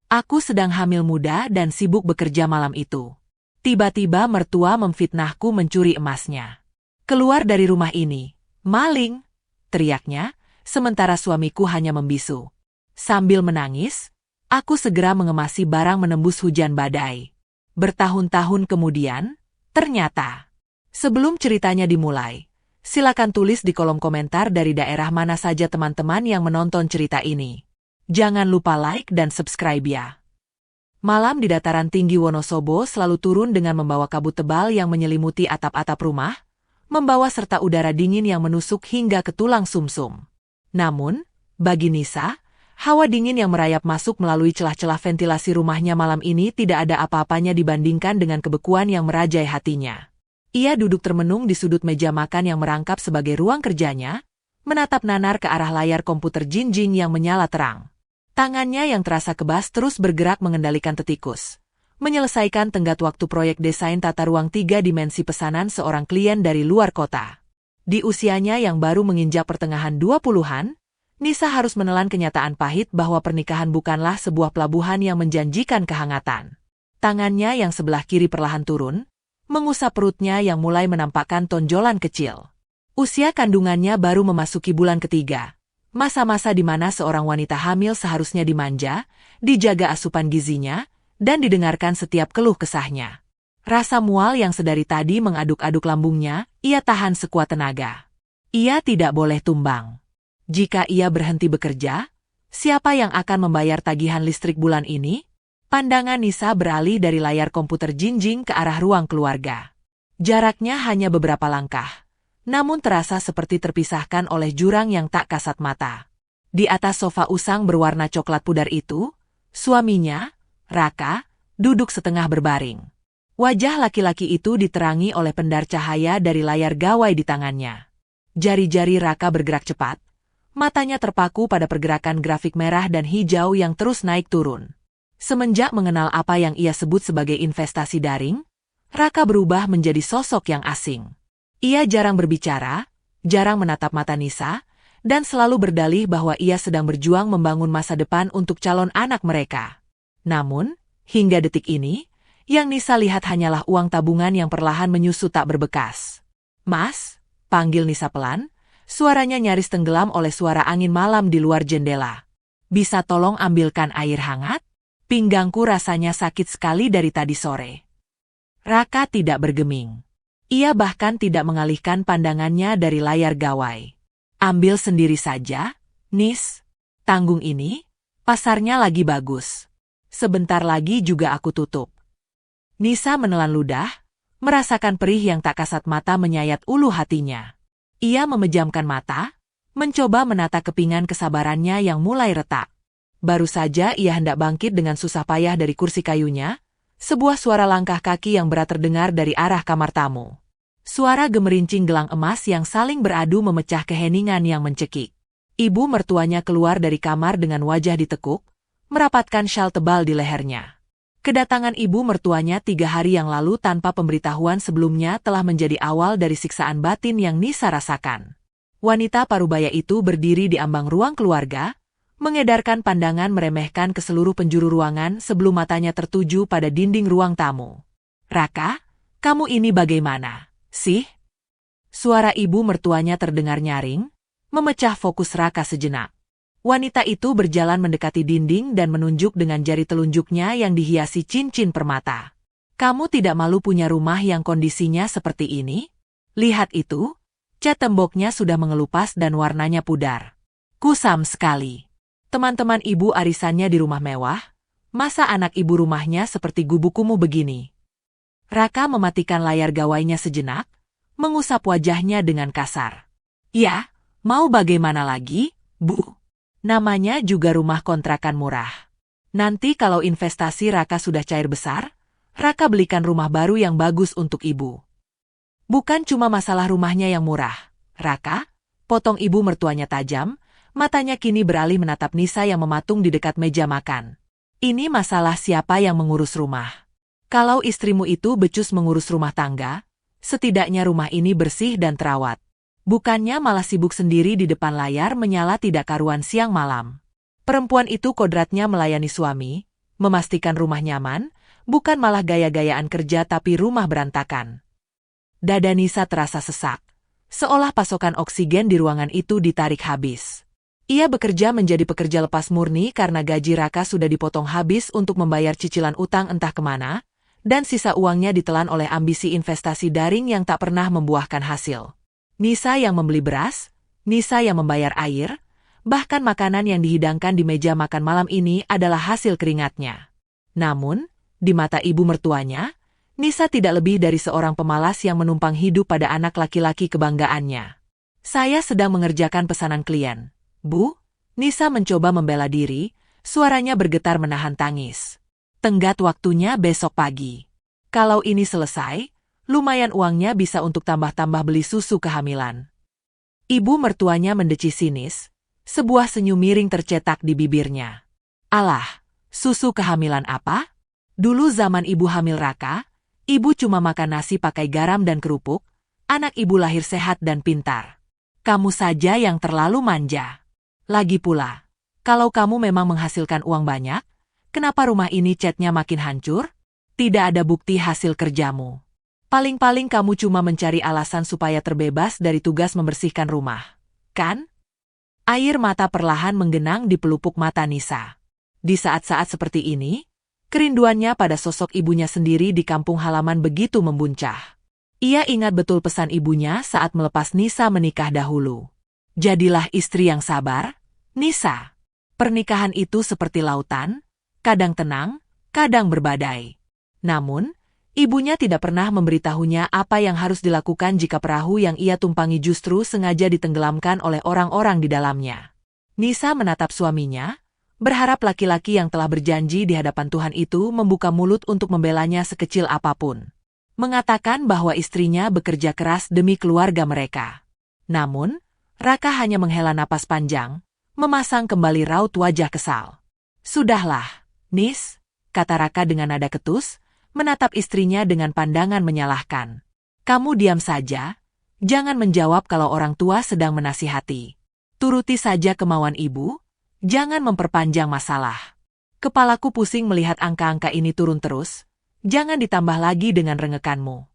Aku sedang hamil muda dan sibuk bekerja malam itu. Tiba-tiba mertua memfitnahku mencuri emasnya. Keluar dari rumah ini. Maling! Teriaknya, sementara suamiku hanya membisu. Sambil menangis, aku segera mengemasi barang menembus hujan badai. Bertahun-tahun kemudian, ternyata. Sebelum ceritanya dimulai, silakan tulis di kolom komentar dari daerah mana saja teman-teman yang menonton cerita ini. Jangan lupa like dan subscribe ya. Malam di dataran tinggi Wonosobo selalu turun dengan membawa kabut tebal yang menyelimuti atap-atap rumah, membawa serta udara dingin yang menusuk hingga ke tulang sumsum. Namun, bagi Nisa, hawa dingin yang merayap masuk melalui celah-celah ventilasi rumahnya malam ini tidak ada apa-apanya dibandingkan dengan kebekuan yang merajai hatinya. Ia duduk termenung di sudut meja makan yang merangkap sebagai ruang kerjanya, menatap nanar ke arah layar komputer jinjing yang menyala terang. Tangannya yang terasa kebas terus bergerak mengendalikan tetikus, menyelesaikan tenggat waktu proyek desain tata ruang 3 dimensi pesanan seorang klien dari luar kota. Di usianya yang baru menginjak pertengahan 20-an, Nisa harus menelan kenyataan pahit bahwa pernikahan bukanlah sebuah pelabuhan yang menjanjikan kehangatan. Tangannya yang sebelah kiri perlahan turun, mengusap perutnya yang mulai menampakkan tonjolan kecil. Usia kandungannya baru memasuki bulan ketiga. Masa-masa di mana seorang wanita hamil seharusnya dimanja, dijaga asupan gizinya, dan didengarkan setiap keluh kesahnya. Rasa mual yang sedari tadi mengaduk-aduk lambungnya, ia tahan sekuat tenaga. Ia tidak boleh tumbang. Jika ia berhenti bekerja, siapa yang akan membayar tagihan listrik bulan ini? Pandangan Nisa beralih dari layar komputer jinjing ke arah ruang keluarga. Jaraknya hanya beberapa langkah, namun terasa seperti terpisahkan oleh jurang yang tak kasat mata. Di atas sofa usang berwarna coklat pudar itu, suaminya, Raka, duduk setengah berbaring. Wajah laki-laki itu diterangi oleh pendar cahaya dari layar gawai di tangannya. Jari-jari Raka bergerak cepat, matanya terpaku pada pergerakan grafik merah dan hijau yang terus naik turun. Semenjak mengenal apa yang ia sebut sebagai investasi daring, Raka berubah menjadi sosok yang asing. Ia jarang berbicara, jarang menatap mata Nisa, dan selalu berdalih bahwa ia sedang berjuang membangun masa depan untuk calon anak mereka. Namun, hingga detik ini, yang Nisa lihat hanyalah uang tabungan yang perlahan menyusut tak berbekas. "Mas," panggil Nisa pelan, suaranya nyaris tenggelam oleh suara angin malam di luar jendela. "Bisa tolong ambilkan air hangat? Pinggangku rasanya sakit sekali dari tadi sore." Raka tidak bergeming. Ia bahkan tidak mengalihkan pandangannya dari layar gawai. "Ambil sendiri saja, Nis. Tanggung ini, pasarnya lagi bagus. Sebentar lagi juga aku tutup." Nisa menelan ludah, merasakan perih yang tak kasat mata menyayat ulu hatinya. Ia memejamkan mata, mencoba menata kepingan kesabarannya yang mulai retak. Baru saja ia hendak bangkit dengan susah payah dari kursi kayunya, sebuah suara langkah kaki yang berat terdengar dari arah kamar tamu. Suara gemerincing gelang emas yang saling beradu memecah keheningan yang mencekik. Ibu mertuanya keluar dari kamar dengan wajah ditekuk, merapatkan syal tebal di lehernya. Kedatangan ibu mertuanya 3 hari yang lalu tanpa pemberitahuan sebelumnya telah menjadi awal dari siksaan batin yang Nisa rasakan. Wanita parubaya itu berdiri di ambang ruang keluarga, mengedarkan pandangan meremehkan ke seluruh penjuru ruangan sebelum matanya tertuju pada dinding ruang tamu. "Raka, kamu ini bagaimana, sih?" Suara ibu mertuanya terdengar nyaring, memecah fokus Raka sejenak. Wanita itu berjalan mendekati dinding dan menunjuk dengan jari telunjuknya yang dihiasi cincin permata. "Kamu tidak malu punya rumah yang kondisinya seperti ini? Lihat itu, cat temboknya sudah mengelupas dan warnanya pudar. Kusam sekali. Teman-teman ibu arisannya di rumah mewah, masa anak ibu rumahnya seperti gubuk kumuh begini?" Raka mematikan layar gawainya sejenak, mengusap wajahnya dengan kasar. "Ya, mau bagaimana lagi, Bu? Namanya juga rumah kontrakan murah. Nanti kalau investasi Raka sudah cair besar, Raka belikan rumah baru yang bagus untuk ibu." "Bukan cuma masalah rumahnya yang murah, Raka," potong ibu mertuanya tajam, matanya kini beralih menatap Nisa yang mematung di dekat meja makan. "Ini masalah siapa yang mengurus rumah. Kalau istrimu itu becus mengurus rumah tangga, setidaknya rumah ini bersih dan terawat. Bukannya malah sibuk sendiri di depan layar menyala tidak karuan siang malam." Perempuan itu kodratnya melayani suami, memastikan rumah nyaman, bukan malah gaya-gayaan kerja tapi rumah berantakan. Dada Nisa terasa sesak, seolah pasokan oksigen di ruangan itu ditarik habis. Ia bekerja menjadi pekerja lepas murni karena gaji Raka sudah dipotong habis untuk membayar cicilan utang entah kemana, dan sisa uangnya ditelan oleh ambisi investasi daring yang tak pernah membuahkan hasil. Nisa yang membeli beras, Nisa yang membayar air, bahkan makanan yang dihidangkan di meja makan malam ini adalah hasil keringatnya. Namun, di mata ibu mertuanya, Nisa tidak lebih dari seorang pemalas yang menumpang hidup pada anak laki-laki kebanggaannya. Saya sedang mengerjakan pesanan klien. Bu, Nisa mencoba membela diri, suaranya bergetar menahan tangis. Tenggat waktunya besok pagi. Kalau ini selesai, lumayan uangnya bisa untuk tambah-tambah beli susu kehamilan. Ibu mertuanya mendeci sinis, sebuah senyum miring tercetak di bibirnya. Alah, susu kehamilan apa? Dulu zaman ibu hamil Raka, ibu cuma makan nasi pakai garam dan kerupuk, anak ibu lahir sehat dan pintar. Kamu saja yang terlalu manja. Lagi pula, kalau kamu memang menghasilkan uang banyak, kenapa rumah ini catnya makin hancur? Tidak ada bukti hasil kerjamu. Paling-paling kamu cuma mencari alasan supaya terbebas dari tugas membersihkan rumah, kan? Air mata perlahan menggenang di pelupuk mata Nisa. Di saat-saat seperti ini, kerinduannya pada sosok ibunya sendiri di kampung halaman begitu membuncah. Ia ingat betul pesan ibunya saat melepas Nisa menikah dahulu. Jadilah istri yang sabar, Nisa. Pernikahan itu seperti lautan, kadang tenang, kadang berbadai. Namun, ibunya tidak pernah memberitahunya apa yang harus dilakukan jika perahu yang ia tumpangi justru sengaja ditenggelamkan oleh orang-orang di dalamnya. Nisa menatap suaminya, berharap laki-laki yang telah berjanji di hadapan Tuhan itu membuka mulut untuk membelanya sekecil apapun. Mengatakan bahwa istrinya bekerja keras demi keluarga mereka. Namun, Raka hanya menghela napas panjang, memasang kembali raut wajah kesal. Sudahlah, Nis, kata Raka dengan nada ketus, menatap istrinya dengan pandangan menyalahkan. Kamu diam saja, jangan menjawab kalau orang tua sedang menasihati. Turuti saja kemauan ibu, jangan memperpanjang masalah. Kepalaku pusing melihat angka-angka ini turun terus, jangan ditambah lagi dengan rengekanmu.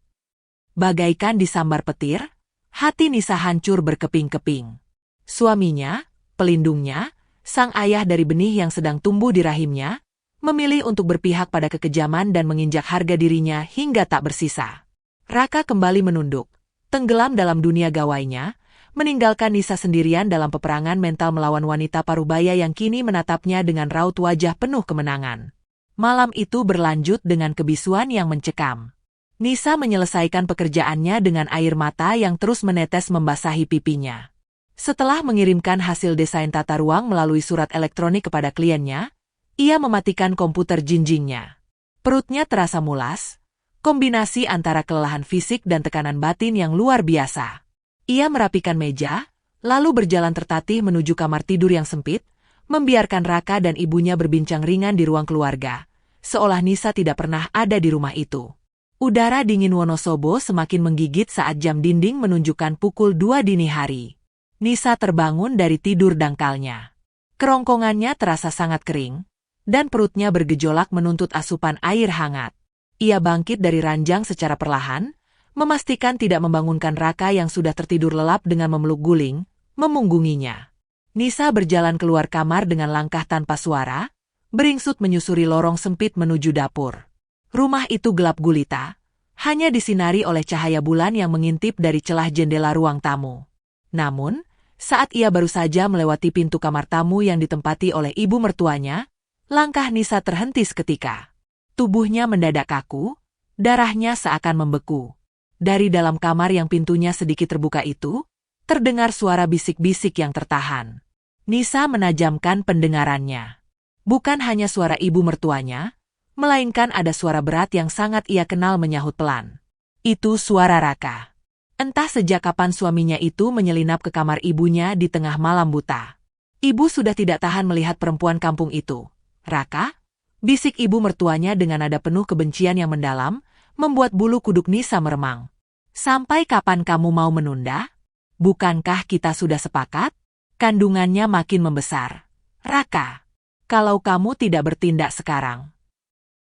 Bagaikan disambar petir, hati Nisa hancur berkeping-keping. Suaminya, pelindungnya, sang ayah dari benih yang sedang tumbuh di rahimnya, memilih untuk berpihak pada kekejaman dan menginjak harga dirinya hingga tak bersisa. Raka kembali menunduk, tenggelam dalam dunia gawainya, meninggalkan Nisa sendirian dalam peperangan mental melawan wanita parubaya yang kini menatapnya dengan raut wajah penuh kemenangan. Malam itu berlanjut dengan kebisuan yang mencekam. Nisa menyelesaikan pekerjaannya dengan air mata yang terus menetes membasahi pipinya. Setelah mengirimkan hasil desain tata ruang melalui surat elektronik kepada kliennya, ia mematikan komputer jinjingnya. Perutnya terasa mulas, kombinasi antara kelelahan fisik dan tekanan batin yang luar biasa. Ia merapikan meja, lalu berjalan tertatih menuju kamar tidur yang sempit, membiarkan Raka dan ibunya berbincang ringan di ruang keluarga, seolah Nisa tidak pernah ada di rumah itu. Udara dingin Wonosobo semakin menggigit saat jam dinding menunjukkan pukul 2 dini hari. Nisa terbangun dari tidur dangkalnya. Kerongkongannya terasa sangat kering, dan perutnya bergejolak menuntut asupan air hangat. Ia bangkit dari ranjang secara perlahan, memastikan tidak membangunkan Raka yang sudah tertidur lelap dengan memeluk guling, memunggunginya. Nisa berjalan keluar kamar dengan langkah tanpa suara, beringsut menyusuri lorong sempit menuju dapur. Rumah itu gelap gulita, hanya disinari oleh cahaya bulan yang mengintip dari celah jendela ruang tamu. Namun, saat ia baru saja melewati pintu kamar tamu yang ditempati oleh ibu mertuanya, langkah Nisa terhenti seketika. Tubuhnya mendadak kaku, darahnya seakan membeku. Dari dalam kamar yang pintunya sedikit terbuka itu, terdengar suara bisik-bisik yang tertahan. Nisa menajamkan pendengarannya. Bukan hanya suara ibu mertuanya, melainkan ada suara berat yang sangat ia kenal menyahut pelan. Itu suara Raka. Entah sejak kapan suaminya itu menyelinap ke kamar ibunya di tengah malam buta. Ibu sudah tidak tahan melihat perempuan kampung itu. Raka? Bisik ibu mertuanya dengan nada penuh kebencian yang mendalam, membuat bulu kuduk Nisa meremang. Sampai kapan kamu mau menunda? Bukankah kita sudah sepakat? Kandungannya makin membesar. Raka, kalau kamu tidak bertindak sekarang,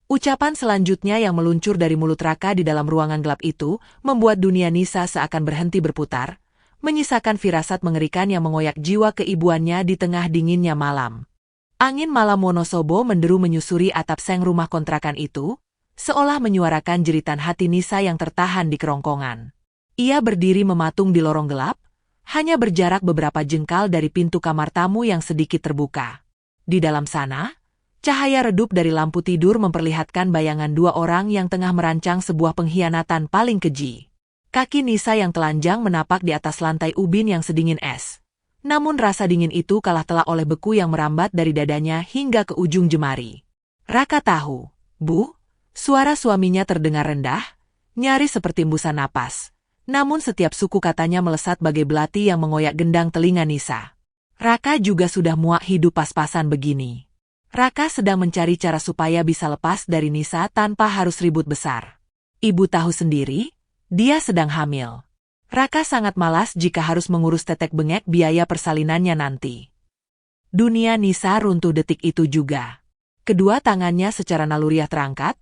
Ucapan selanjutnya yang meluncur dari mulut Raka di dalam ruangan gelap itu membuat dunia Nisa seakan berhenti berputar, menyisakan firasat mengerikan yang mengoyak jiwa keibuannya di tengah dinginnya malam. Angin malam Wonosobo menderu menyusuri atap seng rumah kontrakan itu, seolah menyuarakan jeritan hati Nisa yang tertahan di kerongkongan. Ia berdiri mematung di lorong gelap, hanya berjarak beberapa jengkal dari pintu kamar tamu yang sedikit terbuka. Di dalam sana, cahaya redup dari lampu tidur memperlihatkan bayangan dua orang yang tengah merancang sebuah pengkhianatan paling keji. Kaki Nisa yang telanjang menapak di atas lantai ubin yang sedingin es. Namun rasa dingin itu kalah telak oleh beku yang merambat dari dadanya hingga ke ujung jemari. Raka tahu, Bu, suara suaminya terdengar rendah, nyaris seperti embusan napas. Namun setiap suku katanya melesat bagai belati yang mengoyak gendang telinga Nisa. Raka juga sudah muak hidup pas-pasan begini. Raka sedang mencari cara supaya bisa lepas dari Nisa tanpa harus ribut besar. Ibu tahu sendiri, dia sedang hamil. Raka sangat malas jika harus mengurus tetek bengek biaya persalinannya nanti. Dunia Nisa runtuh detik itu juga. Kedua tangannya secara naluriah terangkat,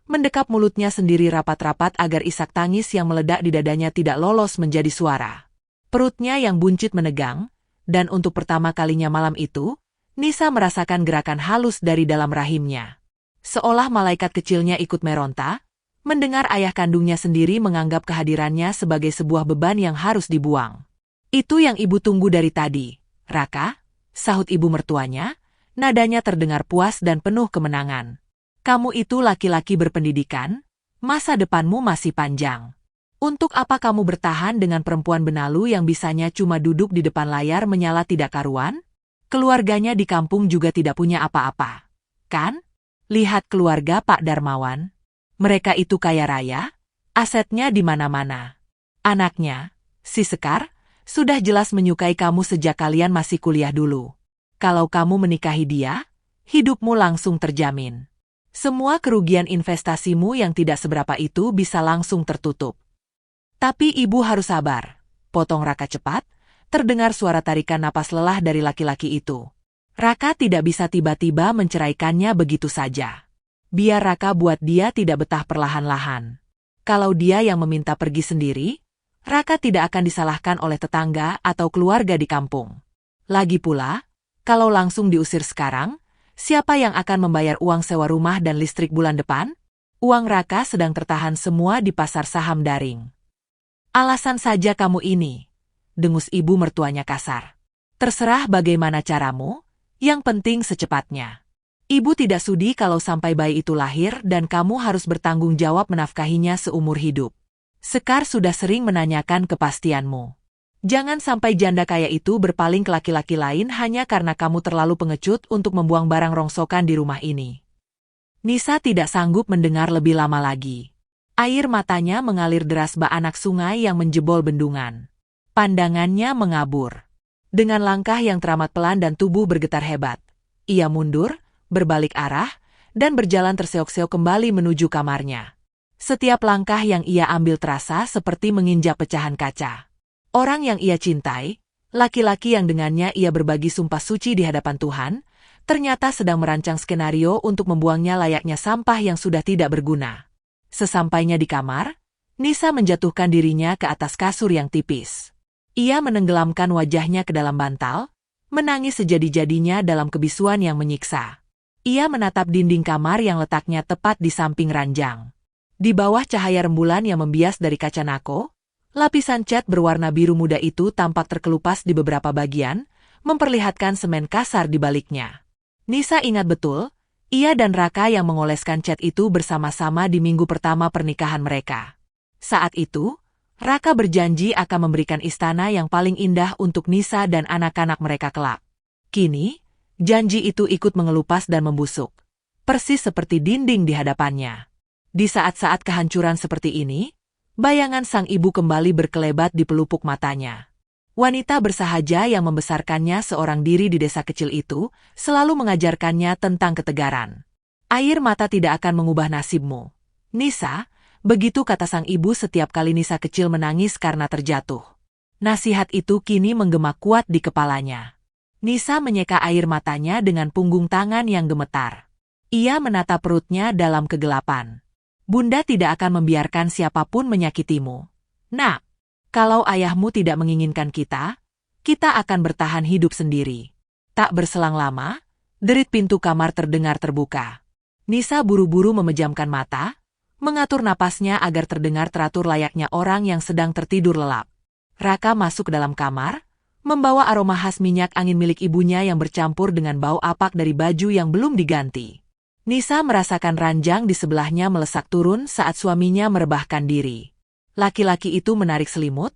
mendekap mulutnya sendiri rapat-rapat agar isak tangis yang meledak di dadanya tidak lolos menjadi suara. Perutnya yang buncit menegang, dan untuk pertama kalinya malam itu, Nisa merasakan gerakan halus dari dalam rahimnya. Seolah malaikat kecilnya ikut meronta, mendengar ayah kandungnya sendiri menganggap kehadirannya sebagai sebuah beban yang harus dibuang. Itu yang ibu tunggu dari tadi, Raka, sahut ibu mertuanya, nadanya terdengar puas dan penuh kemenangan. Kamu itu laki-laki berpendidikan, masa depanmu masih panjang. Untuk apa kamu bertahan dengan perempuan benalu yang bisanya cuma duduk di depan layar menyala tidak karuan? Keluarganya di kampung juga tidak punya apa-apa. Kan? Lihat keluarga Pak Darmawan. Mereka itu kaya raya, asetnya di mana-mana. Anaknya, si Sekar, sudah jelas menyukai kamu sejak kalian masih kuliah dulu. Kalau kamu menikahi dia, hidupmu langsung terjamin. Semua kerugian investasimu yang tidak seberapa itu bisa langsung tertutup. Tapi ibu harus sabar, potong Raka cepat. Terdengar suara tarikan napas lelah dari laki-laki itu. Raka tidak bisa tiba-tiba menceraikannya begitu saja. Biar Raka buat dia tidak betah perlahan-lahan. Kalau dia yang meminta pergi sendiri, Raka tidak akan disalahkan oleh tetangga atau keluarga di kampung. Lagi pula, kalau langsung diusir sekarang, siapa yang akan membayar uang sewa rumah dan listrik bulan depan? Uang Raka sedang tertahan semua di pasar saham daring. Alasan saja kamu ini, dengus ibu mertuanya kasar. Terserah bagaimana caramu, yang penting secepatnya. Ibu tidak sudi kalau sampai bayi itu lahir dan kamu harus bertanggung jawab menafkahinya seumur hidup. Sekar sudah sering menanyakan kepastianmu. Jangan sampai janda kaya itu berpaling ke laki-laki lain hanya karena kamu terlalu pengecut untuk membuang barang rongsokan di rumah ini. Nisa tidak sanggup mendengar lebih lama lagi. Air matanya mengalir deras bak anak sungai yang menjebol bendungan. Pandangannya mengabur. Dengan langkah yang teramat pelan dan tubuh bergetar hebat, ia mundur, berbalik arah, dan berjalan terseok-seok kembali menuju kamarnya. Setiap langkah yang ia ambil terasa seperti menginjak pecahan kaca. Orang yang ia cintai, laki-laki yang dengannya ia berbagi sumpah suci di hadapan Tuhan, ternyata sedang merancang skenario untuk membuangnya layaknya sampah yang sudah tidak berguna. Sesampainya di kamar, Nisa menjatuhkan dirinya ke atas kasur yang tipis. Ia menenggelamkan wajahnya ke dalam bantal, menangis sejadi-jadinya dalam kebisuan yang menyiksa. Ia menatap dinding kamar yang letaknya tepat di samping ranjang. Di bawah cahaya rembulan yang membias dari kaca nako, lapisan cat berwarna biru muda itu tampak terkelupas di beberapa bagian, memperlihatkan semen kasar di baliknya. Nisa ingat betul, ia dan Raka yang mengoleskan cat itu bersama-sama di minggu pertama pernikahan mereka. Saat itu, Raka berjanji akan memberikan istana yang paling indah untuk Nisa dan anak-anak mereka kelak. Kini, janji itu ikut mengelupas dan membusuk, persis seperti dinding di hadapannya. Di saat-saat kehancuran seperti ini, bayangan sang ibu kembali berkelebat di pelupuk matanya. Wanita bersahaja yang membesarkannya seorang diri di desa kecil itu, selalu mengajarkannya tentang ketegaran. Air mata tidak akan mengubah nasibmu, Nisa. Begitu kata sang ibu setiap kali Nisa kecil menangis karena terjatuh. Nasihat itu kini menggema kuat di kepalanya. Nisa menyeka air matanya dengan punggung tangan yang gemetar. Ia menatap perutnya dalam kegelapan. Bunda tidak akan membiarkan siapapun menyakitimu. Nak, kalau ayahmu tidak menginginkan kita akan bertahan hidup sendiri. Tak berselang lama, derit pintu kamar terdengar terbuka. Nisa buru-buru memejamkan mata, mengatur napasnya agar terdengar teratur layaknya orang yang sedang tertidur lelap. Raka masuk ke dalam kamar, membawa aroma khas minyak angin milik ibunya yang bercampur dengan bau apak dari baju yang belum diganti. Nisa merasakan ranjang di sebelahnya melesak turun saat suaminya merebahkan diri. Laki-laki itu menarik selimut,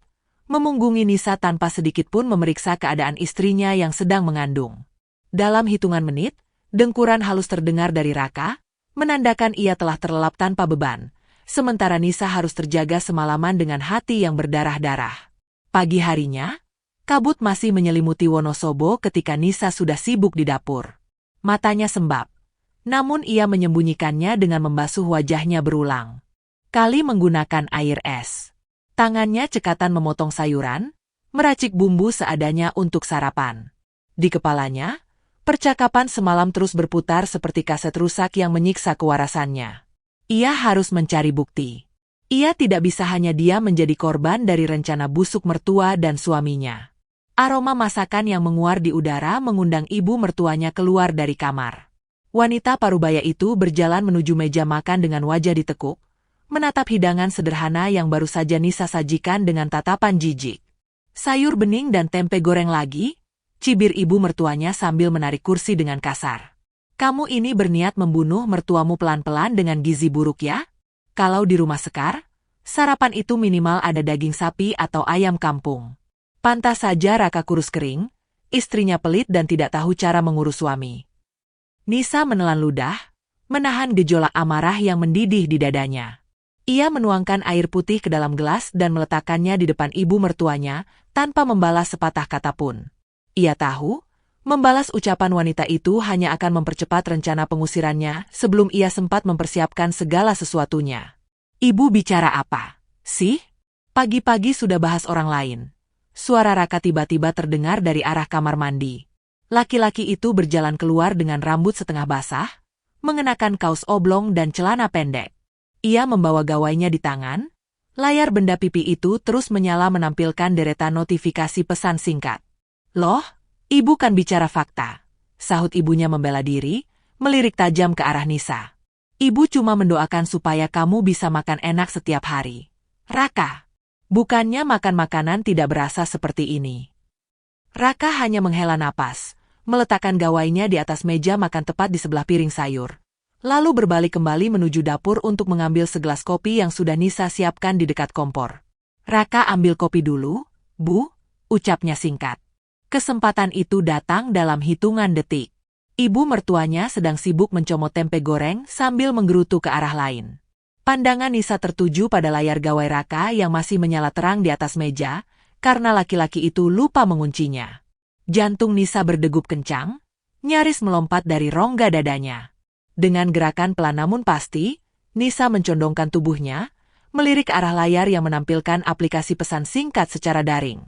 memunggungi Nisa tanpa sedikitpun memeriksa keadaan istrinya yang sedang mengandung. Dalam hitungan menit, dengkuran halus terdengar dari Raka, menandakan ia telah terlelap tanpa beban, sementara Nisa harus terjaga semalaman dengan hati yang berdarah-darah. Pagi harinya, kabut masih menyelimuti Wonosobo ketika Nisa sudah sibuk di dapur. Matanya sembab, namun ia menyembunyikannya dengan membasuh wajahnya berulang kali menggunakan air es. Tangannya cekatan memotong sayuran, meracik bumbu seadanya untuk sarapan. Di kepalanya, percakapan semalam terus berputar seperti kaset rusak yang menyiksa kewarasannya. Ia harus mencari bukti. Ia tidak bisa hanya dia menjadi korban dari rencana busuk mertua dan suaminya. Aroma masakan yang menguar di udara mengundang ibu mertuanya keluar dari kamar. Wanita parubaya itu berjalan menuju meja makan dengan wajah ditekuk, menatap hidangan sederhana yang baru saja Nisa sajikan dengan tatapan jijik. Sayur bening dan tempe goreng lagi, cibir ibu mertuanya sambil menarik kursi dengan kasar. Kamu ini berniat membunuh mertuamu pelan-pelan dengan gizi buruk ya? Kalau di rumah Sekar, sarapan itu minimal ada daging sapi atau ayam kampung. Pantas saja Raka kurus kering, istrinya pelit dan tidak tahu cara mengurus suami. Nisa menelan ludah, menahan gejolak amarah yang mendidih di dadanya. Ia menuangkan air putih ke dalam gelas dan meletakkannya di depan ibu mertuanya, tanpa membalas sepatah kata pun. Ia tahu, membalas ucapan wanita itu hanya akan mempercepat rencana pengusirannya sebelum ia sempat mempersiapkan segala sesuatunya. Ibu bicara apa? Sih? Pagi-pagi sudah bahas orang lain. Suara Raka tiba-tiba terdengar dari arah kamar mandi. Laki-laki itu berjalan keluar dengan rambut setengah basah, mengenakan kaos oblong dan celana pendek. Ia membawa gawainya di tangan. Layar benda pipi itu terus menyala menampilkan deretan notifikasi pesan singkat. Loh, ibu kan bicara fakta, sahut ibunya membela diri, melirik tajam ke arah Nisa. Ibu cuma mendoakan supaya kamu bisa makan enak setiap hari. Raka, bukannya makan makanan tidak berasa seperti ini. Raka hanya menghela napas, meletakkan gawainya di atas meja makan tepat di sebelah piring sayur. Lalu berbalik kembali menuju dapur untuk mengambil segelas kopi yang sudah Nisa siapkan di dekat kompor. Raka ambil kopi dulu, Bu, ucapnya singkat. Kesempatan itu datang dalam hitungan detik. Ibu mertuanya sedang sibuk mencomot tempe goreng sambil menggerutu ke arah lain. Pandangan Nisa tertuju pada layar gawai Raka yang masih menyala terang di atas meja, karena laki-laki itu lupa menguncinya. Jantung Nisa berdegup kencang, nyaris melompat dari rongga dadanya. Dengan gerakan pelan namun pasti, Nisa mencondongkan tubuhnya, melirik ke arah layar yang menampilkan aplikasi pesan singkat secara daring.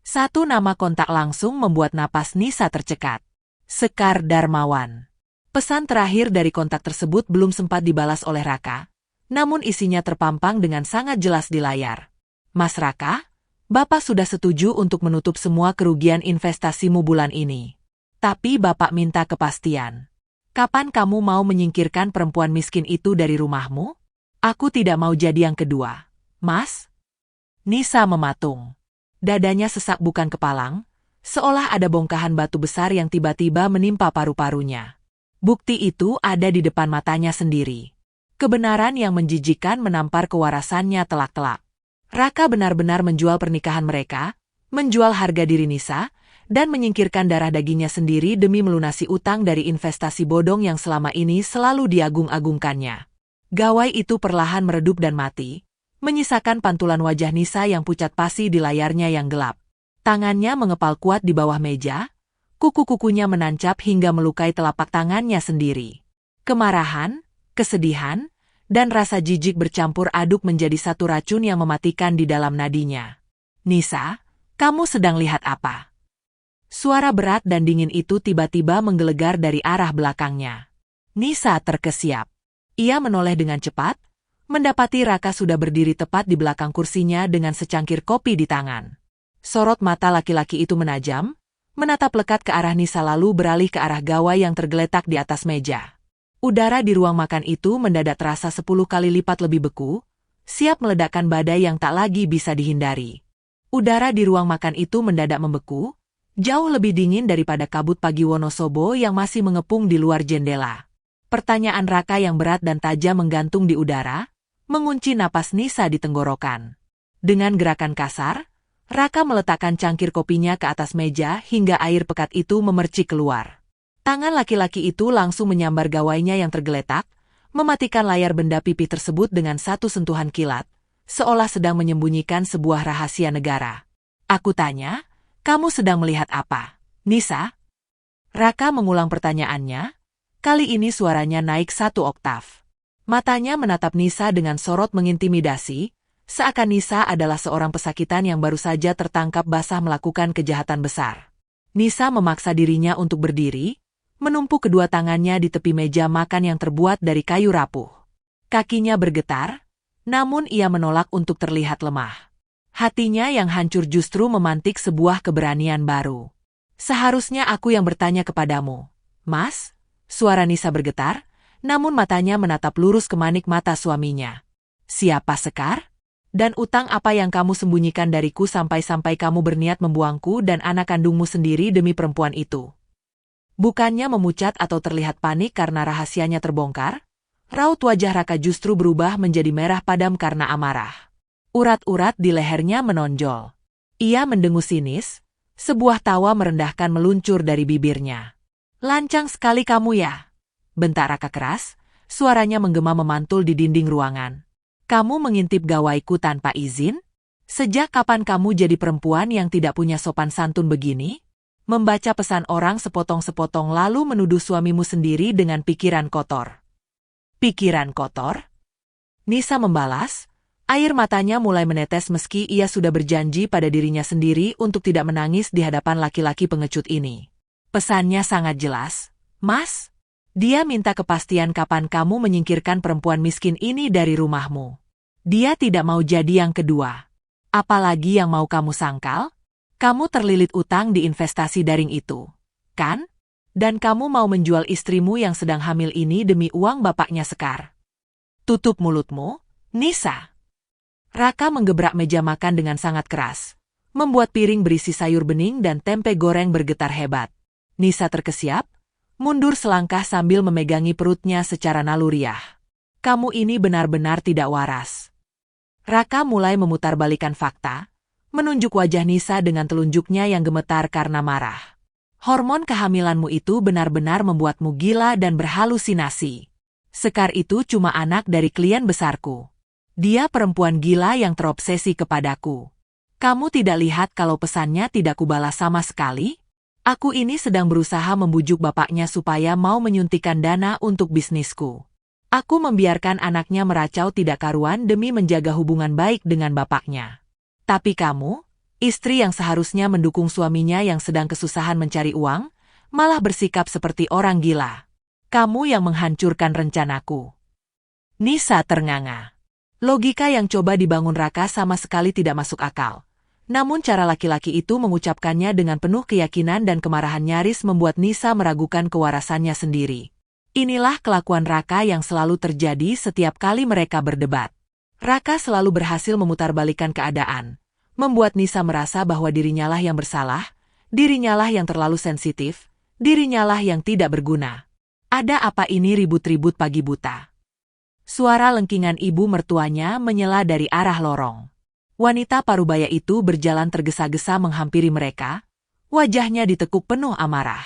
Satu nama kontak langsung membuat napas Nisa tercekat. Sekar Darmawan. Pesan terakhir dari kontak tersebut belum sempat dibalas oleh Raka, namun isinya terpampang dengan sangat jelas di layar. Mas Raka, Bapak sudah setuju untuk menutup semua kerugian investasimu bulan ini. Tapi Bapak minta kepastian. Kapan kamu mau menyingkirkan perempuan miskin itu dari rumahmu? Aku tidak mau jadi yang kedua. Mas? Nisa mematung. Dadanya sesak bukan kepalang, seolah ada bongkahan batu besar yang tiba-tiba menimpa paru-parunya. Bukti itu ada di depan matanya sendiri. Kebenaran yang menjijikkan menampar kewarasannya telak-telak. Raka benar-benar menjual pernikahan mereka, menjual harga diri Nisa, dan menyingkirkan darah dagingnya sendiri demi melunasi utang dari investasi bodong yang selama ini selalu diagung-agungkannya. Gawai itu perlahan meredup dan mati, menyisakan pantulan wajah Nisa yang pucat pasi di layarnya yang gelap. Tangannya mengepal kuat di bawah meja, kuku-kukunya menancap hingga melukai telapak tangannya sendiri. Kemarahan, kesedihan, dan rasa jijik bercampur aduk menjadi satu racun yang mematikan di dalam nadinya. Nisa, kamu sedang lihat apa? Suara berat dan dingin itu tiba-tiba menggelegar dari arah belakangnya. Nisa terkesiap. Ia menoleh dengan cepat, mendapati Raka sudah berdiri tepat di belakang kursinya dengan secangkir kopi di tangan. Sorot mata laki-laki itu menajam, menatap lekat ke arah Nisa lalu beralih ke arah gawai yang tergeletak di atas meja. Udara di ruang makan itu mendadak terasa 10 kali lipat lebih beku, siap meledakkan badai yang tak lagi bisa dihindari. Udara di ruang makan itu mendadak membeku, jauh lebih dingin daripada kabut pagi Wonosobo yang masih mengepung di luar jendela. Pertanyaan Raka yang berat dan tajam menggantung di udara, mengunci napas Nisa di tenggorokan. Dengan gerakan kasar, Raka meletakkan cangkir kopinya ke atas meja hingga air pekat itu memercik keluar. Tangan laki-laki itu langsung menyambar gawainya yang tergeletak, mematikan layar benda pipih tersebut dengan satu sentuhan kilat, seolah sedang menyembunyikan sebuah rahasia negara. Aku tanya, kamu sedang melihat apa, Nisa? Raka mengulang pertanyaannya, kali ini suaranya naik 1 oktav. Matanya menatap Nisa dengan sorot mengintimidasi, seakan Nisa adalah seorang pesakitan yang baru saja tertangkap basah melakukan kejahatan besar. Nisa memaksa dirinya untuk berdiri, menumpuk kedua tangannya di tepi meja makan yang terbuat dari kayu rapuh. Kakinya bergetar, namun ia menolak untuk terlihat lemah. Hatinya yang hancur justru memantik sebuah keberanian baru. Seharusnya aku yang bertanya kepadamu, Mas? Suara Nisa bergetar, namun matanya menatap lurus ke manik mata suaminya. Siapa Sekar? Dan utang apa yang kamu sembunyikan dariku sampai-sampai kamu berniat membuangku dan anak kandungmu sendiri demi perempuan itu? Bukannya memucat atau terlihat panik karena rahasianya terbongkar, raut wajah Raka justru berubah menjadi merah padam karena amarah. Urat-urat di lehernya menonjol. Ia mendengus sinis, sebuah tawa merendahkan meluncur dari bibirnya. Lancang sekali kamu ya? Bentak Raka keras, suaranya menggema memantul di dinding ruangan. Kamu mengintip gawaiku tanpa izin? Sejak kapan kamu jadi perempuan yang tidak punya sopan santun begini? Membaca pesan orang sepotong-sepotong lalu menuduh suamimu sendiri dengan pikiran kotor. Pikiran kotor? Nisa membalas, air matanya mulai menetes meski ia sudah berjanji pada dirinya sendiri untuk tidak menangis di hadapan laki-laki pengecut ini. Pesannya sangat jelas, Mas. Dia minta kepastian kapan kamu menyingkirkan perempuan miskin ini dari rumahmu. Dia tidak mau jadi yang kedua. Apalagi yang mau kamu sangkal? Kamu terlilit utang di investasi daring itu, kan? Dan kamu mau menjual istrimu yang sedang hamil ini demi uang bapaknya Sekar. Tutup mulutmu, Nisa. Raka menggebrak meja makan dengan sangat keras, membuat piring berisi sayur bening dan tempe goreng bergetar hebat. Nisa terkesiap, mundur selangkah sambil memegangi perutnya secara naluriah. Kamu ini benar-benar tidak waras. Raka mulai memutarbalikan fakta, menunjuk wajah Nisa dengan telunjuknya yang gemetar karena marah. Hormon kehamilanmu itu benar-benar membuatmu gila dan berhalusinasi. Sekar itu cuma anak dari klien besarku. Dia perempuan gila yang terobsesi kepadaku. Kamu tidak lihat kalau pesannya tidak kubalas sama sekali? Aku ini sedang berusaha membujuk bapaknya supaya mau menyuntikkan dana untuk bisnisku. Aku membiarkan anaknya meracau tidak karuan demi menjaga hubungan baik dengan bapaknya. Tapi kamu, istri yang seharusnya mendukung suaminya yang sedang kesusahan mencari uang, malah bersikap seperti orang gila. Kamu yang menghancurkan rencanaku. Nisa ternganga. Logika yang coba dibangun Raka sama sekali tidak masuk akal. Namun cara laki-laki itu mengucapkannya dengan penuh keyakinan dan kemarahan nyaris membuat Nisa meragukan kewarasannya sendiri. Inilah kelakuan Raka yang selalu terjadi setiap kali mereka berdebat. Raka selalu berhasil memutarbalikkan keadaan, membuat Nisa merasa bahwa dirinyalah yang bersalah, dirinyalah yang terlalu sensitif, dirinyalah yang tidak berguna. Ada apa ini ribut-ribut pagi buta? Suara lengkingan ibu mertuanya menyela dari arah lorong. Wanita parubaya itu berjalan tergesa-gesa menghampiri mereka, wajahnya ditekuk penuh amarah.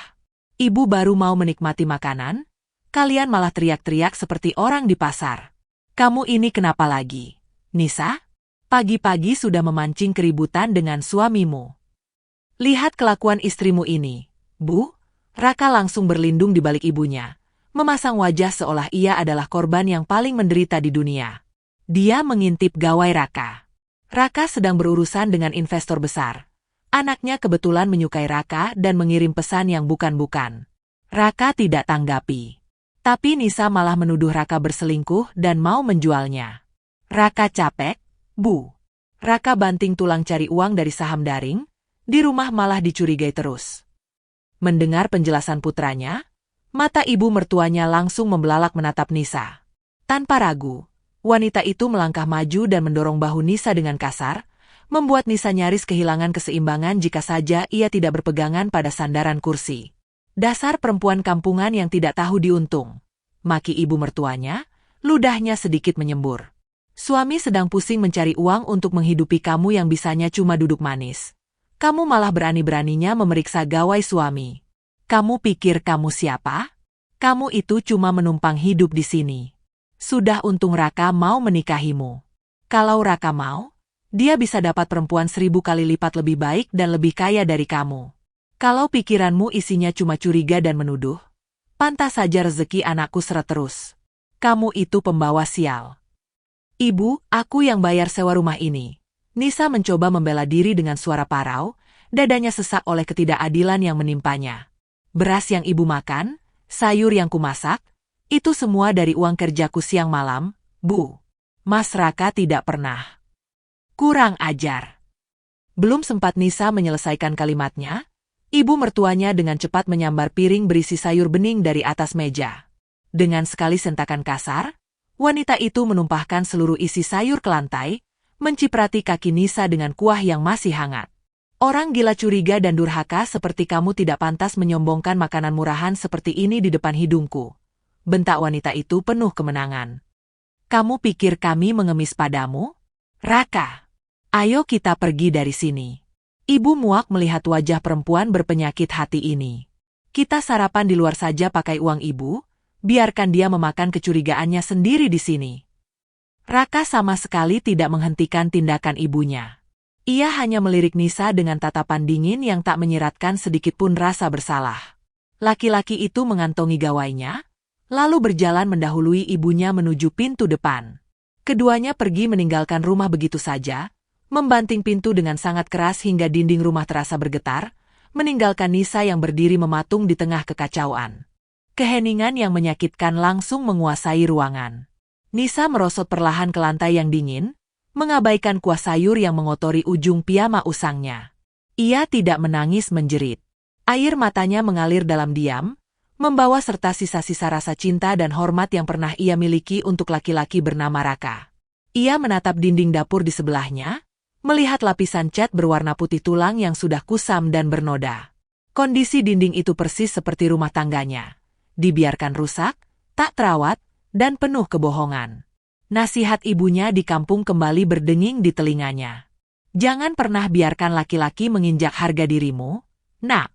Ibu baru mau menikmati makanan, kalian malah teriak-teriak seperti orang di pasar. Kamu ini kenapa lagi, Nisa? Pagi-pagi sudah memancing keributan dengan suamimu. Lihat kelakuan istrimu ini, Bu. Raka langsung berlindung di balik ibunya, memasang wajah seolah ia adalah korban yang paling menderita di dunia. Dia mengintip gawai Raka. Raka sedang berurusan dengan investor besar. Anaknya kebetulan menyukai Raka dan mengirim pesan yang bukan-bukan. Raka tidak tanggapi. Tapi Nisa malah menuduh Raka berselingkuh dan mau menjualnya. Raka capek, Bu. Raka banting tulang cari uang dari saham daring, di rumah malah dicurigai terus. Mendengar penjelasan putranya, mata ibu mertuanya langsung membelalak menatap Nisa. Tanpa ragu, wanita itu melangkah maju dan mendorong bahu Nisa dengan kasar, membuat Nisa nyaris kehilangan keseimbangan jika saja ia tidak berpegangan pada sandaran kursi. Dasar perempuan kampungan yang tidak tahu diuntung. Maki ibu mertuanya, ludahnya sedikit menyembur. Suami sedang pusing mencari uang untuk menghidupi kamu yang bisanya cuma duduk manis. Kamu malah berani-beraninya memeriksa gawai suami. Kamu pikir kamu siapa? Kamu itu cuma menumpang hidup di sini. Sudah untung Raka mau menikahimu. Kalau Raka mau, dia bisa dapat perempuan 1000 kali lipat lebih baik dan lebih kaya dari kamu. Kalau pikiranmu isinya cuma curiga dan menuduh, pantas saja rezeki anakku seret terus. Kamu itu pembawa sial. Ibu, aku yang bayar sewa rumah ini. Nisa mencoba membela diri dengan suara parau, dadanya sesak oleh ketidakadilan yang menimpanya. Beras yang ibu makan, sayur yang kumasak, itu semua dari uang kerjaku siang malam, Bu. Mas Raka tidak pernah. Kurang ajar. Belum sempat Nisa menyelesaikan kalimatnya, ibu mertuanya dengan cepat menyambar piring berisi sayur bening dari atas meja. Dengan sekali sentakan kasar, wanita itu menumpahkan seluruh isi sayur ke lantai, menciprati kaki Nisa dengan kuah yang masih hangat. Orang gila curiga dan durhaka seperti kamu tidak pantas menyombongkan makanan murahan seperti ini di depan hidungku. Bentak wanita itu penuh kemenangan. Kamu pikir kami mengemis padamu? Raka, ayo kita pergi dari sini. Ibu muak melihat wajah perempuan berpenyakit hati ini. Kita sarapan di luar saja pakai uang ibu, biarkan dia memakan kecurigaannya sendiri di sini. Raka sama sekali tidak menghentikan tindakan ibunya. Ia hanya melirik Nisa dengan tatapan dingin yang tak menyiratkan sedikitpun rasa bersalah. Laki-laki itu mengantongi gawainya, lalu berjalan mendahului ibunya menuju pintu depan. Keduanya pergi meninggalkan rumah begitu saja, membanting pintu dengan sangat keras hingga dinding rumah terasa bergetar, meninggalkan Nisa yang berdiri mematung di tengah kekacauan. Keheningan yang menyakitkan langsung menguasai ruangan. Nisa merosot perlahan ke lantai yang dingin, mengabaikan kuah sayur yang mengotori ujung piyama usangnya. Ia tidak menangis menjerit. Air matanya mengalir dalam diam, membawa serta sisa-sisa rasa cinta dan hormat yang pernah ia miliki untuk laki-laki bernama Raka. Ia menatap dinding dapur di sebelahnya, melihat lapisan cat berwarna putih tulang yang sudah kusam dan bernoda. Kondisi dinding itu persis seperti rumah tangganya. Dibiarkan rusak, tak terawat, dan penuh kebohongan. Nasihat ibunya di kampung kembali berdenging di telinganya. Jangan pernah biarkan laki-laki menginjak harga dirimu. Nak,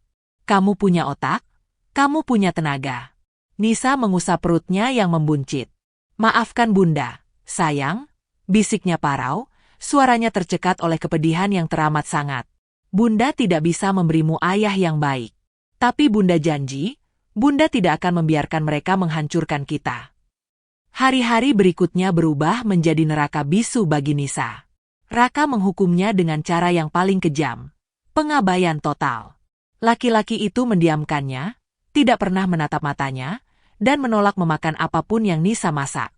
kamu punya otak, kamu punya tenaga. Nisa mengusap perutnya yang membuncit. Maafkan Bunda, sayang, bisiknya parau, suaranya tercekat oleh kepedihan yang teramat sangat. Bunda tidak bisa memberimu ayah yang baik. Tapi Bunda janji, Bunda tidak akan membiarkan mereka menghancurkan kita. Hari-hari berikutnya berubah menjadi neraka bisu bagi Nisa. Raka menghukumnya dengan cara yang paling kejam. Pengabaian total. Laki-laki itu mendiamkannya, tidak pernah menatap matanya, dan menolak memakan apapun yang Nisa masak.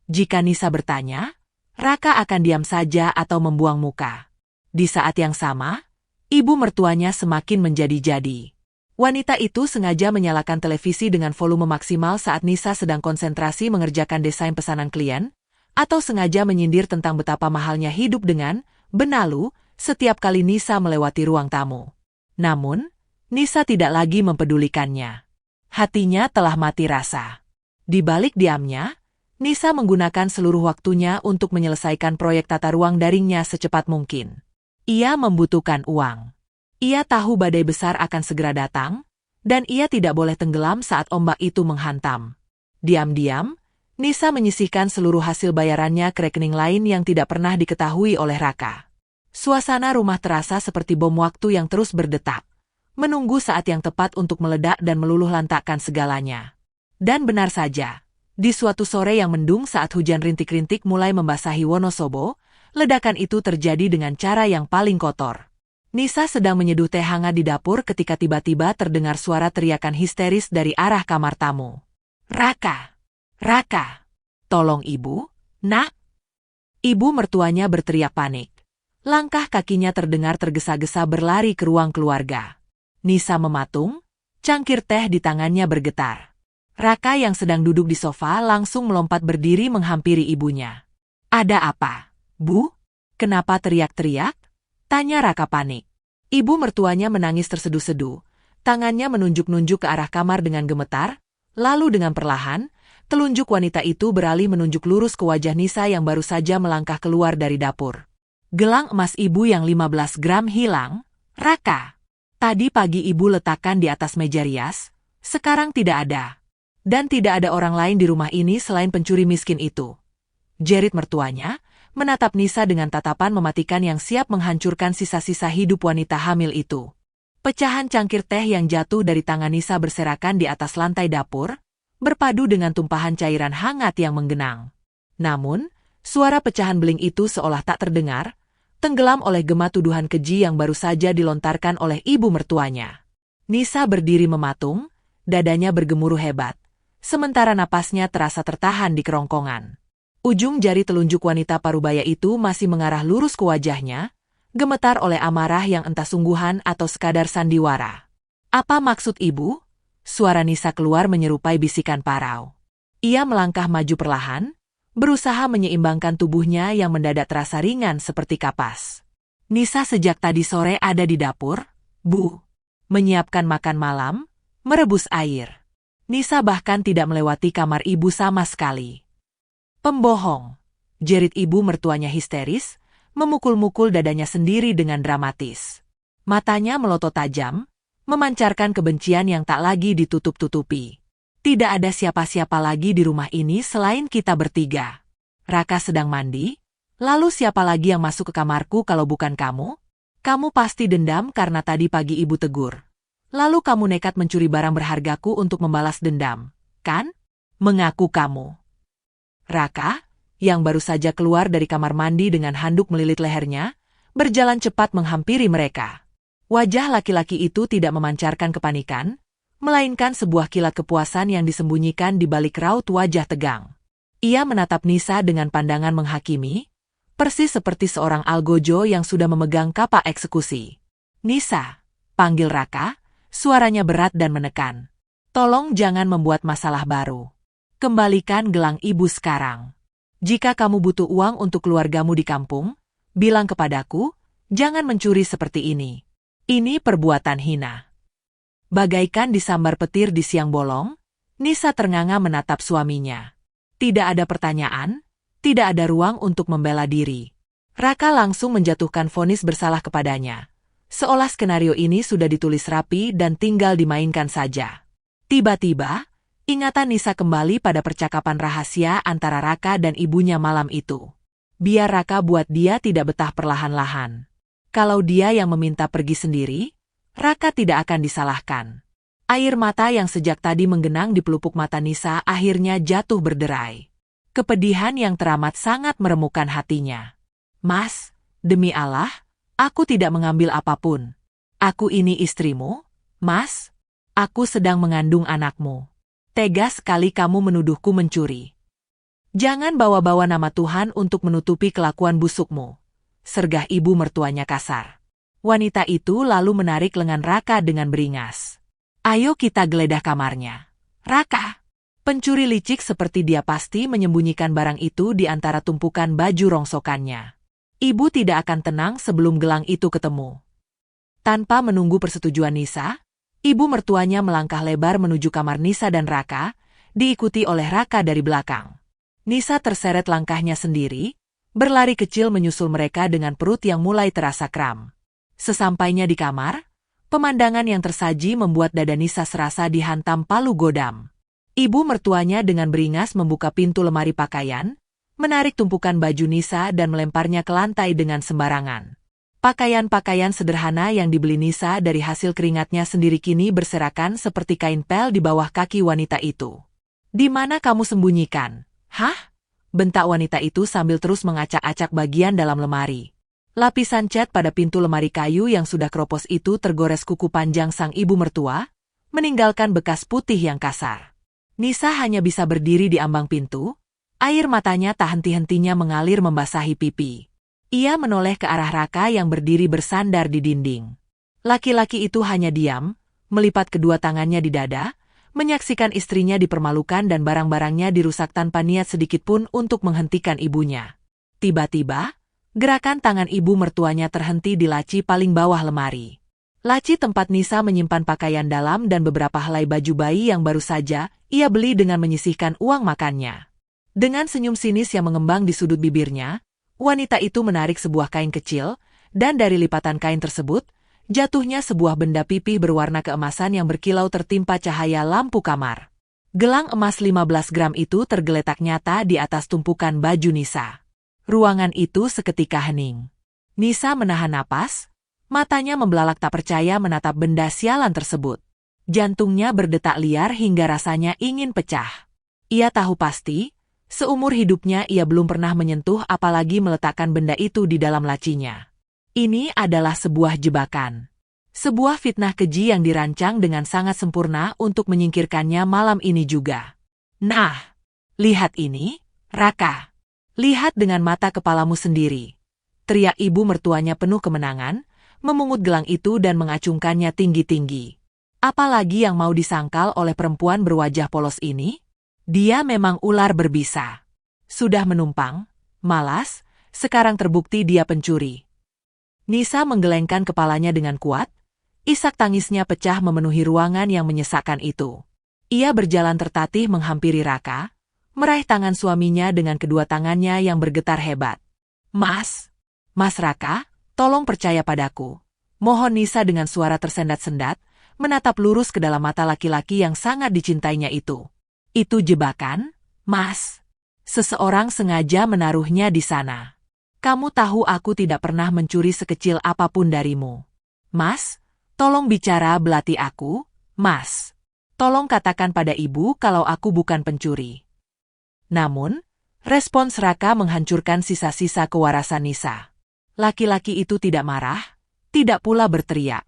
Jika Nisa bertanya, Raka akan diam saja atau membuang muka. Di saat yang sama, ibu mertuanya semakin menjadi-jadi. Wanita itu sengaja menyalakan televisi dengan volume maksimal saat Nisa sedang konsentrasi mengerjakan desain pesanan klien, atau sengaja menyindir tentang betapa mahalnya hidup dengan benalu setiap kali Nisa melewati ruang tamu. Namun, Nisa tidak lagi mempedulikannya. Hatinya telah mati rasa. Di balik diamnya, Nisa menggunakan seluruh waktunya untuk menyelesaikan proyek tata ruang daringnya secepat mungkin. Ia membutuhkan uang. Ia tahu badai besar akan segera datang, dan ia tidak boleh tenggelam saat ombak itu menghantam. Diam-diam, Nisa menyisihkan seluruh hasil bayarannya ke rekening lain yang tidak pernah diketahui oleh Raka. Suasana rumah terasa seperti bom waktu yang terus berdetak, menunggu saat yang tepat untuk meledak dan meluluh lantakkan segalanya. Dan benar saja, di suatu sore yang mendung saat hujan rintik-rintik mulai membasahi Wonosobo, ledakan itu terjadi dengan cara yang paling kotor. Nisa sedang menyeduh teh hangat di dapur ketika tiba-tiba terdengar suara teriakan histeris dari arah kamar tamu. Raka! Raka! Tolong ibu, nak! Ibu mertuanya berteriak panik. Langkah kakinya terdengar tergesa-gesa berlari ke ruang keluarga. Nisa mematung, cangkir teh di tangannya bergetar. Raka yang sedang duduk di sofa langsung melompat berdiri menghampiri ibunya. Ada apa, Bu? Kenapa teriak-teriak? Tanya Raka panik. Ibu mertuanya menangis terseduh-seduh. Tangannya menunjuk-nunjuk ke arah kamar dengan gemetar, lalu dengan perlahan, telunjuk wanita itu beralih menunjuk lurus ke wajah Nisa yang baru saja melangkah keluar dari dapur. Gelang emas ibu yang 15 gram hilang, Raka. Tadi pagi ibu letakkan di atas meja rias, sekarang tidak ada. Dan tidak ada orang lain di rumah ini selain pencuri miskin itu. Jerit mertuanya, menatap Nisa dengan tatapan mematikan yang siap menghancurkan sisa-sisa hidup wanita hamil itu. Pecahan cangkir teh yang jatuh dari tangan Nisa berserakan di atas lantai dapur, berpadu dengan tumpahan cairan hangat yang menggenang. Namun, suara pecahan beling itu seolah tak terdengar, tenggelam oleh gema tuduhan keji yang baru saja dilontarkan oleh ibu mertuanya. Nisa berdiri mematung, dadanya bergemuruh hebat, sementara napasnya terasa tertahan di kerongkongan. Ujung jari telunjuk wanita parubaya itu masih mengarah lurus ke wajahnya, gemetar oleh amarah yang entah sungguhan atau sekadar sandiwara. Apa maksud ibu? Suara Nisa keluar menyerupai bisikan parau. Ia melangkah maju perlahan, berusaha menyeimbangkan tubuhnya yang mendadak terasa ringan seperti kapas. Nisa sejak tadi sore ada di dapur, Bu. Menyiapkan makan malam, merebus air. Nisa bahkan tidak melewati kamar ibu sama sekali. Pembohong, jerit ibu mertuanya histeris, memukul-mukul dadanya sendiri dengan dramatis. Matanya melotot tajam, memancarkan kebencian yang tak lagi ditutup-tutupi. Tidak ada siapa-siapa lagi di rumah ini selain kita bertiga. Raka sedang mandi, lalu siapa lagi yang masuk ke kamarku kalau bukan kamu? Kamu pasti dendam karena tadi pagi ibu tegur. Lalu kamu nekat mencuri barang berhargaku untuk membalas dendam, kan? Mengaku kamu. Raka, yang baru saja keluar dari kamar mandi dengan handuk melilit lehernya, berjalan cepat menghampiri mereka. Wajah laki-laki itu tidak memancarkan kepanikan, melainkan sebuah kilat kepuasan yang disembunyikan di balik raut wajah tegang. Ia menatap Nisa dengan pandangan menghakimi, persis seperti seorang algojo yang sudah memegang kapak eksekusi. Nisa, panggil Raka, suaranya berat dan menekan. Tolong jangan membuat masalah baru. Kembalikan gelang ibu sekarang. Jika kamu butuh uang untuk keluargamu di kampung, bilang kepadaku, jangan mencuri seperti ini. Ini perbuatan hina. Bagaikan disambar petir di siang bolong, Nisa ternganga menatap suaminya. Tidak ada pertanyaan, tidak ada ruang untuk membela diri. Raka langsung menjatuhkan vonis bersalah kepadanya. Seolah skenario ini sudah ditulis rapi dan tinggal dimainkan saja. Tiba-tiba, ingatan Nisa kembali pada percakapan rahasia antara Raka dan ibunya malam itu. Biar Raka buat dia tidak betah perlahan-lahan. Kalau dia yang meminta pergi sendiri, Raka tidak akan disalahkan. Air mata yang sejak tadi menggenang di pelupuk mata Nisa akhirnya jatuh berderai. Kepedihan yang teramat sangat meremukkan hatinya. Mas, demi Allah, aku tidak mengambil apapun. Aku ini istrimu, Mas. Aku sedang mengandung anakmu. Tega sekali kamu menuduhku mencuri. Jangan bawa-bawa nama Tuhan untuk menutupi kelakuan busukmu. Sergah ibu mertuanya kasar. Wanita itu lalu menarik lengan Raka dengan beringas. Ayo kita geledah kamarnya. Raka! Pencuri licik seperti dia pasti menyembunyikan barang itu di antara tumpukan baju rongsokannya. Ibu tidak akan tenang sebelum gelang itu ketemu. Tanpa menunggu persetujuan Nisa, ibu mertuanya melangkah lebar menuju kamar Nisa dan Raka, diikuti oleh Raka dari belakang. Nisa terseret langkahnya sendiri, berlari kecil menyusul mereka dengan perut yang mulai terasa kram. Sesampainya di kamar, pemandangan yang tersaji membuat dada Nisa serasa dihantam palu godam. Ibu mertuanya dengan beringas membuka pintu lemari pakaian, menarik tumpukan baju Nisa dan melemparnya ke lantai dengan sembarangan. Pakaian-pakaian sederhana yang dibeli Nisa dari hasil keringatnya sendiri kini berserakan seperti kain pel di bawah kaki wanita itu. Di mana kamu sembunyikan? Hah? Bentak wanita itu sambil terus mengacak-acak bagian dalam lemari. Lapisan cat pada pintu lemari kayu yang sudah keropos itu tergores kuku panjang sang ibu mertua, meninggalkan bekas putih yang kasar. Nisa hanya bisa berdiri di ambang pintu, air matanya tak henti-hentinya mengalir membasahi pipi. Ia menoleh ke arah Raka yang berdiri bersandar di dinding. Laki-laki itu hanya diam, melipat kedua tangannya di dada, menyaksikan istrinya dipermalukan dan barang-barangnya dirusak tanpa niat sedikitpun untuk menghentikan ibunya. Tiba-tiba, gerakan tangan ibu mertuanya terhenti di laci paling bawah lemari. Laci tempat Nisa menyimpan pakaian dalam dan beberapa helai baju bayi yang baru saja ia beli dengan menyisihkan uang makannya. Dengan senyum sinis yang mengembang di sudut bibirnya, wanita itu menarik sebuah kain kecil, dan dari lipatan kain tersebut, jatuhnya sebuah benda pipih berwarna keemasan yang berkilau tertimpa cahaya lampu kamar. Gelang emas 15 gram itu tergeletak nyata di atas tumpukan baju Nisa. Ruangan itu seketika hening. Nisa menahan napas, matanya membelalak tak percaya menatap benda sialan tersebut. Jantungnya berdetak liar hingga rasanya ingin pecah. Ia tahu pasti, seumur hidupnya ia belum pernah menyentuh apalagi meletakkan benda itu di dalam lacinya. Ini adalah sebuah jebakan. Sebuah fitnah keji yang dirancang dengan sangat sempurna untuk menyingkirkannya malam ini juga. Nah, lihat ini, Raka. Lihat dengan mata kepalamu sendiri. Teriak ibu mertuanya penuh kemenangan, memungut gelang itu dan mengacungkannya tinggi-tinggi. Apalagi yang mau disangkal oleh perempuan berwajah polos ini? Dia memang ular berbisa. Sudah menumpang, malas, sekarang terbukti dia pencuri. Nisa menggelengkan kepalanya dengan kuat, isak tangisnya pecah memenuhi ruangan yang menyesakkan itu. Ia berjalan tertatih menghampiri Raka, meraih tangan suaminya dengan kedua tangannya yang bergetar hebat. Mas Raka, tolong percaya padaku. Mohon Nisa dengan suara tersendat-sendat, menatap lurus ke dalam mata laki-laki yang sangat dicintainya itu. Itu jebakan, Mas. Seseorang sengaja menaruhnya di sana. Kamu tahu aku tidak pernah mencuri sekecil apapun darimu. Mas, tolong bicara belati aku, Mas. Tolong katakan pada ibu kalau aku bukan pencuri. Namun, respons Raka menghancurkan sisa-sisa kewarasan Nisa. Laki-laki itu tidak marah, tidak pula berteriak.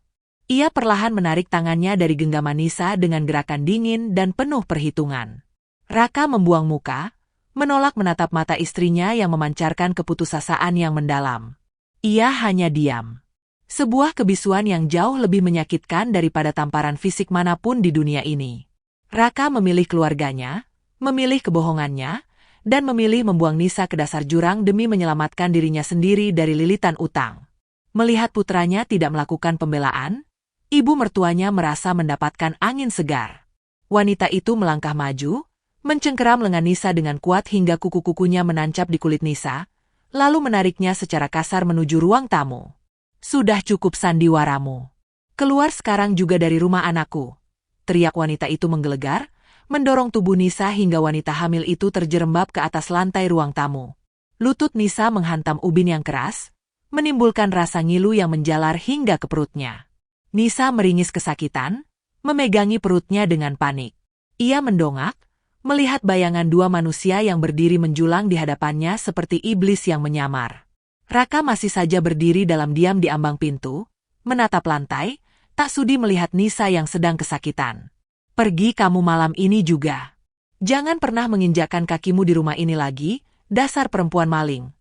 Ia perlahan menarik tangannya dari genggaman Nisa dengan gerakan dingin dan penuh perhitungan. Raka membuang muka, menolak menatap mata istrinya yang memancarkan keputusasaan yang mendalam. Ia hanya diam. Sebuah kebisuan yang jauh lebih menyakitkan daripada tamparan fisik manapun di dunia ini. Raka memilih keluarganya, memilih kebohongannya, dan memilih membuang Nisa ke dasar jurang demi menyelamatkan dirinya sendiri dari lilitan utang. Melihat putranya tidak melakukan pembelaan, ibu mertuanya merasa mendapatkan angin segar. Wanita itu melangkah maju, mencengkeram lengan Nisa dengan kuat hingga kuku-kukunya menancap di kulit Nisa, lalu menariknya secara kasar menuju ruang tamu. Sudah cukup sandiwaramu. Keluar sekarang juga dari rumah anakku. Teriak wanita itu menggelegar, mendorong tubuh Nisa hingga wanita hamil itu terjerembab ke atas lantai ruang tamu. Lutut Nisa menghantam ubin yang keras, menimbulkan rasa ngilu yang menjalar hingga ke perutnya. Nisa meringis kesakitan, memegangi perutnya dengan panik. Ia mendongak, melihat bayangan dua manusia yang berdiri menjulang di hadapannya seperti iblis yang menyamar. Raka masih saja berdiri dalam diam di ambang pintu, menatap lantai, tak sudi melihat Nisa yang sedang kesakitan. Pergi kamu malam ini juga. Jangan pernah menginjakkan kakimu di rumah ini lagi, dasar perempuan maling.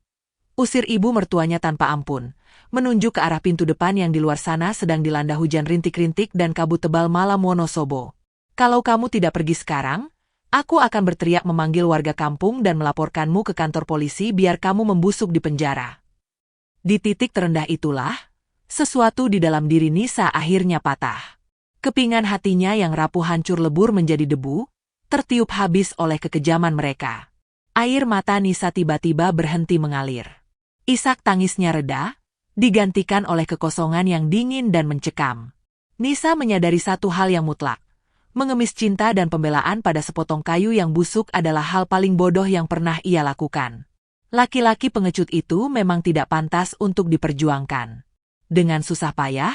Usir ibu mertuanya tanpa ampun, menunjuk ke arah pintu depan yang di luar sana sedang dilanda hujan rintik-rintik dan kabut tebal malam Wonosobo. Kalau kamu tidak pergi sekarang, aku akan berteriak memanggil warga kampung dan melaporkanmu ke kantor polisi biar kamu membusuk di penjara. Di titik terendah itulah, sesuatu di dalam diri Nisa akhirnya patah. Kepingan hatinya yang rapuh hancur lebur menjadi debu, tertiup habis oleh kekejaman mereka. Air mata Nisa tiba-tiba berhenti mengalir. Isak tangisnya reda, digantikan oleh kekosongan yang dingin dan mencekam. Nisa menyadari satu hal yang mutlak. Mengemis cinta dan pembelaan pada sepotong kayu yang busuk adalah hal paling bodoh yang pernah ia lakukan. Laki-laki pengecut itu memang tidak pantas untuk diperjuangkan. Dengan susah payah,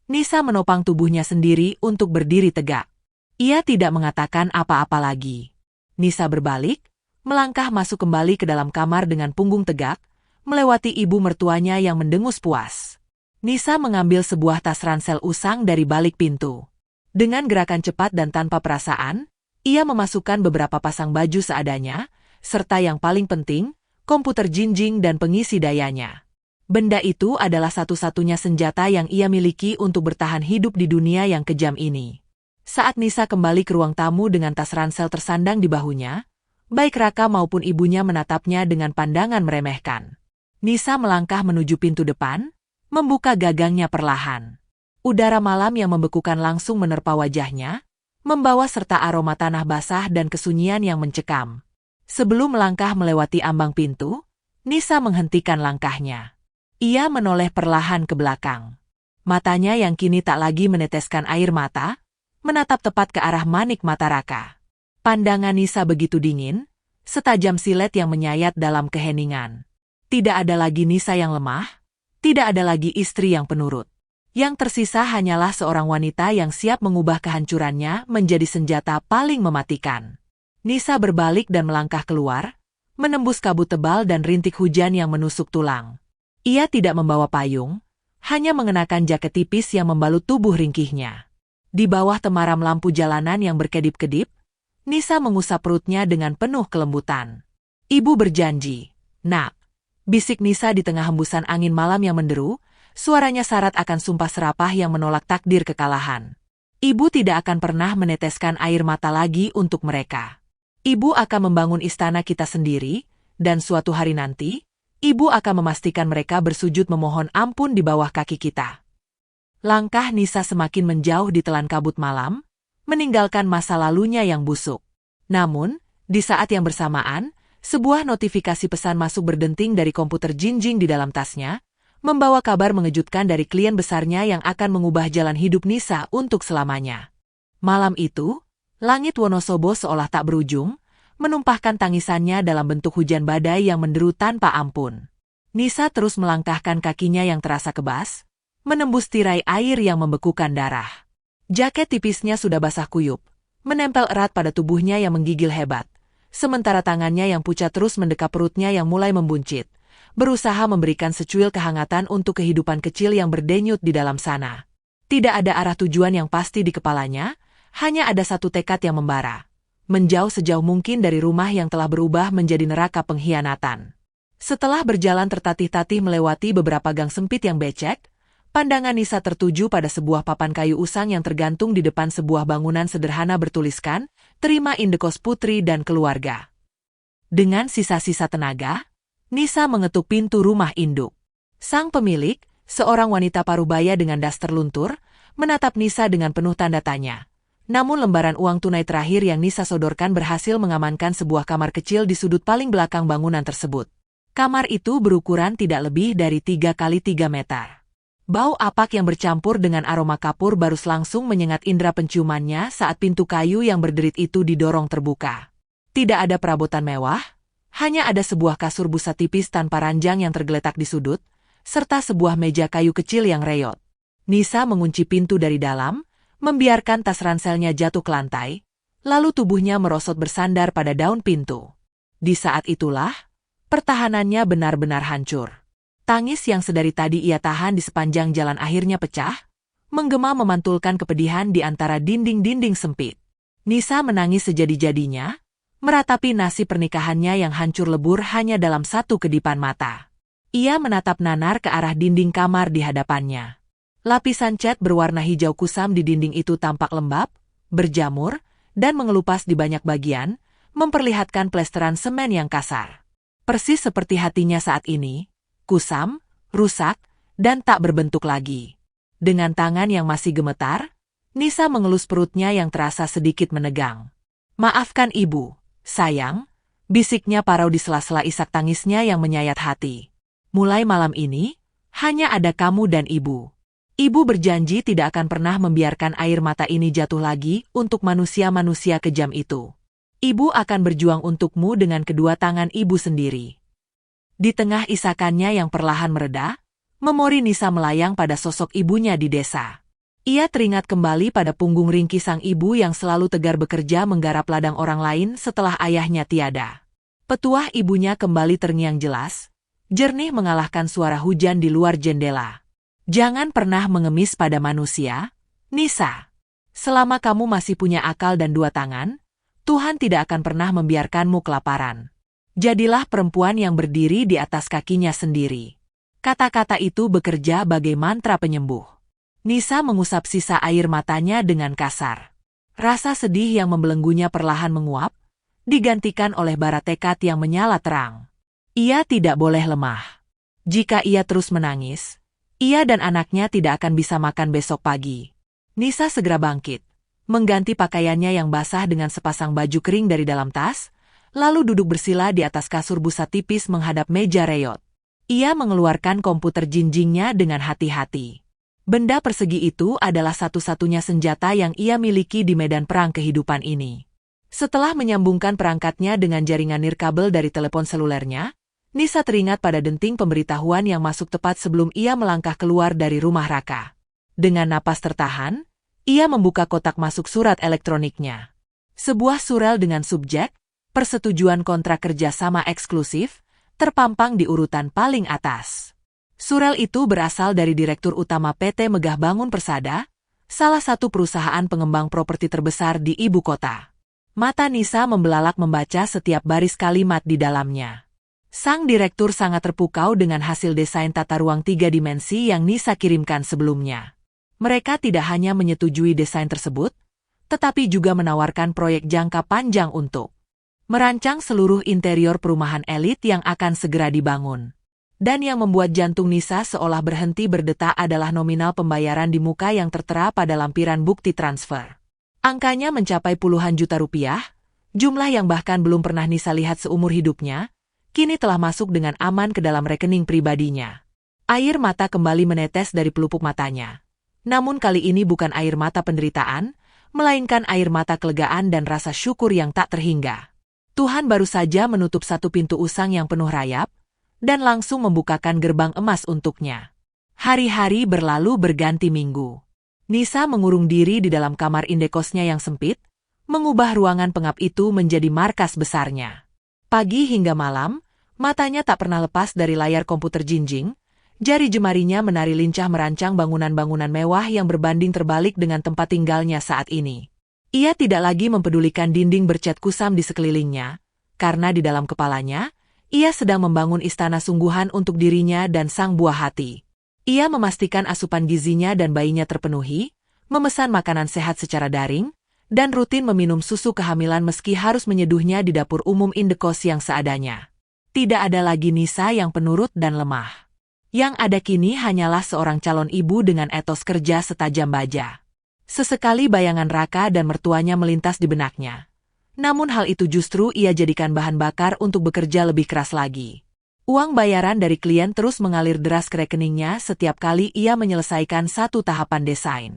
Nisa menopang tubuhnya sendiri untuk berdiri tegak. Ia tidak mengatakan apa-apa lagi. Nisa berbalik, melangkah masuk kembali ke dalam kamar dengan punggung tegak, melewati ibu mertuanya yang mendengus puas. Nisa mengambil sebuah tas ransel usang dari balik pintu. Dengan gerakan cepat dan tanpa perasaan, Ia memasukkan beberapa pasang baju seadanya, serta yang paling penting, komputer jinjing dan pengisi dayanya. Benda itu adalah satu-satunya senjata yang ia miliki untuk bertahan hidup di dunia yang kejam ini. Saat Nisa kembali ke ruang tamu dengan tas ransel tersandang di bahunya, baik Raka maupun ibunya menatapnya dengan pandangan meremehkan. Nisa melangkah menuju pintu depan, membuka gagangnya perlahan. Udara malam yang membekukan langsung menerpa wajahnya, membawa serta aroma tanah basah dan kesunyian yang mencekam. Sebelum melangkah melewati ambang pintu, Nisa menghentikan langkahnya. Ia menoleh perlahan ke belakang. Matanya yang kini tak lagi meneteskan air mata, menatap tepat ke arah manik mata Raka. Pandangan Nisa begitu dingin, setajam silet yang menyayat dalam keheningan. Tidak ada lagi Nisa yang lemah, tidak ada lagi istri yang penurut. Yang tersisa hanyalah seorang wanita yang siap mengubah kehancurannya menjadi senjata paling mematikan. Nisa berbalik dan melangkah keluar, menembus kabut tebal dan rintik hujan yang menusuk tulang. Ia tidak membawa payung, hanya mengenakan jaket tipis yang membalut tubuh ringkihnya. Di bawah temaram lampu jalanan yang berkedip-kedip, Nisa mengusap perutnya dengan penuh kelembutan. Ibu berjanji, nak. Bisik Nisa di tengah hembusan angin malam yang menderu, suaranya syarat akan sumpah serapah yang menolak takdir kekalahan. Ibu tidak akan pernah meneteskan air mata lagi untuk mereka. Ibu akan membangun istana kita sendiri, dan suatu hari nanti, ibu akan memastikan mereka bersujud memohon ampun di bawah kaki kita. Langkah Nisa semakin menjauh di telan kabut malam, meninggalkan masa lalunya yang busuk. Namun, di saat yang bersamaan, sebuah notifikasi pesan masuk berdenting dari komputer jinjing di dalam tasnya, membawa kabar mengejutkan dari klien besarnya yang akan mengubah jalan hidup Nisa untuk selamanya. Malam itu, langit Wonosobo seolah tak berujung, menumpahkan tangisannya dalam bentuk hujan badai yang menderu tanpa ampun. Nisa terus melangkahkan kakinya yang terasa kebas, menembus tirai air yang membekukan darah. Jaket tipisnya sudah basah kuyup, menempel erat pada tubuhnya yang menggigil hebat, sementara tangannya yang pucat terus mendekap perutnya yang mulai membuncit, berusaha memberikan secuil kehangatan untuk kehidupan kecil yang berdenyut di dalam sana. Tidak ada arah tujuan yang pasti di kepalanya, hanya ada satu tekad yang membara. Menjauh sejauh mungkin dari rumah yang telah berubah menjadi neraka pengkhianatan. Setelah berjalan tertatih-tatih melewati beberapa gang sempit yang becek, pandangan Nisa tertuju pada sebuah papan kayu usang yang tergantung di depan sebuah bangunan sederhana bertuliskan, "Terima Indekos Putri dan Keluarga." Dengan sisa-sisa tenaga, Nisa mengetuk pintu rumah induk. Sang pemilik, seorang wanita parubaya dengan das terluntur, menatap Nisa dengan penuh tanda tanya. Namun lembaran uang tunai terakhir yang Nisa sodorkan berhasil mengamankan sebuah kamar kecil di sudut paling belakang bangunan tersebut. Kamar itu berukuran tidak lebih dari 3 kali 3 meter. Bau apak yang bercampur dengan aroma kapur barus langsung menyengat indera penciumannya saat pintu kayu yang berderit itu didorong terbuka. Tidak ada perabotan mewah, hanya ada sebuah kasur busa tipis tanpa ranjang yang tergeletak di sudut, serta sebuah meja kayu kecil yang reyot. Nisa mengunci pintu dari dalam, membiarkan tas ranselnya jatuh ke lantai, lalu tubuhnya merosot bersandar pada daun pintu. Di saat itulah, pertahanannya benar-benar hancur. Tangis yang sedari tadi ia tahan di sepanjang jalan akhirnya pecah, menggema memantulkan kepedihan di antara dinding-dinding sempit. Nisa menangis sejadi-jadinya, meratapi nasib pernikahannya yang hancur lebur hanya dalam satu kedipan mata. Ia menatap nanar ke arah dinding kamar di hadapannya. Lapisan cat berwarna hijau kusam di dinding itu tampak lembab, berjamur, dan mengelupas di banyak bagian, memperlihatkan plesteran semen yang kasar. Persis seperti hatinya saat ini, kusam, rusak, dan tak berbentuk lagi. Dengan tangan yang masih gemetar, Nisa mengelus perutnya yang terasa sedikit menegang. "Maafkan ibu, sayang," bisiknya parau di sela-sela isak tangisnya yang menyayat hati. "Mulai malam ini, hanya ada kamu dan ibu. Ibu berjanji tidak akan pernah membiarkan air mata ini jatuh lagi untuk manusia-manusia kejam itu. Ibu akan berjuang untukmu dengan kedua tangan ibu sendiri." Di tengah isakannya yang perlahan mereda, memori Nisa melayang pada sosok ibunya di desa. Ia teringat kembali pada punggung ringkih sang ibu yang selalu tegar bekerja menggarap ladang orang lain setelah ayahnya tiada. Petuah ibunya kembali terngiang jelas, jernih mengalahkan suara hujan di luar jendela. "Jangan pernah mengemis pada manusia, Nisa. Selama kamu masih punya akal dan dua tangan, Tuhan tidak akan pernah membiarkanmu kelaparan. Jadilah perempuan yang berdiri di atas kakinya sendiri. Kata-kata itu bekerja bagai mantra penyembuh. Nisa mengusap sisa air matanya dengan kasar. Rasa sedih yang membelenggunya perlahan menguap, digantikan oleh bara tekad yang menyala terang. Ia tidak boleh lemah. Jika ia terus menangis, ia dan anaknya tidak akan bisa makan besok pagi. Nisa segera bangkit, mengganti pakaiannya yang basah dengan sepasang baju kering dari dalam tas, lalu duduk bersila di atas kasur busa tipis menghadap meja reyot. Ia mengeluarkan komputer jinjingnya dengan hati-hati. Benda persegi itu adalah satu-satunya senjata yang ia miliki di medan perang kehidupan ini. Setelah menyambungkan perangkatnya dengan jaringan nirkabel dari telepon selulernya, Nisa teringat pada denting pemberitahuan yang masuk tepat sebelum ia melangkah keluar dari rumah Raka. Dengan napas tertahan, ia membuka kotak masuk surat elektroniknya. Sebuah surel dengan subjek, persetujuan kontrak kerjasama eksklusif, terpampang di urutan paling atas. Surel itu berasal dari Direktur Utama PT Megah Bangun Persada, salah satu perusahaan pengembang properti terbesar di ibu kota. Mata Nisa membelalak membaca setiap baris kalimat di dalamnya. Sang direktur sangat terpukau dengan hasil desain tata ruang 3 dimensi yang Nisa kirimkan sebelumnya. Mereka tidak hanya menyetujui desain tersebut, tetapi juga menawarkan proyek jangka panjang untuk merancang seluruh interior perumahan elit yang akan segera dibangun. Dan yang membuat jantung Nisa seolah berhenti berdetak adalah nominal pembayaran di muka yang tertera pada lampiran bukti transfer. Angkanya mencapai puluhan juta rupiah, jumlah yang bahkan belum pernah Nisa lihat seumur hidupnya, kini telah masuk dengan aman ke dalam rekening pribadinya. Air mata kembali menetes dari pelupuk matanya. Namun kali ini bukan air mata penderitaan, melainkan air mata kelegaan dan rasa syukur yang tak terhingga. Tuhan baru saja menutup satu pintu usang yang penuh rayap, dan langsung membukakan gerbang emas untuknya. Hari-hari berlalu berganti minggu. Nisa mengurung diri di dalam kamar indekosnya yang sempit, mengubah ruangan pengap itu menjadi markas besarnya. Pagi hingga malam, matanya tak pernah lepas dari layar komputer jinjing, jari jemarinya menari lincah merancang bangunan-bangunan mewah yang berbanding terbalik dengan tempat tinggalnya saat ini. Ia tidak lagi mempedulikan dinding bercat kusam di sekelilingnya, karena di dalam kepalanya, ia sedang membangun istana sungguhan untuk dirinya dan sang buah hati. Ia memastikan asupan gizinya dan bayinya terpenuhi, memesan makanan sehat secara daring, dan rutin meminum susu kehamilan meski harus menyeduhnya di dapur umum indekos yang seadanya. Tidak ada lagi Nisa yang penurut dan lemah. Yang ada kini hanyalah seorang calon ibu dengan etos kerja setajam baja. Sesekali bayangan Raka dan mertuanya melintas di benaknya. Namun hal itu justru ia jadikan bahan bakar untuk bekerja lebih keras lagi. Uang bayaran dari klien terus mengalir deras ke rekeningnya setiap kali ia menyelesaikan satu tahapan desain.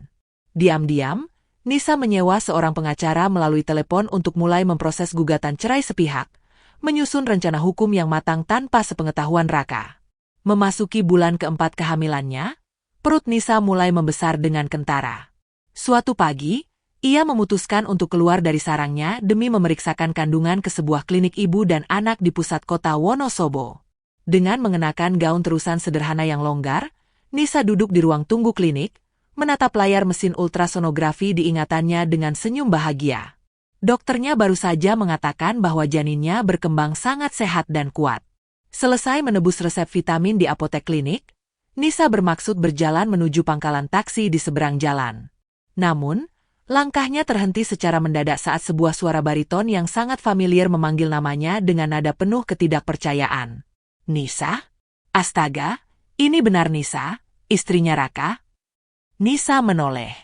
Diam-diam, Nisa menyewa seorang pengacara melalui telepon untuk mulai memproses gugatan cerai sepihak, menyusun rencana hukum yang matang tanpa sepengetahuan Raka. Memasuki bulan keempat kehamilannya, perut Nisa mulai membesar dengan kentara. Suatu pagi, ia memutuskan untuk keluar dari sarangnya demi memeriksakan kandungan ke sebuah klinik ibu dan anak di pusat kota Wonosobo. Dengan mengenakan gaun terusan sederhana yang longgar, Nisa duduk di ruang tunggu klinik, menatap layar mesin ultrasonografi di ingatannya dengan senyum bahagia. Dokternya baru saja mengatakan bahwa janinnya berkembang sangat sehat dan kuat. Selesai menebus resep vitamin di apotek klinik, Nisa bermaksud berjalan menuju pangkalan taksi di seberang jalan. Namun, langkahnya terhenti secara mendadak saat sebuah suara bariton yang sangat familiar memanggil namanya dengan nada penuh ketidakpercayaan. Nisa? Astaga, ini benar Nisa, istrinya Raka? Nisa menoleh.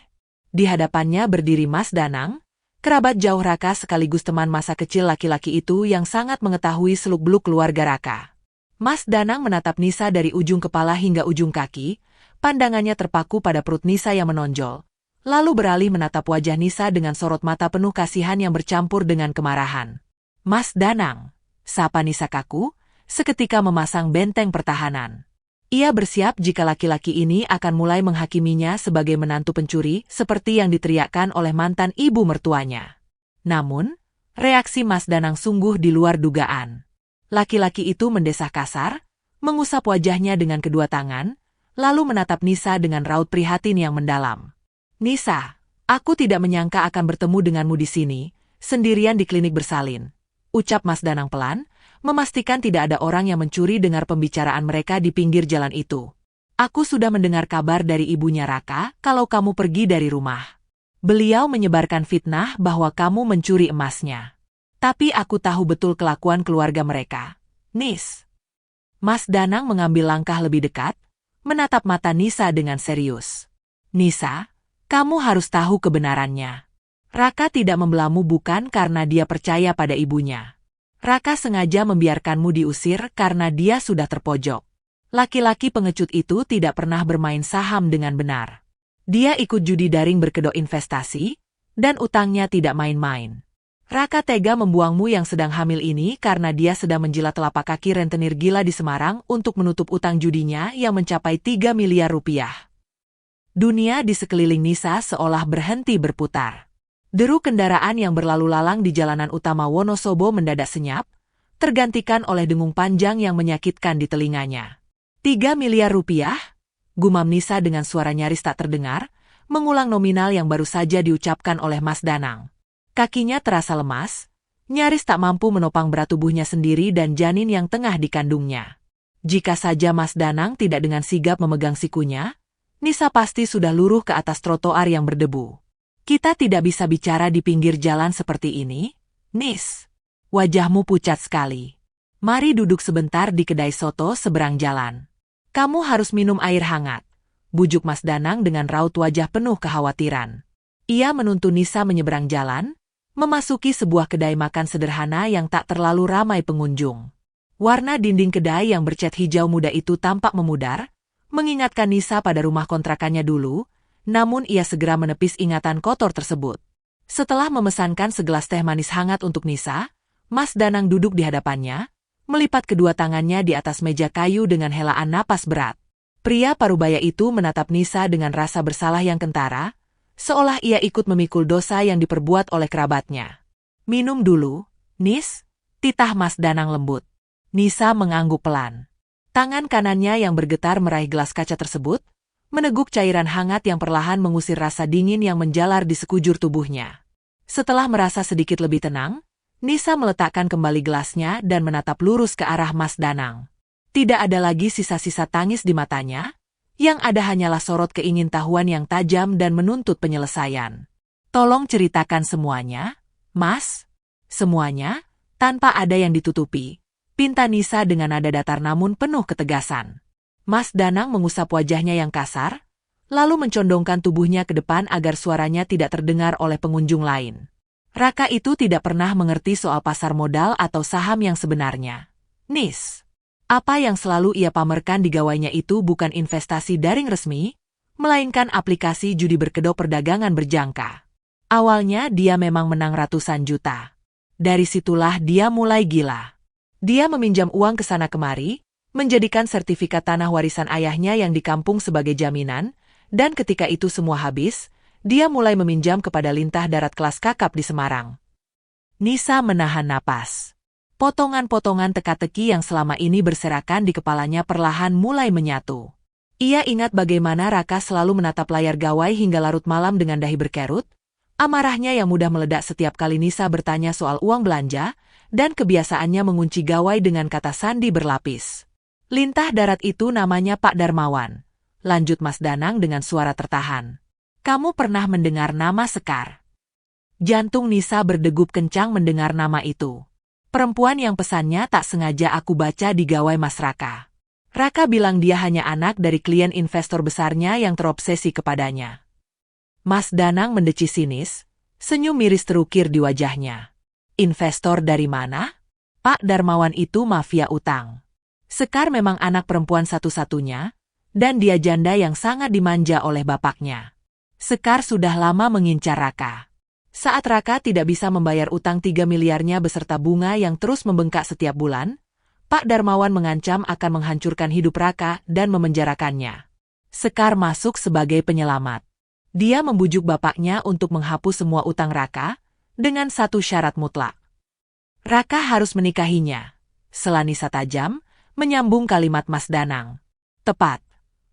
Di hadapannya berdiri Mas Danang, kerabat jauh Raka sekaligus teman masa kecil laki-laki itu yang sangat mengetahui seluk-beluk keluarga Raka. Mas Danang menatap Nisa dari ujung kepala hingga ujung kaki, pandangannya terpaku pada perut Nisa yang menonjol, lalu beralih menatap wajah Nisa dengan sorot mata penuh kasihan yang bercampur dengan kemarahan. Mas Danang, sapa Nisa kaku, seketika memasang benteng pertahanan. Ia bersiap jika laki-laki ini akan mulai menghakiminya sebagai menantu pencuri seperti yang diteriakkan oleh mantan ibu mertuanya. Namun, reaksi Mas Danang sungguh di luar dugaan. Laki-laki itu mendesah kasar, mengusap wajahnya dengan kedua tangan, lalu menatap Nisa dengan raut prihatin yang mendalam. Nisa, aku tidak menyangka akan bertemu denganmu di sini, sendirian di klinik bersalin. Ucap Mas Danang pelan, memastikan tidak ada orang yang mencuri dengar pembicaraan mereka di pinggir jalan itu. Aku sudah mendengar kabar dari ibunya Raka kalau kamu pergi dari rumah. Beliau menyebarkan fitnah bahwa kamu mencuri emasnya. Tapi aku tahu betul kelakuan keluarga mereka. Nis. Mas Danang mengambil langkah lebih dekat, menatap mata Nisa dengan serius. Nisa, kamu harus tahu kebenarannya. Raka tidak membelamu bukan karena dia percaya pada ibunya. Raka sengaja membiarkanmu diusir karena dia sudah terpojok. Laki-laki pengecut itu tidak pernah bermain saham dengan benar. Dia ikut judi daring berkedok investasi, dan utangnya tidak main-main. Raka tega membuangmu yang sedang hamil ini karena dia sedang menjilat telapak kaki rentenir gila di Semarang untuk menutup utang judinya yang mencapai 3 miliar rupiah. Dunia di sekeliling Nisa seolah berhenti berputar. Deru kendaraan yang berlalu lalang di jalanan utama Wonosobo mendadak senyap, tergantikan oleh dengung panjang yang menyakitkan di telinganya. 3 miliar rupiah? Gumam Nisa dengan suara nyaris tak terdengar, mengulang nominal yang baru saja diucapkan oleh Mas Danang. Kakinya terasa lemas, nyaris tak mampu menopang berat tubuhnya sendiri dan janin yang tengah dikandungnya. Jika saja Mas Danang tidak dengan sigap memegang sikunya, Nisa pasti sudah luruh ke atas trotoar yang berdebu. Kita tidak bisa bicara di pinggir jalan seperti ini, Nis. Wajahmu pucat sekali. Mari duduk sebentar di kedai soto seberang jalan. Kamu harus minum air hangat, bujuk Mas Danang dengan raut wajah penuh kekhawatiran. Ia menuntun Nisa menyeberang jalan, memasuki sebuah kedai makan sederhana yang tak terlalu ramai pengunjung. Warna dinding kedai yang bercat hijau muda itu tampak memudar, mengingatkan Nisa pada rumah kontrakannya dulu, namun ia segera menepis ingatan kotor tersebut. Setelah memesankan segelas teh manis hangat untuk Nisa, Mas Danang duduk di hadapannya, melipat kedua tangannya di atas meja kayu dengan helaan napas berat. Pria parubaya itu menatap Nisa dengan rasa bersalah yang kentara, seolah ia ikut memikul dosa yang diperbuat oleh kerabatnya. Minum dulu, Nis, titah Mas Danang lembut. Nisa mengangguk pelan. Tangan kanannya yang bergetar meraih gelas kaca tersebut, meneguk cairan hangat yang perlahan mengusir rasa dingin yang menjalar di sekujur tubuhnya. Setelah merasa sedikit lebih tenang, Nisa meletakkan kembali gelasnya dan menatap lurus ke arah Mas Danang. Tidak ada lagi sisa-sisa tangis di matanya, yang ada hanyalah sorot keingintahuan yang tajam dan menuntut penyelesaian. Tolong ceritakan semuanya, Mas. Semuanya, tanpa ada yang ditutupi. Pinta Nisa dengan nada datar namun penuh ketegasan. Mas Danang mengusap wajahnya yang kasar, lalu mencondongkan tubuhnya ke depan agar suaranya tidak terdengar oleh pengunjung lain. Raka itu tidak pernah mengerti soal pasar modal atau saham yang sebenarnya. Nis. Apa yang selalu ia pamerkan di gawainya itu bukan investasi daring resmi, melainkan aplikasi judi berkedok perdagangan berjangka. Awalnya dia memang menang ratusan juta. Dari situlah dia mulai gila. Dia meminjam uang ke sana kemari, menjadikan sertifikat tanah warisan ayahnya yang di kampung sebagai jaminan, dan ketika itu semua habis, dia mulai meminjam kepada lintah darat kelas kakap di Semarang. Nisa menahan napas. Potongan-potongan teka-teki yang selama ini berserakan di kepalanya perlahan mulai menyatu. Ia ingat bagaimana Raka selalu menatap layar gawai hingga larut malam dengan dahi berkerut, amarahnya yang mudah meledak setiap kali Nisa bertanya soal uang belanja, dan kebiasaannya mengunci gawai dengan kata sandi berlapis. Lintah darat itu namanya Pak Darmawan, lanjut Mas Danang dengan suara tertahan. Kamu pernah mendengar nama Sekar? Jantung Nisa berdegup kencang mendengar nama itu. Perempuan yang pesannya tak sengaja aku baca di gawai Mas Raka. Raka bilang dia hanya anak dari klien investor besarnya yang terobsesi kepadanya. Mas Danang mendeci sinis, senyum miris terukir di wajahnya. Investor dari mana? Pak Darmawan itu mafia utang. Sekar memang anak perempuan satu-satunya, dan dia janda yang sangat dimanja oleh bapaknya. Sekar sudah lama mengincar Raka. Saat Raka tidak bisa membayar utang 3 miliarnya beserta bunga yang terus membengkak setiap bulan, Pak Darmawan mengancam akan menghancurkan hidup Raka dan memenjarakannya. Sekar masuk sebagai penyelamat. Dia membujuk bapaknya untuk menghapus semua utang Raka, dengan satu syarat mutlak. Raka harus menikahinya. Sela Nisa tajam, menyambung kalimat Mas Danang. Tepat.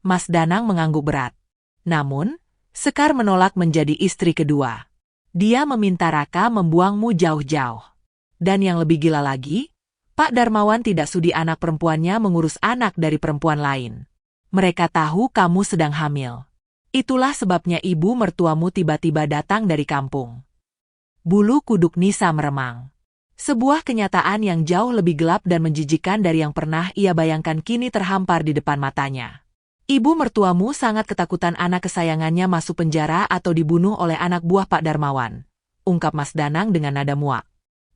Mas Danang mengangguk berat. Namun, Sekar menolak menjadi istri kedua. Dia meminta Raka membuangmu jauh-jauh. Dan yang lebih gila lagi, Pak Darmawan tidak sudi anak perempuannya mengurus anak dari perempuan lain. Mereka tahu kamu sedang hamil. Itulah sebabnya ibu mertuamu tiba-tiba datang dari kampung. Bulu kuduk Nisa meremang. Sebuah kenyataan yang jauh lebih gelap dan menjijikkan dari yang pernah ia bayangkan kini terhampar di depan matanya. Ibu mertuamu sangat ketakutan anak kesayangannya masuk penjara atau dibunuh oleh anak buah Pak Darmawan, ungkap Mas Danang dengan nada muak.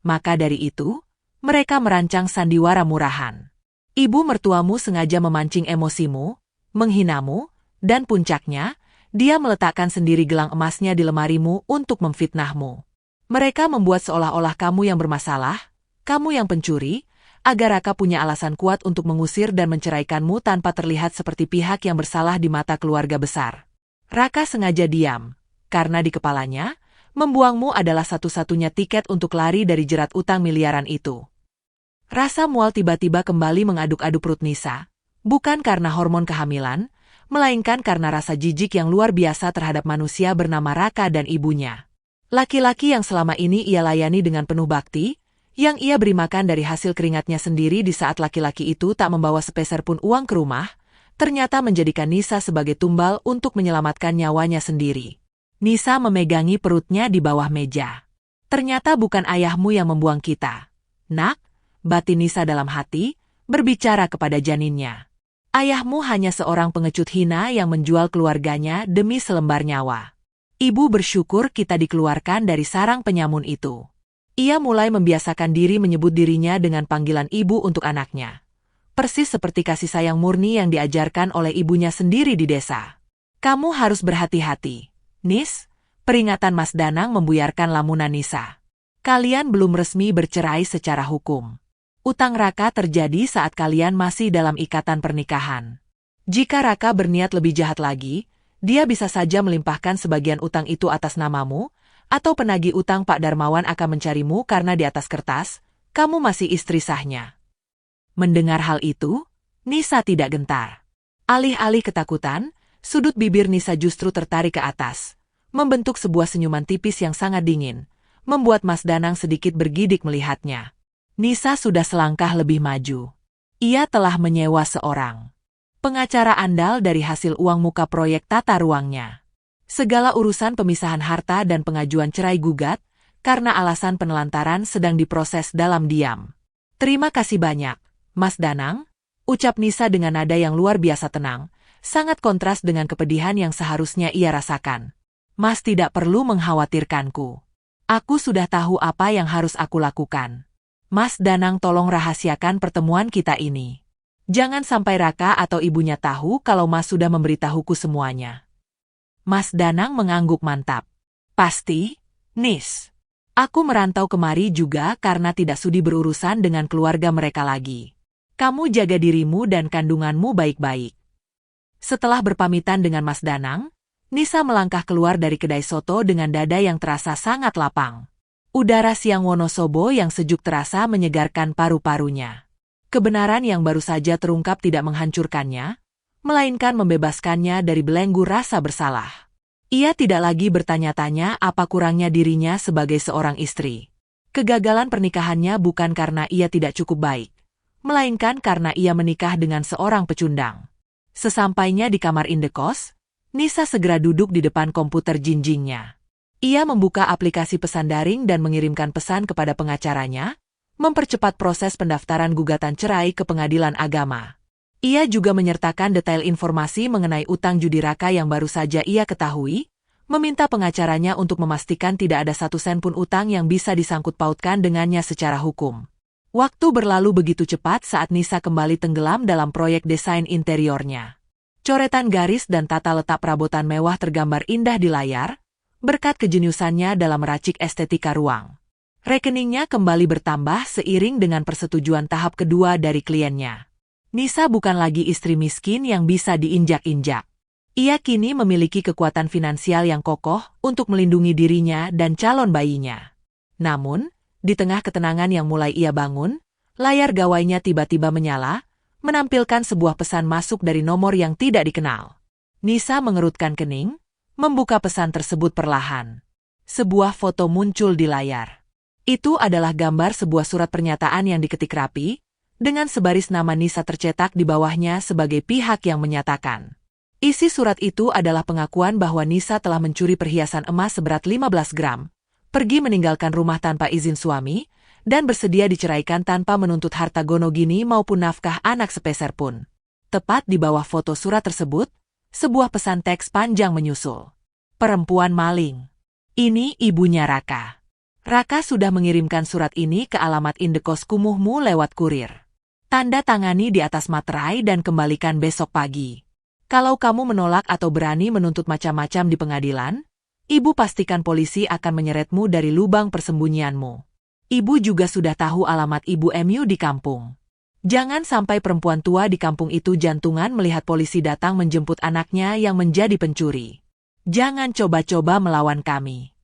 Maka dari itu, mereka merancang sandiwara murahan. Ibu mertuamu sengaja memancing emosimu, menghinamu, dan puncaknya, dia meletakkan sendiri gelang emasnya di lemarimu untuk memfitnahmu. Mereka membuat seolah-olah kamu yang bermasalah, kamu yang pencuri, agar Raka punya alasan kuat untuk mengusir dan menceraikanmu tanpa terlihat seperti pihak yang bersalah di mata keluarga besar. Raka sengaja diam, karena di kepalanya, membuangmu adalah satu-satunya tiket untuk lari dari jerat utang miliaran itu. Rasa mual tiba-tiba kembali mengaduk-aduk perut Nisa, bukan karena hormon kehamilan, melainkan karena rasa jijik yang luar biasa terhadap manusia bernama Raka dan ibunya. Laki-laki yang selama ini ia layani dengan penuh bakti, yang ia beri makan dari hasil keringatnya sendiri di saat laki-laki itu tak membawa sepeser pun uang ke rumah, ternyata menjadikan Nisa sebagai tumbal untuk menyelamatkan nyawanya sendiri. Nisa memegangi perutnya di bawah meja. Ternyata bukan ayahmu yang membuang kita. Nak, batin Nisa dalam hati, berbicara kepada janinnya. Ayahmu hanya seorang pengecut hina yang menjual keluarganya demi selembar nyawa. Ibu bersyukur kita dikeluarkan dari sarang penyamun itu. Ia mulai membiasakan diri menyebut dirinya dengan panggilan ibu untuk anaknya. Persis seperti kasih sayang murni yang diajarkan oleh ibunya sendiri di desa. Kamu harus berhati-hati. Nis, peringatan Mas Danang membuyarkan lamunan Nisa. Kalian belum resmi bercerai secara hukum. Utang Raka terjadi saat kalian masih dalam ikatan pernikahan. Jika Raka berniat lebih jahat lagi, dia bisa saja melimpahkan sebagian utang itu atas namamu, atau penagih utang Pak Darmawan akan mencarimu karena di atas kertas, kamu masih istri sahnya. Mendengar hal itu, Nisa tidak gentar. Alih-alih ketakutan, sudut bibir Nisa justru tertarik ke atas, membentuk sebuah senyuman tipis yang sangat dingin, membuat Mas Danang sedikit bergidik melihatnya. Nisa sudah selangkah lebih maju. Ia telah menyewa seorang pengacara andal dari hasil uang muka proyek tata ruangnya. Segala urusan pemisahan harta dan pengajuan cerai gugat, karena alasan penelantaran sedang diproses dalam diam. Terima kasih banyak, Mas Danang, ucap Nisa dengan nada yang luar biasa tenang, sangat kontras dengan kepedihan yang seharusnya ia rasakan. Mas tidak perlu mengkhawatirkanku. Aku sudah tahu apa yang harus aku lakukan. Mas Danang tolong rahasiakan pertemuan kita ini. Jangan sampai Raka atau ibunya tahu kalau Mas sudah memberitahuku semuanya. Mas Danang mengangguk mantap. Pasti, Nis. Aku merantau kemari juga karena tidak sudi berurusan dengan keluarga mereka lagi. Kamu jaga dirimu dan kandunganmu baik-baik. Setelah berpamitan dengan Mas Danang, Nisa melangkah keluar dari kedai soto dengan dada yang terasa sangat lapang. Udara siang Wonosobo yang sejuk terasa menyegarkan paru-parunya. Kebenaran yang baru saja terungkap tidak menghancurkannya, melainkan membebaskannya dari belenggu rasa bersalah. Ia tidak lagi bertanya-tanya apa kurangnya dirinya sebagai seorang istri. Kegagalan pernikahannya bukan karena ia tidak cukup baik, melainkan karena ia menikah dengan seorang pecundang. Sesampainya di kamar indekos, Nisa segera duduk di depan komputer jinjingnya. Ia membuka aplikasi pesan daring dan mengirimkan pesan kepada pengacaranya, mempercepat proses pendaftaran gugatan cerai ke pengadilan agama. Ia juga menyertakan detail informasi mengenai utang judi Raka yang baru saja ia ketahui, meminta pengacaranya untuk memastikan tidak ada satu sen pun utang yang bisa disangkut pautkan dengannya secara hukum. Waktu berlalu begitu cepat saat Nisa kembali tenggelam dalam proyek desain interiornya. Coretan garis dan tata letak perabotan mewah tergambar indah di layar, berkat kejeniusannya dalam meracik estetika ruang. Rekeningnya kembali bertambah seiring dengan persetujuan tahap kedua dari kliennya. Nisa bukan lagi istri miskin yang bisa diinjak-injak. Ia kini memiliki kekuatan finansial yang kokoh untuk melindungi dirinya dan calon bayinya. Namun, di tengah ketenangan yang mulai ia bangun, layar gawainya tiba-tiba menyala, menampilkan sebuah pesan masuk dari nomor yang tidak dikenal. Nisa mengerutkan kening, membuka pesan tersebut perlahan. Sebuah foto muncul di layar. Itu adalah gambar sebuah surat pernyataan yang diketik rapi, dengan sebaris nama Nisa tercetak di bawahnya sebagai pihak yang menyatakan. Isi surat itu adalah pengakuan bahwa Nisa telah mencuri perhiasan emas seberat 15 gram, pergi meninggalkan rumah tanpa izin suami, dan bersedia diceraikan tanpa menuntut harta gonogini maupun nafkah anak sepeser pun. Tepat di bawah foto surat tersebut, sebuah pesan teks panjang menyusul. Perempuan maling. Ini ibunya Raka. Raka sudah mengirimkan surat ini ke alamat indekos kumuhmu lewat kurir. Tanda tangani di atas materai dan kembalikan besok pagi. Kalau kamu menolak atau berani menuntut macam-macam di pengadilan, ibu pastikan polisi akan menyeretmu dari lubang persembunyianmu. Ibu juga sudah tahu alamat ibu MU di kampung. Jangan sampai perempuan tua di kampung itu jantungan melihat polisi datang menjemput anaknya yang menjadi pencuri. Jangan coba-coba melawan kami.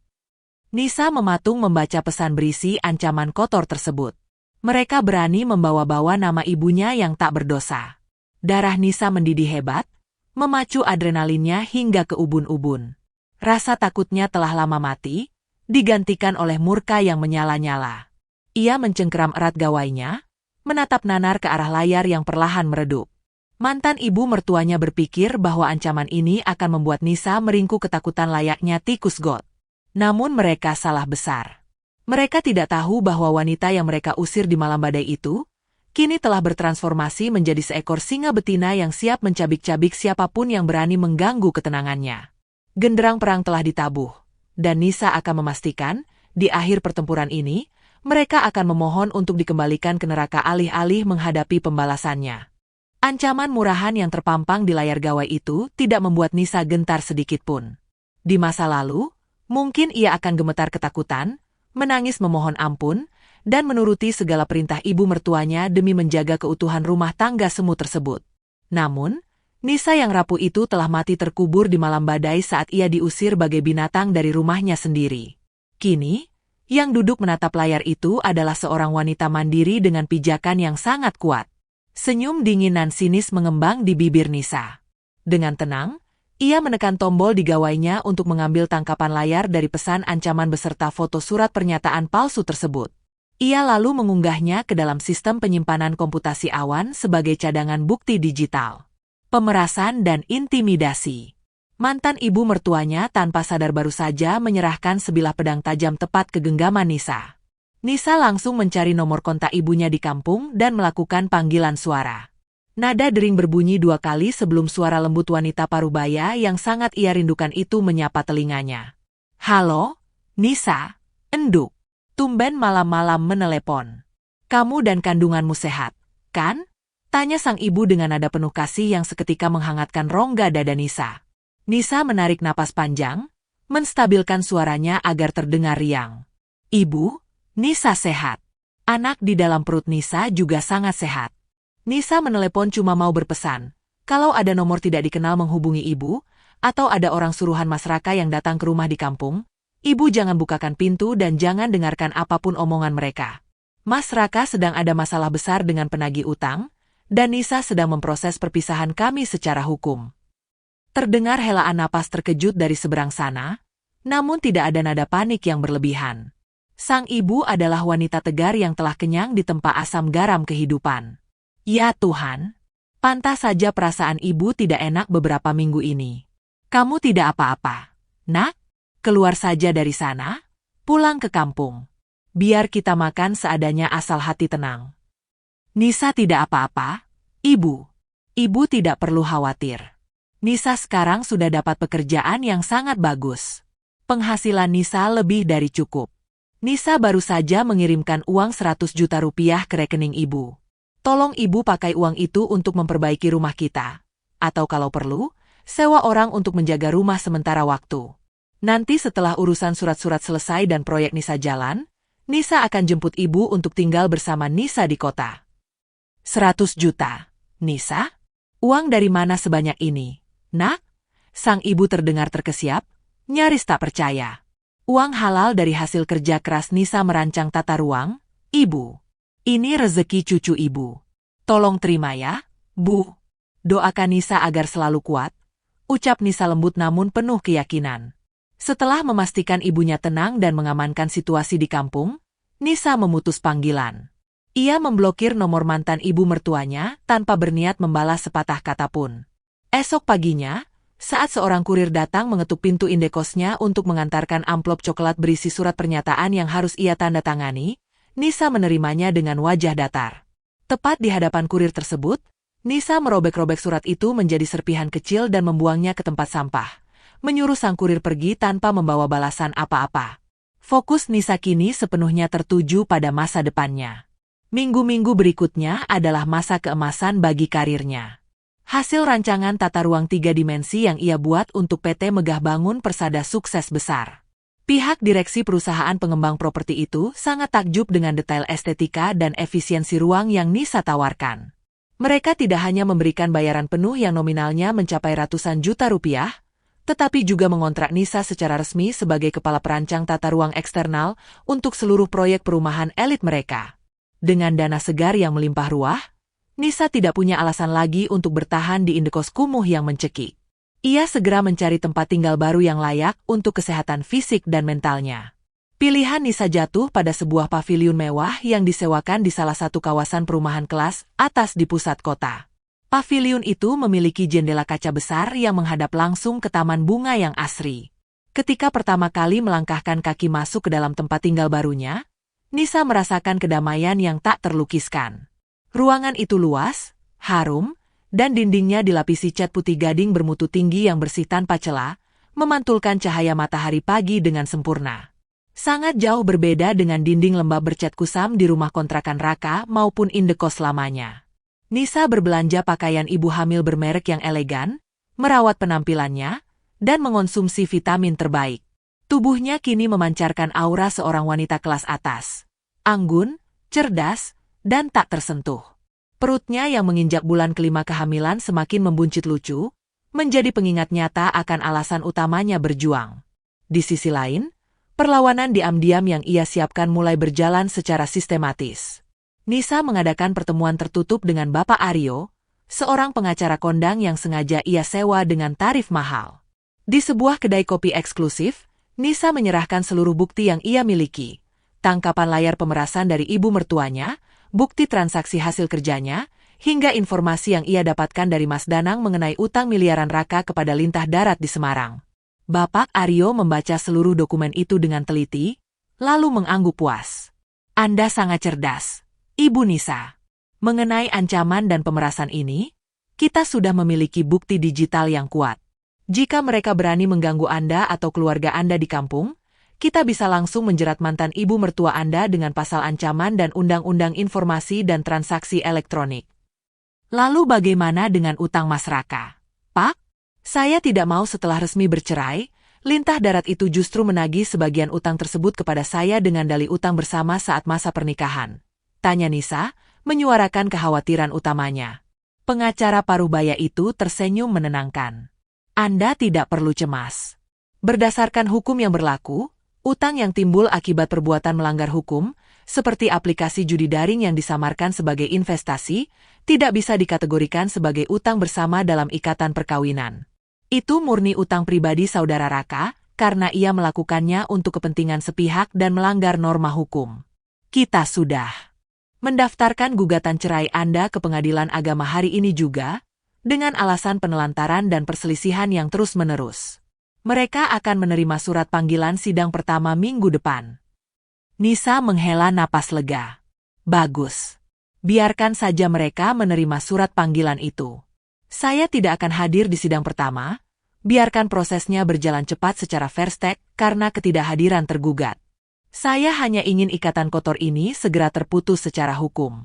Nisa mematung membaca pesan berisi ancaman kotor tersebut. Mereka berani membawa-bawa nama ibunya yang tak berdosa. Darah Nisa mendidih hebat, memacu adrenalinnya hingga ke ubun-ubun. Rasa takutnya telah lama mati, digantikan oleh murka yang menyala-nyala. Ia mencengkeram erat gawainya, menatap nanar ke arah layar yang perlahan meredup. Mantan ibu mertuanya berpikir bahwa ancaman ini akan membuat Nisa meringkuk ketakutan layaknya tikus got. Namun mereka salah besar. Mereka tidak tahu bahwa wanita yang mereka usir di malam badai itu, kini telah bertransformasi menjadi seekor singa betina yang siap mencabik-cabik siapapun yang berani mengganggu ketenangannya. Genderang perang telah ditabuh, dan Nisa akan memastikan, di akhir pertempuran ini, mereka akan memohon untuk dikembalikan ke neraka alih-alih menghadapi pembalasannya. Ancaman murahan yang terpampang di layar gawai itu tidak membuat Nisa gentar sedikitpun. Di masa lalu, mungkin ia akan gemetar ketakutan, menangis memohon ampun, dan menuruti segala perintah ibu mertuanya demi menjaga keutuhan rumah tangga semu tersebut. Namun, Nisa yang rapuh itu telah mati terkubur di malam badai saat ia diusir bagai binatang dari rumahnya sendiri. Kini, yang duduk menatap layar itu adalah seorang wanita mandiri dengan pijakan yang sangat kuat. Senyum dingin dan sinis mengembang di bibir Nisa. Dengan tenang, ia menekan tombol di gawainya untuk mengambil tangkapan layar dari pesan ancaman beserta foto surat pernyataan palsu tersebut. Ia lalu mengunggahnya ke dalam sistem penyimpanan komputasi awan sebagai cadangan bukti digital. Pemerasan dan intimidasi. Mantan ibu mertuanya tanpa sadar baru saja menyerahkan sebilah pedang tajam tepat ke genggaman Nisa. Nisa langsung mencari nomor kontak ibunya di kampung dan melakukan panggilan suara. Nada dering berbunyi 2 kali sebelum suara lembut wanita parubaya yang sangat ia rindukan itu menyapa telinganya. "Halo, Nisa, enduk. Tumben malam-malam menelepon. Kamu dan kandunganmu sehat, kan?" tanya sang ibu dengan nada penuh kasih yang seketika menghangatkan rongga dada Nisa. Nisa menarik napas panjang, menstabilkan suaranya agar terdengar riang. "Ibu, Nisa sehat. Anak di dalam perut Nisa juga sangat sehat." Nisa menelepon cuma mau berpesan, kalau ada nomor tidak dikenal menghubungi ibu, atau ada orang suruhan Mas Raka yang datang ke rumah di kampung, ibu jangan bukakan pintu dan jangan dengarkan apapun omongan mereka. Mas Raka sedang ada masalah besar dengan penagih utang, dan Nisa sedang memproses perpisahan kami secara hukum. Terdengar helaan napas terkejut dari seberang sana, namun tidak ada nada panik yang berlebihan. Sang ibu adalah wanita tegar yang telah kenyang ditempa asam garam kehidupan. Ya Tuhan, pantas saja perasaan ibu tidak enak beberapa minggu ini. Kamu tidak apa-apa, nak? Keluar saja dari sana, pulang ke kampung. Biar kita makan seadanya asal hati tenang. Nisa tidak apa-apa, ibu. Ibu tidak perlu khawatir. Nisa sekarang sudah dapat pekerjaan yang sangat bagus. Penghasilan Nisa lebih dari cukup. Nisa baru saja mengirimkan uang 100 juta rupiah ke rekening ibu. Tolong ibu pakai uang itu untuk memperbaiki rumah kita. Atau kalau perlu, sewa orang untuk menjaga rumah sementara waktu. Nanti setelah urusan surat-surat selesai dan proyek Nisa jalan, Nisa akan jemput ibu untuk tinggal bersama Nisa di kota. 100 juta. Nisa? Uang dari mana sebanyak ini? Nak? Sang ibu terdengar terkesiap, nyaris tak percaya. Uang halal dari hasil kerja keras Nisa merancang tata ruang, ibu. Ini rezeki cucu ibu. Tolong terima ya, Bu. Doakan Nisa agar selalu kuat. Ucap Nisa lembut namun penuh keyakinan. Setelah memastikan ibunya tenang dan mengamankan situasi di kampung, Nisa memutus panggilan. Ia memblokir nomor mantan ibu mertuanya tanpa berniat membalas sepatah kata pun. Esok paginya, saat seorang kurir datang mengetuk pintu indekosnya untuk mengantarkan amplop coklat berisi surat pernyataan yang harus ia tanda tangani, Nisa menerimanya dengan wajah datar. Tepat di hadapan kurir tersebut, Nisa merobek-robek surat itu menjadi serpihan kecil dan membuangnya ke tempat sampah, menyuruh sang kurir pergi tanpa membawa balasan apa-apa. Fokus Nisa kini sepenuhnya tertuju pada masa depannya. Minggu-minggu berikutnya adalah masa keemasan bagi karirnya. Hasil rancangan tata ruang 3 dimensi yang ia buat untuk PT Megah Bangun Persada sukses besar. Pihak direksi perusahaan pengembang properti itu sangat takjub dengan detail estetika dan efisiensi ruang yang Nisa tawarkan. Mereka tidak hanya memberikan bayaran penuh yang nominalnya mencapai ratusan juta rupiah, tetapi juga mengontrak Nisa secara resmi sebagai kepala perancang tata ruang eksternal untuk seluruh proyek perumahan elit mereka. Dengan dana segar yang melimpah ruah, Nisa tidak punya alasan lagi untuk bertahan di indekos kumuh yang mencekik. Ia segera mencari tempat tinggal baru yang layak untuk kesehatan fisik dan mentalnya. Pilihan Nisa jatuh pada sebuah paviliun mewah yang disewakan di salah satu kawasan perumahan kelas atas di pusat kota. Paviliun itu memiliki jendela kaca besar yang menghadap langsung ke taman bunga yang asri. Ketika pertama kali melangkahkan kaki masuk ke dalam tempat tinggal barunya, Nisa merasakan kedamaian yang tak terlukiskan. Ruangan itu luas, harum, dan dindingnya dilapisi cat putih gading bermutu tinggi yang bersih tanpa celah, memantulkan cahaya matahari pagi dengan sempurna. Sangat jauh berbeda dengan dinding lembab bercat kusam di rumah kontrakan Raka maupun indekos lamanya. Nisa berbelanja pakaian ibu hamil bermerek yang elegan, merawat penampilannya, dan mengonsumsi vitamin terbaik. Tubuhnya kini memancarkan aura seorang wanita kelas atas. Anggun, cerdas, dan tak tersentuh. Perutnya yang menginjak bulan kelima kehamilan semakin membuncit lucu, menjadi pengingat nyata akan alasan utamanya berjuang. Di sisi lain, perlawanan diam-diam yang ia siapkan mulai berjalan secara sistematis. Nisa mengadakan pertemuan tertutup dengan Bapak Aryo, seorang pengacara kondang yang sengaja ia sewa dengan tarif mahal. Di sebuah kedai kopi eksklusif, Nisa menyerahkan seluruh bukti yang ia miliki. Tangkapan layar pemerasan dari ibu mertuanya, bukti transaksi hasil kerjanya, hingga informasi yang ia dapatkan dari Mas Danang mengenai utang miliaran Raka kepada lintah darat di Semarang. Bapak Aryo membaca seluruh dokumen itu dengan teliti, lalu mengangguk puas. Anda sangat cerdas, Ibu Nisa. Mengenai ancaman dan pemerasan ini, kita sudah memiliki bukti digital yang kuat. Jika mereka berani mengganggu Anda atau keluarga Anda di kampung, kita bisa langsung menjerat mantan ibu mertua Anda dengan pasal ancaman dan Undang-Undang Informasi dan Transaksi Elektronik. Lalu bagaimana dengan utang Mas Raka? Pak, saya tidak mau setelah resmi bercerai, lintah darat itu justru menagih sebagian utang tersebut kepada saya dengan dalih utang bersama saat masa pernikahan. Tanya Nisa, menyuarakan kekhawatiran utamanya. Pengacara Parubaya itu tersenyum menenangkan. Anda tidak perlu cemas. Berdasarkan hukum yang berlaku, utang yang timbul akibat perbuatan melanggar hukum, seperti aplikasi judi daring yang disamarkan sebagai investasi, tidak bisa dikategorikan sebagai utang bersama dalam ikatan perkawinan. Itu murni utang pribadi saudara Raka, karena ia melakukannya untuk kepentingan sepihak dan melanggar norma hukum. Kita sudah mendaftarkan gugatan cerai Anda ke Pengadilan Agama hari ini juga, dengan alasan penelantaran dan perselisihan yang terus-menerus. Mereka akan menerima surat panggilan sidang pertama minggu depan. Nisa menghela napas lega. Bagus. Biarkan saja mereka menerima surat panggilan itu. Saya tidak akan hadir di sidang pertama. Biarkan prosesnya berjalan cepat secara fair stake karena ketidakhadiran tergugat. Saya hanya ingin ikatan kotor ini segera terputus secara hukum.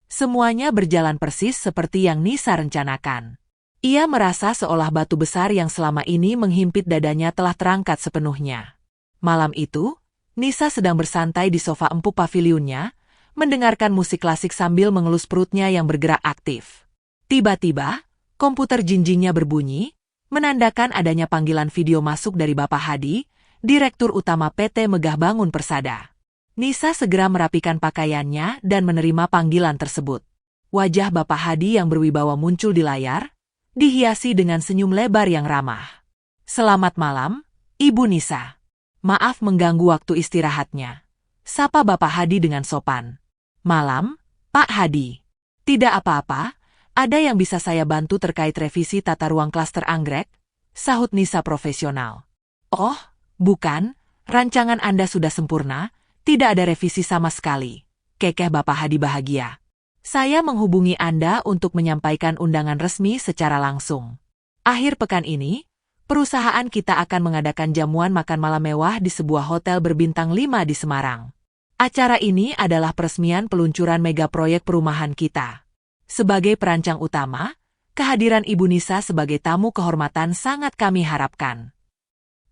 Semuanya berjalan persis seperti yang Nisa rencanakan. Ia merasa seolah batu besar yang selama ini menghimpit dadanya telah terangkat sepenuhnya. Malam itu, Nisa sedang bersantai di sofa empuk paviliunnya, mendengarkan musik klasik sambil mengelus perutnya yang bergerak aktif. Tiba-tiba, komputer jinjingnya berbunyi, menandakan adanya panggilan video masuk dari Bapak Hadi, Direktur Utama PT Megah Bangun Persada. Nisa segera merapikan pakaiannya dan menerima panggilan tersebut. Wajah Bapak Hadi yang berwibawa muncul di layar, dihiasi dengan senyum lebar yang ramah. Selamat malam, Ibu Nisa. Maaf mengganggu waktu istirahatnya. Sapa Bapak Hadi dengan sopan. Malam, Pak Hadi. Tidak apa-apa, ada yang bisa saya bantu terkait revisi tata ruang klaster anggrek? Sahut Nisa profesional. Oh, bukan, rancangan Anda sudah sempurna, tidak ada revisi sama sekali. Kekeh Bapak Hadi bahagia. Saya menghubungi Anda untuk menyampaikan undangan resmi secara langsung. Akhir pekan ini, perusahaan kita akan mengadakan jamuan makan malam mewah di sebuah hotel berbintang 5 di Semarang. Acara ini adalah peresmian peluncuran mega proyek perumahan kita. Sebagai perancang utama, kehadiran Ibu Nisa sebagai tamu kehormatan sangat kami harapkan.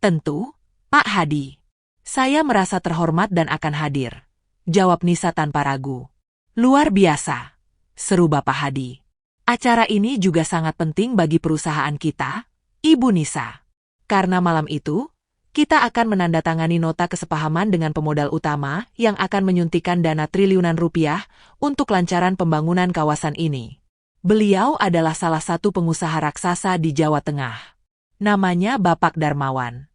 Tentu, Pak Hadi. Saya merasa terhormat dan akan hadir. Jawab Nisa tanpa ragu. Luar biasa, seru Bapak Hadi. Acara ini juga sangat penting bagi perusahaan kita, Ibu Nisa. Karena malam itu, kita akan menandatangani nota kesepahaman dengan pemodal utama yang akan menyuntikkan dana triliunan rupiah untuk lancaran pembangunan kawasan ini. Beliau adalah salah satu pengusaha raksasa di Jawa Tengah. Namanya Bapak Darmawan.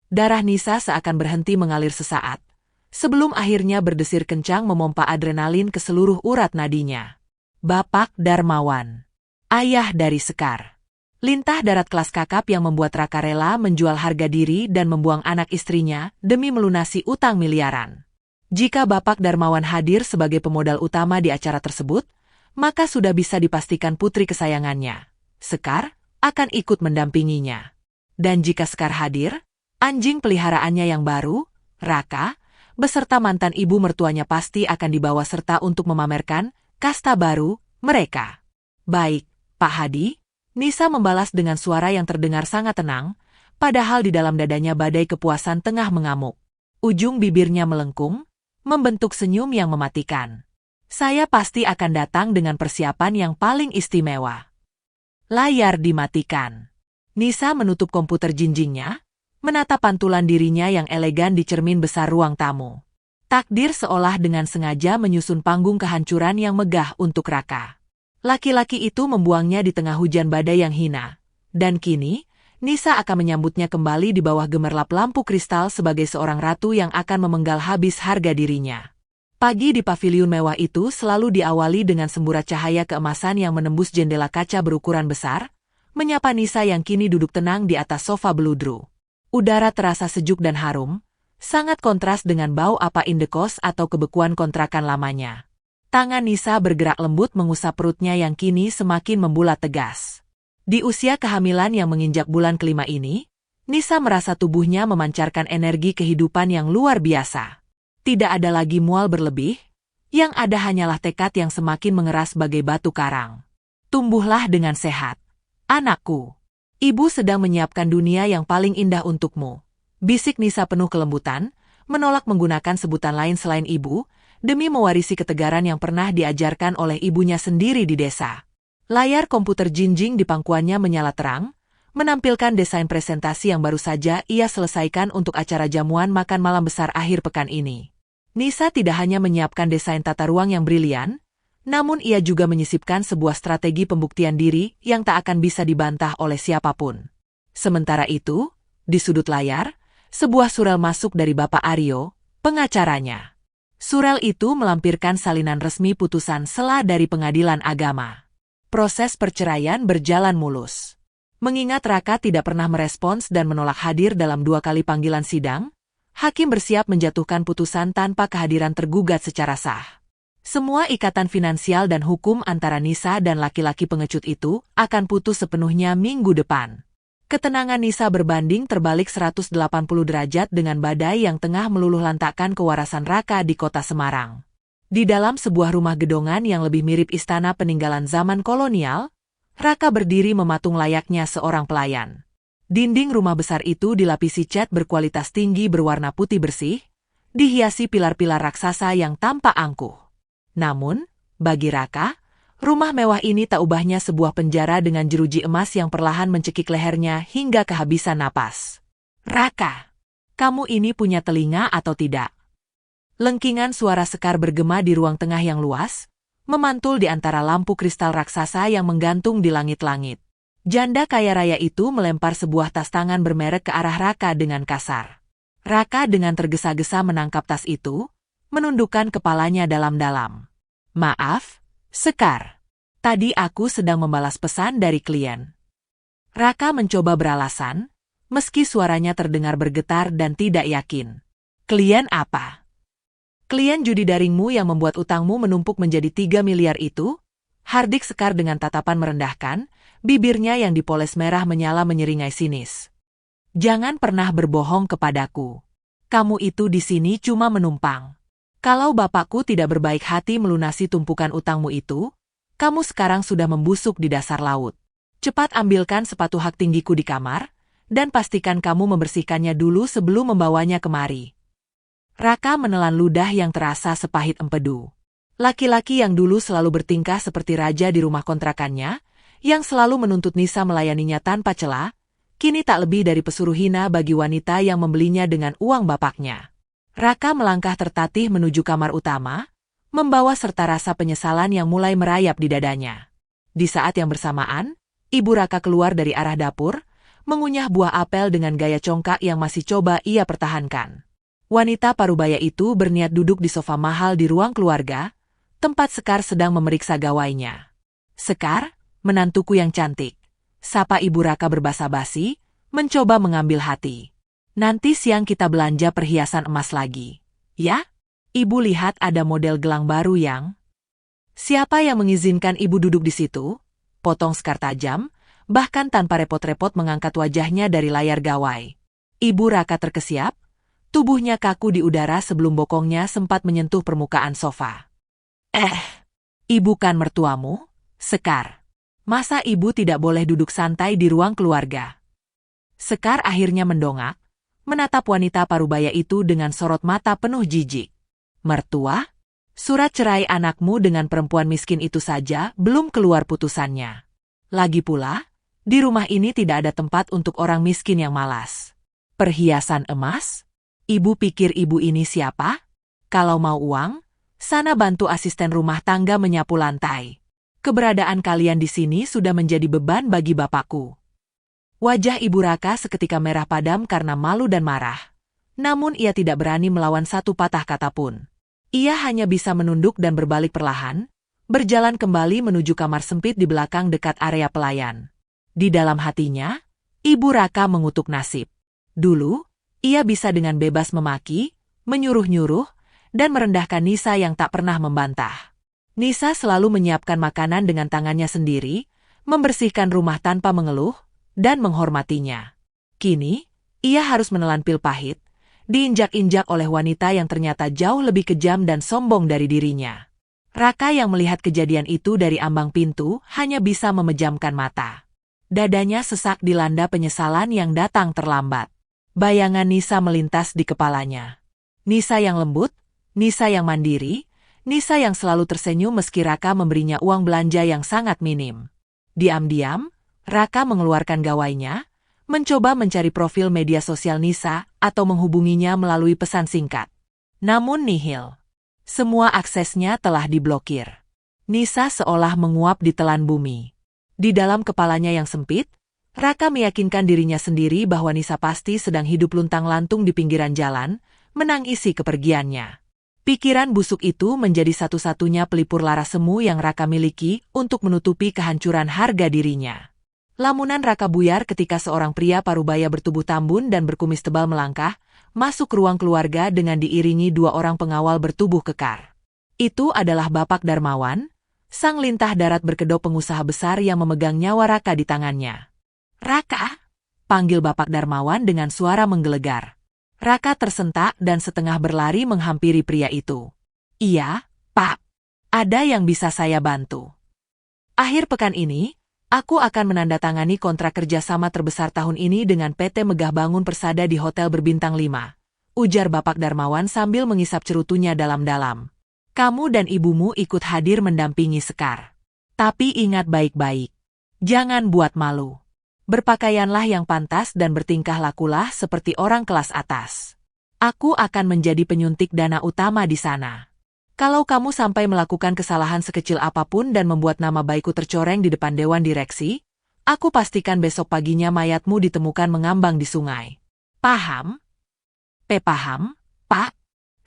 Darah Nisa seakan berhenti mengalir sesaat, sebelum akhirnya berdesir kencang memompa adrenalin ke seluruh urat nadinya. Bapak Darmawan. Ayah dari Sekar. Lintah darat kelas kakap yang membuat Raka rela menjual harga diri dan membuang anak istrinya demi melunasi utang miliaran. Jika Bapak Darmawan hadir sebagai pemodal utama di acara tersebut, maka sudah bisa dipastikan putri kesayangannya, Sekar, akan ikut mendampinginya. Dan jika Sekar hadir, anjing peliharaannya yang baru, Raka, beserta mantan ibu mertuanya pasti akan dibawa serta untuk memamerkan kasta baru mereka. Baik, Pak Hadi. Nisa membalas dengan suara yang terdengar sangat tenang, padahal di dalam dadanya badai kepuasan tengah mengamuk. Ujung bibirnya melengkung, membentuk senyum yang mematikan. Saya pasti akan datang dengan persiapan yang paling istimewa. Layar dimatikan. Nisa menutup komputer jinjingnya, menatap pantulan dirinya yang elegan di cermin besar ruang tamu. Takdir seolah dengan sengaja menyusun panggung kehancuran yang megah untuk Raka. Laki-laki itu membuangnya di tengah hujan badai yang hina. Dan kini, Nisa akan menyambutnya kembali di bawah gemerlap lampu kristal sebagai seorang ratu yang akan memenggal habis harga dirinya. Pagi di paviliun mewah itu selalu diawali dengan semburat cahaya keemasan yang menembus jendela kaca berukuran besar, menyapa Nisa yang kini duduk tenang di atas sofa beludru. Udara terasa sejuk dan harum, sangat kontras dengan bau apa indekos atau kebekuan kontrakan lamanya. Tangan Nisa bergerak lembut mengusap perutnya yang kini semakin membulat tegas. Di usia kehamilan yang menginjak bulan kelima ini, Nisa merasa tubuhnya memancarkan energi kehidupan yang luar biasa. Tidak ada lagi mual berlebih, yang ada hanyalah tekad yang semakin mengeras bagai batu karang. Tumbuhlah dengan sehat, anakku. Ibu sedang menyiapkan dunia yang paling indah untukmu. Bisik Nisa penuh kelembutan, menolak menggunakan sebutan lain selain ibu, demi mewarisi ketegaran yang pernah diajarkan oleh ibunya sendiri di desa. Layar komputer jinjing di pangkuannya menyala terang, menampilkan desain presentasi yang baru saja ia selesaikan untuk acara jamuan makan malam besar akhir pekan ini. Nisa tidak hanya menyiapkan desain tata ruang yang brilian, namun ia juga menyisipkan sebuah strategi pembuktian diri yang tak akan bisa dibantah oleh siapapun. Sementara itu, di sudut layar, sebuah surel masuk dari Bapak Aryo, pengacaranya. Surel itu melampirkan salinan resmi putusan sela dari pengadilan agama. Proses perceraian berjalan mulus. Mengingat Raka tidak pernah merespons dan menolak hadir dalam 2 kali panggilan sidang, hakim bersiap menjatuhkan putusan tanpa kehadiran tergugat secara sah. Semua ikatan finansial dan hukum antara Nisa dan laki-laki pengecut itu akan putus sepenuhnya minggu depan. Ketenangan Nisa berbanding terbalik 180 derajat dengan badai yang tengah meluluh lantakkan kewarasan Raka di kota Semarang. Di dalam sebuah rumah gedongan yang lebih mirip istana peninggalan zaman kolonial, Raka berdiri mematung layaknya seorang pelayan. Dinding rumah besar itu dilapisi cat berkualitas tinggi berwarna putih bersih, dihiasi pilar-pilar raksasa yang tampak angkuh. Namun, bagi Raka, rumah mewah ini tak ubahnya sebuah penjara dengan jeruji emas yang perlahan mencekik lehernya hingga kehabisan napas. Raka, kamu ini punya telinga atau tidak? Lengkingan suara Sekar bergema di ruang tengah yang luas, memantul di antara lampu kristal raksasa yang menggantung di langit-langit. Janda kaya raya itu melempar sebuah tas tangan bermerek ke arah Raka dengan kasar. Raka dengan tergesa-gesa menangkap tas itu, menundukkan kepalanya dalam-dalam. Maaf, Sekar. Tadi aku sedang membalas pesan dari klien. Raka mencoba beralasan, meski suaranya terdengar bergetar dan tidak yakin. Klien apa? Klien judi daringmu yang membuat utangmu menumpuk menjadi 3 miliar itu? Hardik Sekar dengan tatapan merendahkan, bibirnya yang dipoles merah menyala menyeringai sinis. Jangan pernah berbohong kepadaku. Kamu itu di sini cuma menumpang. Kalau bapakku tidak berbaik hati melunasi tumpukan utangmu itu, kamu sekarang sudah membusuk di dasar laut. Cepat ambilkan sepatu hak tinggiku di kamar, dan pastikan kamu membersihkannya dulu sebelum membawanya kemari. Raka menelan ludah yang terasa sepahit empedu. Laki-laki yang dulu selalu bertingkah seperti raja di rumah kontrakannya, yang selalu menuntut Nisa melayaninya tanpa celah, kini tak lebih dari pesuruh hina bagi wanita yang membelinya dengan uang bapaknya. Raka melangkah tertatih menuju kamar utama, membawa serta rasa penyesalan yang mulai merayap di dadanya. Di saat yang bersamaan, Ibu Raka keluar dari arah dapur, mengunyah buah apel dengan gaya congkak yang masih coba ia pertahankan. Wanita parubaya itu berniat duduk di sofa mahal di ruang keluarga, tempat Sekar sedang memeriksa gawainya. Sekar, menantuku yang cantik. Sapa Ibu Raka berbasa-basi, mencoba mengambil hati. Nanti siang kita belanja perhiasan emas lagi. Ya? Ibu lihat ada model gelang baru yang... Siapa yang mengizinkan ibu duduk di situ? Potong Sekar tajam, bahkan tanpa repot-repot mengangkat wajahnya dari layar gawai. Ibu Raka terkesiap, tubuhnya kaku di udara sebelum bokongnya sempat menyentuh permukaan sofa. Ibu kan mertuamu, Sekar. Masa ibu tidak boleh duduk santai di ruang keluarga? Sekar akhirnya mendongak, menatap wanita parubaya itu dengan sorot mata penuh jijik. Mertua? Surat cerai anakmu dengan perempuan miskin itu saja belum keluar putusannya. Lagi pula, di rumah ini tidak ada tempat untuk orang miskin yang malas. Perhiasan emas? Ibu pikir ibu ini siapa? Kalau mau uang, sana bantu asisten rumah tangga menyapu lantai. Keberadaan kalian di sini sudah menjadi beban bagi bapakku. Wajah Ibu Raka seketika merah padam karena malu dan marah. Namun ia tidak berani melawan satu patah kata pun. Ia hanya bisa menunduk dan berbalik perlahan, berjalan kembali menuju kamar sempit di belakang dekat area pelayan. Di dalam hatinya, Ibu Raka mengutuk nasib. Dulu, ia bisa dengan bebas memaki, menyuruh-nyuruh, dan merendahkan Nisa yang tak pernah membantah. Nisa selalu menyiapkan makanan dengan tangannya sendiri, membersihkan rumah tanpa mengeluh, dan menghormatinya. Kini, ia harus menelan pil pahit, diinjak-injak oleh wanita yang ternyata jauh lebih kejam dan sombong dari dirinya. Raka yang melihat kejadian itu dari ambang pintu hanya bisa memejamkan mata. Dadanya sesak dilanda penyesalan yang datang terlambat. Bayangan Nisa melintas di kepalanya. Nisa yang lembut, Nisa yang mandiri, Nisa yang selalu tersenyum meski Raka memberinya uang belanja yang sangat minim. Diam-diam, Raka mengeluarkan gawainya, mencoba mencari profil media sosial Nisa atau menghubunginya melalui pesan singkat. Namun nihil. Semua aksesnya telah diblokir. Nisa seolah menguap di telan bumi. Di dalam kepalanya yang sempit, Raka meyakinkan dirinya sendiri bahwa Nisa pasti sedang hidup luntang-lantung di pinggiran jalan, menangisi kepergiannya. Pikiran busuk itu menjadi satu-satunya pelipur lara semu yang Raka miliki untuk menutupi kehancuran harga dirinya. Lamunan Raka buyar ketika seorang pria parubaya bertubuh tambun dan berkumis tebal melangkah, masuk ke ruang keluarga dengan diiringi 2 orang pengawal bertubuh kekar. Itu adalah Bapak Darmawan, sang lintah darat berkedok pengusaha besar yang memegang nyawa Raka di tangannya. "Raka?" panggil Bapak Darmawan dengan suara menggelegar. Raka tersentak dan setengah berlari menghampiri pria itu. "Iya, Pak. Ada yang bisa saya bantu. Akhir pekan ini, aku akan menandatangani kontrak kerjasama terbesar tahun ini dengan PT Megah Bangun Persada di Hotel Berbintang 5, ujar Bapak Darmawan sambil mengisap cerutunya dalam-dalam. "Kamu dan ibumu ikut hadir mendampingi Sekar. Tapi ingat baik-baik. Jangan buat malu. Berpakaianlah yang pantas dan bertingkah lakulah seperti orang kelas atas. Aku akan menjadi penyuntik dana utama di sana. Kalau kamu sampai melakukan kesalahan sekecil apapun dan membuat nama baikku tercoreng di depan dewan direksi, Aku pastikan besok paginya mayatmu ditemukan mengambang di sungai. Paham? Paham, Pak.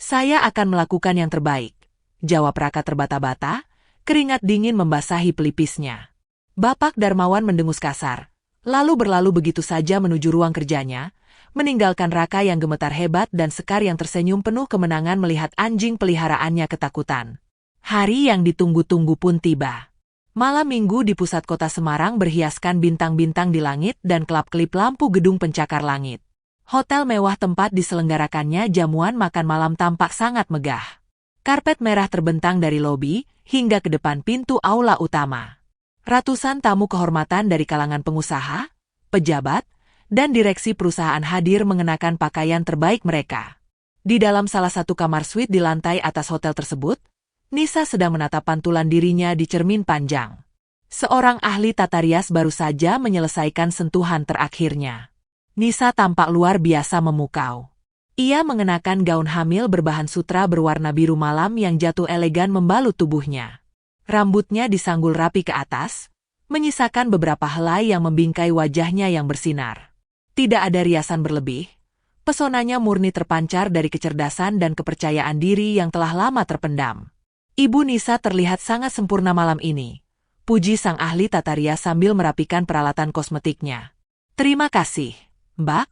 Saya akan melakukan yang terbaik, jawab Raka terbata-bata, keringat dingin membasahi pelipisnya. Bapak Darmawan mendengus kasar, lalu berlalu begitu saja menuju ruang kerjanya, meninggalkan Raka yang gemetar hebat dan Sekar yang tersenyum penuh kemenangan melihat anjing peliharaannya ketakutan. Hari yang ditunggu-tunggu pun tiba. Malam minggu di pusat kota Semarang berhiaskan bintang-bintang di langit dan kelap-kelip lampu gedung pencakar langit. Hotel mewah tempat diselenggarakannya jamuan makan malam tampak sangat megah. Karpet merah terbentang dari lobi hingga ke depan pintu aula utama. Ratusan tamu kehormatan dari kalangan pengusaha, pejabat, dan direksi perusahaan hadir mengenakan pakaian terbaik mereka. Di dalam salah satu kamar suite di lantai atas hotel tersebut, Nisa sedang menatap pantulan dirinya di cermin panjang. Seorang ahli tata rias baru saja menyelesaikan sentuhan terakhirnya. Nisa tampak luar biasa memukau. Ia mengenakan gaun hamil berbahan sutra berwarna biru malam yang jatuh elegan membalut tubuhnya. Rambutnya disanggul rapi ke atas, menyisakan beberapa helai yang membingkai wajahnya yang bersinar. Tidak ada riasan berlebih, pesonanya murni terpancar dari kecerdasan dan kepercayaan diri yang telah lama terpendam. Ibu Nisa terlihat sangat sempurna malam ini, puji sang ahli tata rias sambil merapikan peralatan kosmetiknya. Terima kasih, Mbak,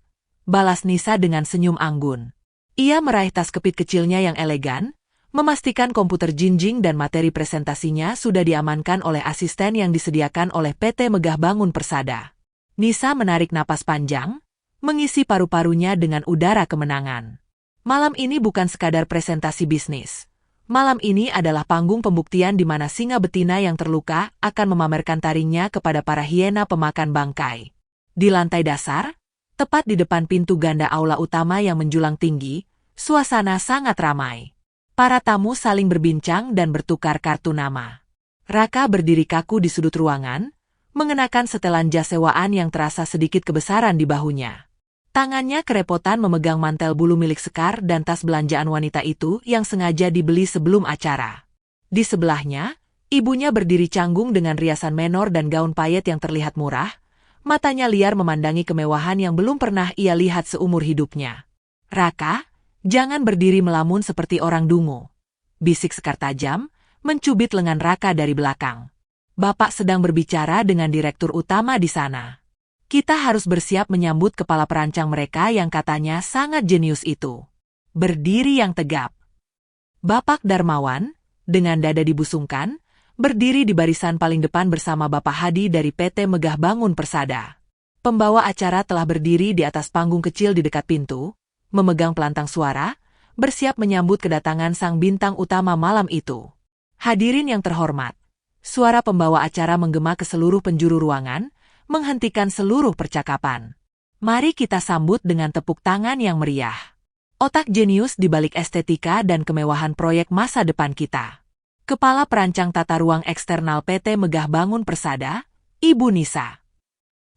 balas Nisa dengan senyum anggun. Ia meraih tas kepit kecilnya yang elegan, memastikan komputer jinjing dan materi presentasinya sudah diamankan oleh asisten yang disediakan oleh PT Megah Bangun Persada. Nisa menarik napas panjang, mengisi paru-parunya dengan udara kemenangan. Malam ini bukan sekadar presentasi bisnis. Malam ini adalah panggung pembuktian di mana singa betina yang terluka akan memamerkan taringnya kepada para hiena pemakan bangkai. Di lantai dasar, tepat di depan pintu ganda aula utama yang menjulang tinggi, suasana sangat ramai. Para tamu saling berbincang dan bertukar kartu nama. Raka berdiri kaku di sudut ruangan, mengenakan setelan jas sewaan yang terasa sedikit kebesaran di bahunya. Tangannya kerepotan memegang mantel bulu milik Sekar dan tas belanjaan wanita itu yang sengaja dibeli sebelum acara. Di sebelahnya, ibunya berdiri canggung dengan riasan menor dan gaun payet yang terlihat murah, matanya liar memandangi kemewahan yang belum pernah ia lihat seumur hidupnya. Raka, jangan berdiri melamun seperti orang dungu, bisik Sekar tajam, mencubit lengan Raka dari belakang. Bapak sedang berbicara dengan direktur utama di sana. Kita harus bersiap menyambut kepala perancang mereka yang katanya sangat jenius itu. Berdiri yang tegap. Bapak Darmawan, dengan dada dibusungkan, berdiri di barisan paling depan bersama Bapak Hadi dari PT Megah Bangun Persada. Pembawa acara telah berdiri di atas panggung kecil di dekat pintu, memegang pelantang suara, bersiap menyambut kedatangan sang bintang utama malam itu. Hadirin yang terhormat, suara pembawa acara menggema ke seluruh penjuru ruangan, menghentikan seluruh percakapan. Mari kita sambut dengan tepuk tangan yang meriah. Otak jenius di balik estetika dan kemewahan proyek masa depan kita. Kepala Perancang Tata Ruang Eksternal PT Megah Bangun Persada, Ibu Nisa.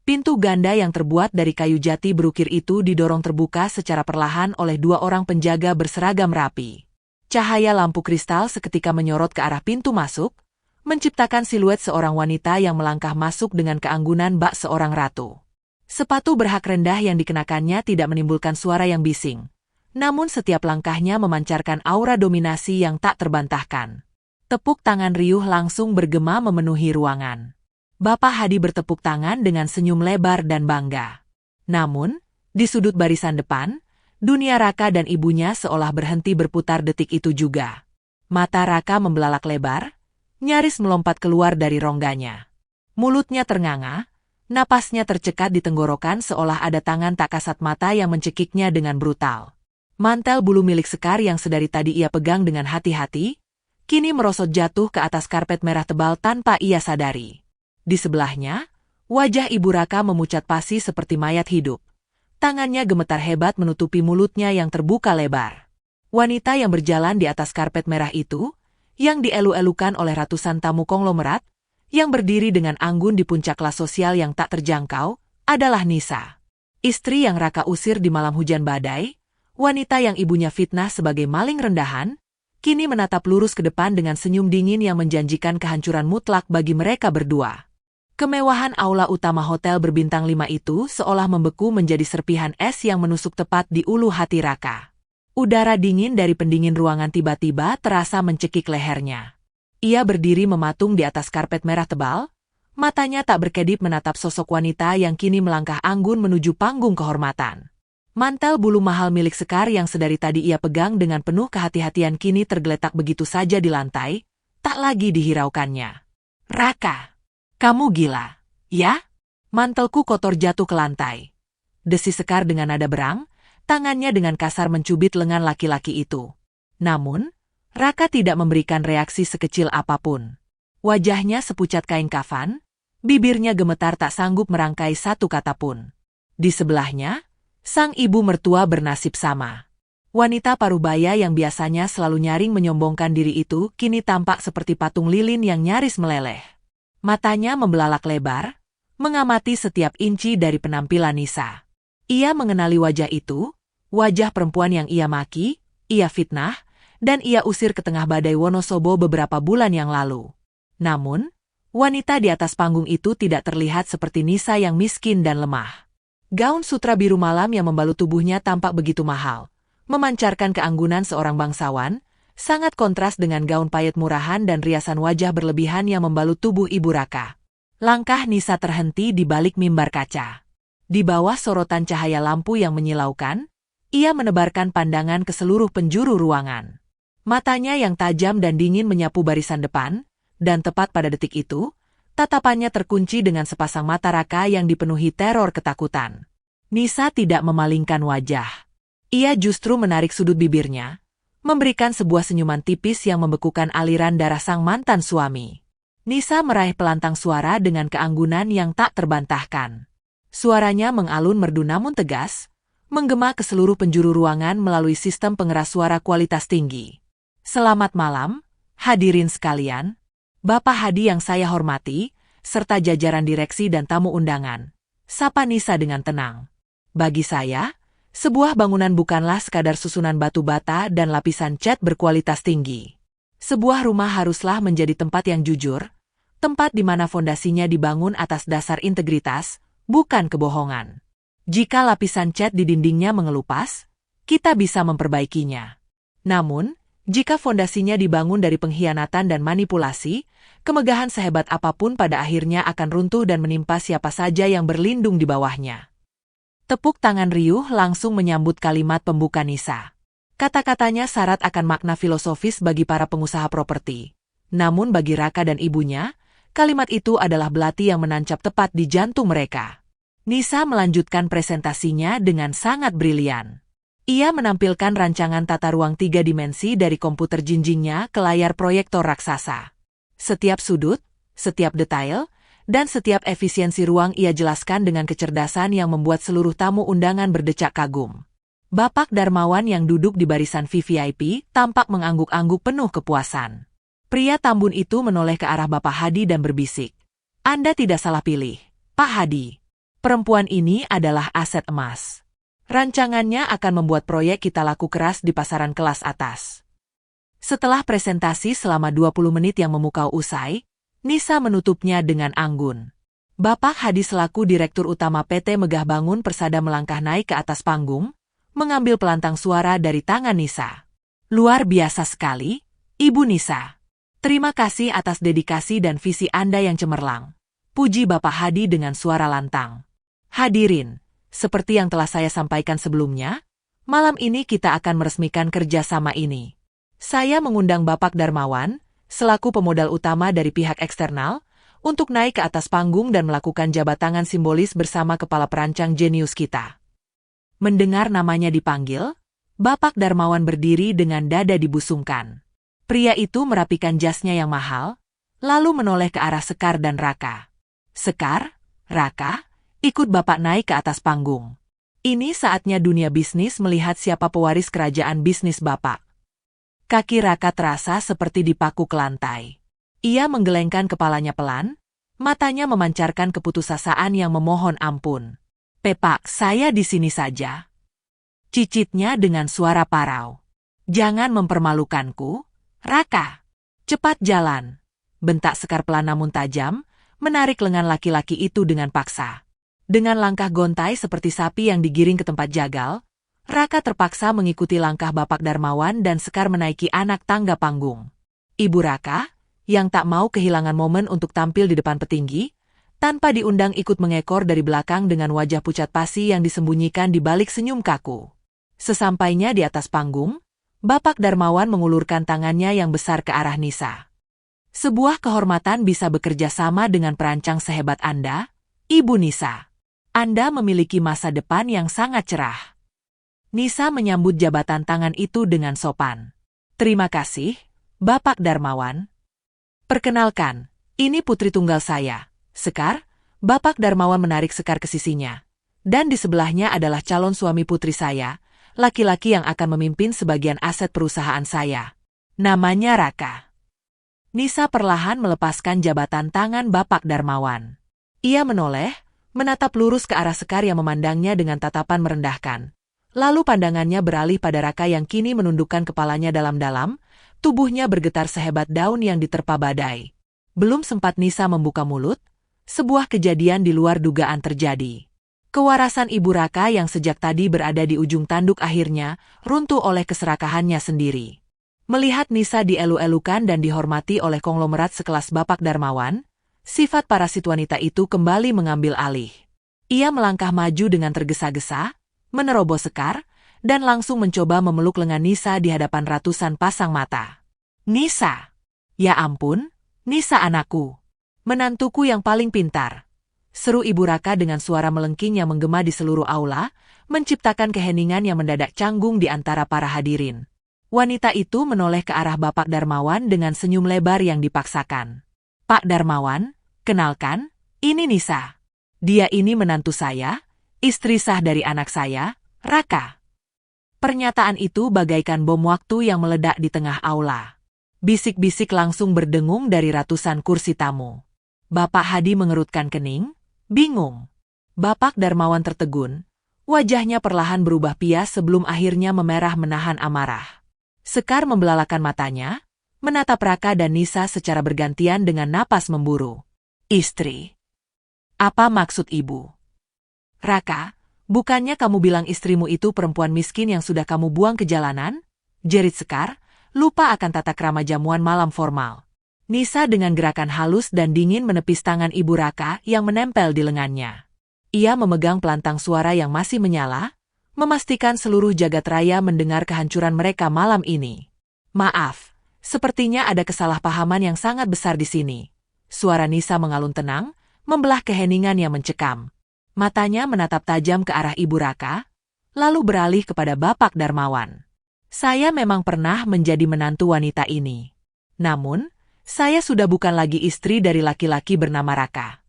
Pintu ganda yang terbuat dari kayu jati berukir itu didorong terbuka secara perlahan oleh dua orang penjaga berseragam rapi. Cahaya lampu kristal seketika menyorot ke arah pintu masuk, menciptakan siluet seorang wanita yang melangkah masuk dengan keanggunan bak seorang ratu. Sepatu berhak rendah yang dikenakannya tidak menimbulkan suara yang bising, namun setiap langkahnya memancarkan aura dominasi yang tak terbantahkan. Tepuk tangan riuh langsung bergema memenuhi ruangan. Bapak Hadi bertepuk tangan dengan senyum lebar dan bangga. Namun, di sudut barisan depan, dunia Raka dan ibunya seolah berhenti berputar detik itu juga. Mata Raka membelalak lebar, nyaris melompat keluar dari rongganya. Mulutnya ternganga, napasnya tercekat di tenggorokan seolah ada tangan tak kasat mata yang mencekiknya dengan brutal. Mantel bulu milik Sekar yang sedari tadi ia pegang dengan hati-hati, kini merosot jatuh ke atas karpet merah tebal tanpa ia sadari. Di sebelahnya, wajah Ibu Raka memucat pasi seperti mayat hidup. Tangannya gemetar hebat menutupi mulutnya yang terbuka lebar. Wanita yang berjalan di atas karpet merah itu, yang dielu-elukan oleh ratusan tamu konglomerat, yang berdiri dengan anggun di puncak kelas sosial yang tak terjangkau, adalah Nisa. Istri yang Raka usir di malam hujan badai, wanita yang ibunya fitnah sebagai maling rendahan, kini menatap lurus ke depan dengan senyum dingin yang menjanjikan kehancuran mutlak bagi mereka berdua. Kemewahan aula utama hotel berbintang 5 itu seolah membeku menjadi serpihan es yang menusuk tepat di ulu hati Raka. Udara dingin dari pendingin ruangan tiba-tiba terasa mencekik lehernya. Ia berdiri mematung di atas karpet merah tebal, matanya tak berkedip menatap sosok wanita yang kini melangkah anggun menuju panggung kehormatan. Mantel bulu mahal milik Sekar yang sedari tadi ia pegang dengan penuh kehati-hatian kini tergeletak begitu saja di lantai, tak lagi dihiraukannya. Raka! Kamu gila, ya? Mantelku kotor jatuh ke lantai. Desis Sekar dengan nada berang, tangannya dengan kasar mencubit lengan laki-laki itu. Namun, Raka tidak memberikan reaksi sekecil apapun. Wajahnya sepucat kain kafan, bibirnya gemetar tak sanggup merangkai satu kata pun. Di sebelahnya, sang ibu mertua bernasib sama. Wanita parubaya yang biasanya selalu nyaring menyombongkan diri itu kini tampak seperti patung lilin yang nyaris meleleh. Matanya membelalak lebar, mengamati setiap inci dari penampilan Nisa. Ia mengenali wajah itu, wajah perempuan yang ia maki, ia fitnah, dan ia usir ke tengah badai Wonosobo beberapa bulan yang lalu. Namun, wanita di atas panggung itu tidak terlihat seperti Nisa yang miskin dan lemah. Gaun sutra biru malam yang membalut tubuhnya tampak begitu mahal, memancarkan keanggunan seorang bangsawan, sangat kontras dengan gaun payet murahan dan riasan wajah berlebihan yang membalut tubuh Ibu Raka. Langkah Nisa terhenti di balik mimbar kaca. Di bawah sorotan cahaya lampu yang menyilaukan, ia menebarkan pandangan ke seluruh penjuru ruangan. Matanya yang tajam dan dingin menyapu barisan depan, dan tepat pada detik itu, tatapannya terkunci dengan sepasang mata Raka yang dipenuhi teror ketakutan. Nisa tidak memalingkan wajah. Ia justru menarik sudut bibirnya, memberikan sebuah senyuman tipis yang membekukan aliran darah sang mantan suami. Nisa meraih pelantang suara dengan keanggunan yang tak terbantahkan. Suaranya mengalun merdu namun tegas, menggema ke seluruh penjuru ruangan melalui sistem pengeras suara kualitas tinggi. Selamat malam, hadirin sekalian. Bapak Hadi yang saya hormati, serta jajaran direksi dan tamu undangan. Sapa Nisa dengan tenang. Bagi saya, sebuah bangunan bukanlah sekadar susunan batu bata dan lapisan cat berkualitas tinggi. Sebuah rumah haruslah menjadi tempat yang jujur, tempat di mana fondasinya dibangun atas dasar integritas, bukan kebohongan. Jika lapisan cat di dindingnya mengelupas, kita bisa memperbaikinya. Namun, jika fondasinya dibangun dari pengkhianatan dan manipulasi, kemegahan sehebat apapun pada akhirnya akan runtuh dan menimpa siapa saja yang berlindung di bawahnya. Tepuk tangan riuh langsung menyambut kalimat pembuka Nisa. Kata-katanya syarat akan makna filosofis bagi para pengusaha properti. Namun bagi Raka dan ibunya, kalimat itu adalah belati yang menancap tepat di jantung mereka. Nisa melanjutkan presentasinya dengan sangat brilian. Ia menampilkan rancangan tata ruang 3 dimensi dari komputer jinjingnya ke layar proyektor raksasa. Setiap sudut, setiap detail, dan setiap efisiensi ruang ia jelaskan dengan kecerdasan yang membuat seluruh tamu undangan berdecak kagum. Bapak Darmawan yang duduk di barisan VVIP tampak mengangguk-angguk penuh kepuasan. Pria tambun itu menoleh ke arah Bapak Hadi dan berbisik. Anda tidak salah pilih, Pak Hadi. Perempuan ini adalah aset emas. Rancangannya akan membuat proyek kita laku keras di pasaran kelas atas. Setelah presentasi selama 20 menit yang memukau usai, Nisa menutupnya dengan anggun. Bapak Hadi selaku Direktur Utama PT Megah Bangun Persada melangkah naik ke atas panggung, mengambil pelantang suara dari tangan Nisa. Luar biasa sekali, Ibu Nisa. Terima kasih atas dedikasi dan visi Anda yang cemerlang. Puji Bapak Hadi dengan suara lantang. Hadirin, seperti yang telah saya sampaikan sebelumnya, malam ini kita akan meresmikan kerjasama ini. Saya mengundang Bapak Darmawan, selaku pemodal utama dari pihak eksternal, untuk naik ke atas panggung dan melakukan jabat tangan simbolis bersama kepala perancang jenius kita. Mendengar namanya dipanggil, Bapak Darmawan berdiri dengan dada dibusungkan. Pria itu merapikan jasnya yang mahal, lalu menoleh ke arah Sekar dan Raka. Sekar, Raka, ikut Bapak naik ke atas panggung. Ini saatnya dunia bisnis melihat siapa pewaris kerajaan bisnis Bapak. Kaki Raka terasa seperti dipaku ke lantai. Ia menggelengkan kepalanya pelan, matanya memancarkan keputusasaan yang memohon ampun. Pepak, saya di sini saja. Cicitnya dengan suara parau. Jangan mempermalukanku, Raka. Cepat jalan. Bentak Sekar pelan namun tajam, menarik lengan laki-laki itu dengan paksa. Dengan langkah gontai seperti sapi yang digiring ke tempat jagal, Raka terpaksa mengikuti langkah Bapak Darmawan dan Sekar menaiki anak tangga panggung. Ibu Raka, yang tak mau kehilangan momen untuk tampil di depan petinggi, tanpa diundang ikut mengekor dari belakang dengan wajah pucat pasi yang disembunyikan di balik senyum kaku. Sesampainya di atas panggung, Bapak Darmawan mengulurkan tangannya yang besar ke arah Nisa. Sebuah kehormatan bisa bekerja sama dengan perancang sehebat Anda, Ibu Nisa. Anda memiliki masa depan yang sangat cerah. Nisa menyambut jabatan tangan itu dengan sopan. Terima kasih, Bapak Darmawan. Perkenalkan, ini putri tunggal saya. Sekar, Bapak Darmawan menarik Sekar ke sisinya. Dan di sebelahnya adalah calon suami putri saya, laki-laki yang akan memimpin sebagian aset perusahaan saya. Namanya Raka. Nisa perlahan melepaskan jabatan tangan Bapak Darmawan. Ia menoleh, menatap lurus ke arah Sekar yang memandangnya dengan tatapan merendahkan. Lalu pandangannya beralih pada Raka yang kini menundukkan kepalanya dalam-dalam, tubuhnya bergetar sehebat daun yang diterpa badai. Belum sempat Nisa membuka mulut, sebuah kejadian di luar dugaan terjadi. Kewarasan Ibu Raka yang sejak tadi berada di ujung tanduk akhirnya runtuh oleh keserakahannya sendiri. Melihat Nisa dielu-elukan dan dihormati oleh konglomerat sekelas Bapak Darmawan, sifat parasit wanita itu kembali mengambil alih. Ia melangkah maju dengan tergesa-gesa, menerobos Sekar, dan langsung mencoba memeluk lengan Nisa di hadapan ratusan pasang mata. Nisa! Ya ampun, Nisa anakku! Menantuku yang paling pintar, seru Ibu Raka dengan suara melengking yang menggema di seluruh aula, menciptakan keheningan yang mendadak canggung di antara para hadirin. Wanita itu menoleh ke arah Bapak Darmawan dengan senyum lebar yang dipaksakan. Pak Darmawan, kenalkan, ini Nisa. Dia ini menantu saya, istri sah dari anak saya, Raka. Pernyataan itu bagaikan bom waktu yang meledak di tengah aula. Bisik-bisik langsung berdengung dari ratusan kursi tamu. Bapak Hadi mengerutkan kening, bingung. Bapak Darmawan tertegun, wajahnya perlahan berubah pias sebelum akhirnya memerah menahan amarah. Sekar membelalakan matanya, menatap Raka dan Nisa secara bergantian dengan napas memburu. Istri. Apa maksud ibu? Raka, bukannya kamu bilang istrimu itu perempuan miskin yang sudah kamu buang ke jalanan? Jerit Sekar, lupa akan tata krama jamuan malam formal. Nisa dengan gerakan halus dan dingin menepis tangan Ibu Raka yang menempel di lengannya. Ia memegang pelantang suara yang masih menyala, memastikan seluruh jagat raya mendengar kehancuran mereka malam ini. Maaf, sepertinya ada kesalahpahaman yang sangat besar di sini. Suara Nisa mengalun tenang, membelah keheningan yang mencekam. Matanya menatap tajam ke arah Ibu Raka, lalu beralih kepada Bapak Darmawan. Saya memang pernah menjadi menantu wanita ini. Namun, saya sudah bukan lagi istri dari laki-laki bernama Raka.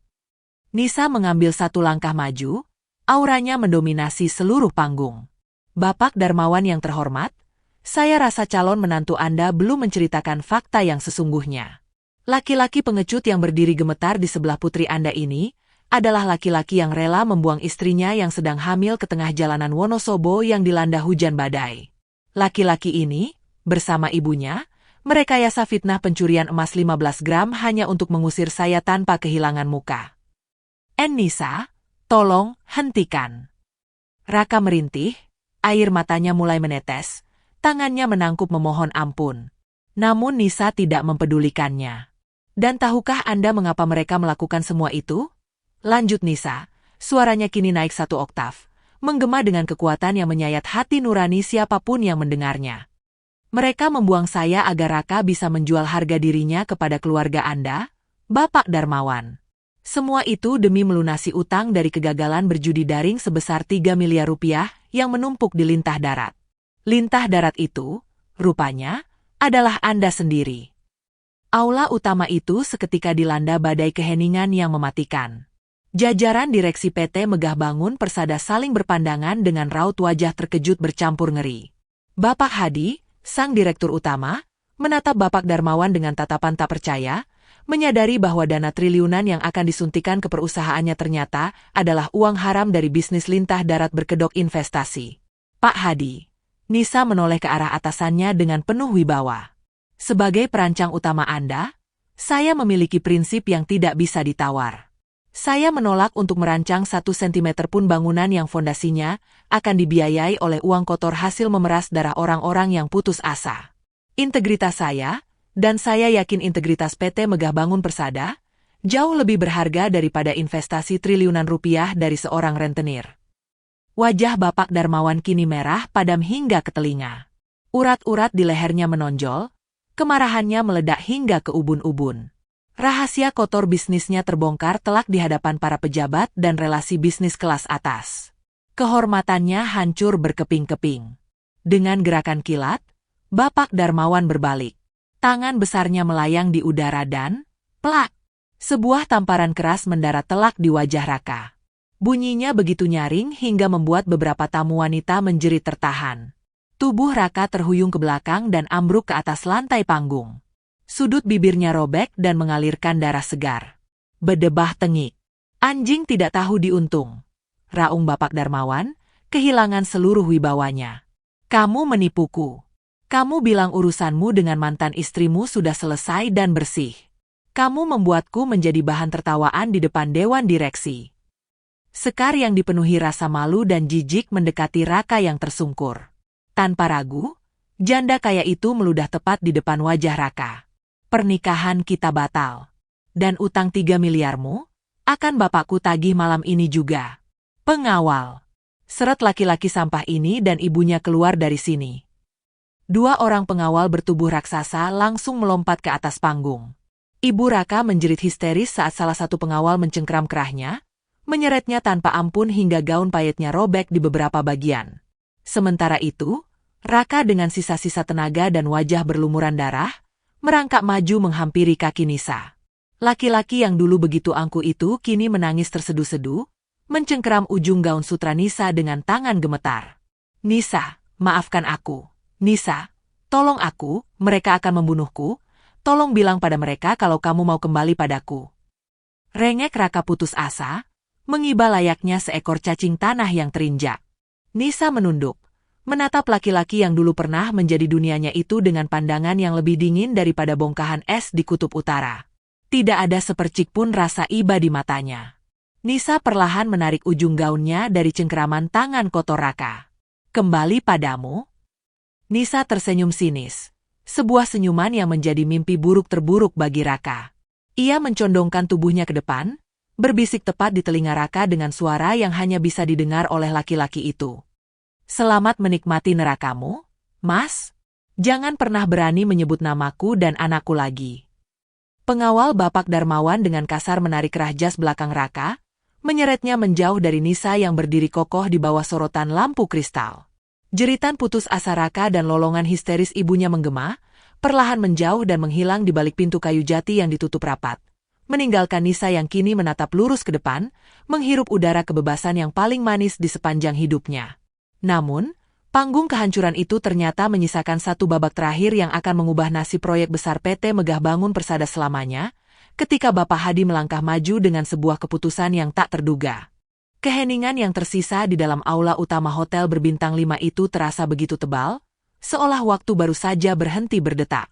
Nisa mengambil satu langkah maju, auranya mendominasi seluruh panggung. Bapak Darmawan yang terhormat, saya rasa calon menantu Anda belum menceritakan fakta yang sesungguhnya. Laki-laki pengecut yang berdiri gemetar di sebelah putri Anda ini adalah laki-laki yang rela membuang istrinya yang sedang hamil ke tengah jalanan Wonosobo yang dilanda hujan badai. Laki-laki ini, bersama ibunya, merekayasa fitnah pencurian emas 15 gram hanya untuk mengusir saya tanpa kehilangan muka. Nisa, tolong, hentikan. Raka merintih, air matanya mulai menetes, tangannya menangkup memohon ampun. Namun Nisa tidak mempedulikannya. Dan tahukah Anda mengapa mereka melakukan semua itu? Lanjut Nisa, suaranya kini naik satu oktav, menggema dengan kekuatan yang menyayat hati nurani siapapun yang mendengarnya. Mereka membuang saya agar Raka bisa menjual harga dirinya kepada keluarga Anda, Bapak Darmawan. Semua itu demi melunasi utang dari kegagalan berjudi daring sebesar 3 miliar rupiah yang menumpuk di lintah darat. Lintah darat itu, rupanya, adalah Anda sendiri. Aula utama itu seketika dilanda badai keheningan yang mematikan. Jajaran direksi PT Megah Bangun Persada saling berpandangan dengan raut wajah terkejut bercampur ngeri. Bapak Hadi, sang direktur utama, menatap Bapak Darmawan dengan tatapan tak percaya, menyadari bahwa dana triliunan yang akan disuntikan ke perusahaannya ternyata adalah uang haram dari bisnis lintah darat berkedok investasi. Pak Hadi, Nisa menoleh ke arah atasannya dengan penuh wibawa. Sebagai perancang utama Anda, Saya memiliki prinsip yang tidak bisa ditawar. Saya menolak untuk merancang 1 sentimeter pun bangunan yang fondasinya akan dibiayai oleh uang kotor hasil memeras darah orang-orang yang putus asa. Integritas saya, dan saya yakin integritas PT Megah Bangun Persada, jauh lebih berharga daripada investasi triliunan rupiah dari seorang rentenir. Wajah Bapak Darmawan kini merah padam hingga ke telinga. Urat-urat di lehernya menonjol, kemarahannya meledak hingga ke ubun-ubun. Rahasia kotor bisnisnya terbongkar telak di hadapan para pejabat dan relasi bisnis kelas atas. Kehormatannya hancur berkeping-keping. Dengan gerakan kilat, Bapak Darmawan berbalik. Tangan besarnya melayang di udara dan, plak! Sebuah tamparan keras mendarat telak di wajah Raka. Bunyinya begitu nyaring hingga membuat beberapa tamu wanita menjerit tertahan. Tubuh Raka terhuyung ke belakang dan ambruk ke atas lantai panggung. Sudut bibirnya robek dan mengalirkan darah segar. Bedebah tengik. Anjing tidak tahu diuntung. Raung Bapak Darmawan, kehilangan seluruh wibawanya. Kamu menipuku. Kamu bilang urusanmu dengan mantan istrimu sudah selesai dan bersih. Kamu membuatku menjadi bahan tertawaan di depan dewan direksi. Sekar yang dipenuhi rasa malu dan jijik mendekati Raka yang tersungkur. Tanpa ragu, janda kaya itu meludah tepat di depan wajah Raka. Pernikahan kita batal. Dan utang 3 miliarmu, akan bapakku tagih malam ini juga. Pengawal. Seret laki-laki sampah ini dan ibunya keluar dari sini. 2 orang pengawal bertubuh raksasa langsung melompat ke atas panggung. Ibu Raka menjerit histeris saat salah satu pengawal mencengkram kerahnya, menyeretnya tanpa ampun hingga gaun payetnya robek di beberapa bagian. Sementara itu, Raka dengan sisa-sisa tenaga dan wajah berlumuran darah, merangkak maju menghampiri kaki Nisa. Laki-laki yang dulu begitu angkuh itu kini menangis terseduh-seduh, mencengkeram ujung gaun sutra Nisa dengan tangan gemetar. Nisa, maafkan aku. Nisa, tolong aku, mereka akan membunuhku. Tolong bilang pada mereka kalau kamu mau kembali padaku. Rengek Raka putus asa, mengiba layaknya seekor cacing tanah yang terinjak. Nisa menunduk, menatap laki-laki yang dulu pernah menjadi dunianya itu dengan pandangan yang lebih dingin daripada bongkahan es di kutub utara. Tidak ada sepercik pun rasa iba di matanya. Nisa perlahan menarik ujung gaunnya dari cengkeraman tangan kotor Raka. Kembali padamu? Nisa tersenyum sinis. Sebuah senyuman yang menjadi mimpi buruk terburuk bagi Raka. Ia mencondongkan tubuhnya ke depan, berbisik tepat di telinga Raka dengan suara yang hanya bisa didengar oleh laki-laki itu. Selamat menikmati nerakamu, Mas. Jangan pernah berani menyebut namaku dan anakku lagi. Pengawal Bapak Darmawan dengan kasar menarik kerah jas belakang Raka, menyeretnya menjauh dari Nisa yang berdiri kokoh di bawah sorotan lampu kristal. Jeritan putus asa Raka dan lolongan histeris ibunya menggema, perlahan menjauh dan menghilang di balik pintu kayu jati yang ditutup rapat, meninggalkan Nisa yang kini menatap lurus ke depan, menghirup udara kebebasan yang paling manis di sepanjang hidupnya. Namun, panggung kehancuran itu ternyata menyisakan satu babak terakhir yang akan mengubah nasib proyek besar PT Megah Bangun Persada selamanya, ketika Bapak Hadi melangkah maju dengan sebuah keputusan yang tak terduga. Keheningan yang tersisa di dalam aula utama hotel berbintang 5 itu terasa begitu tebal, seolah waktu baru saja berhenti berdetak.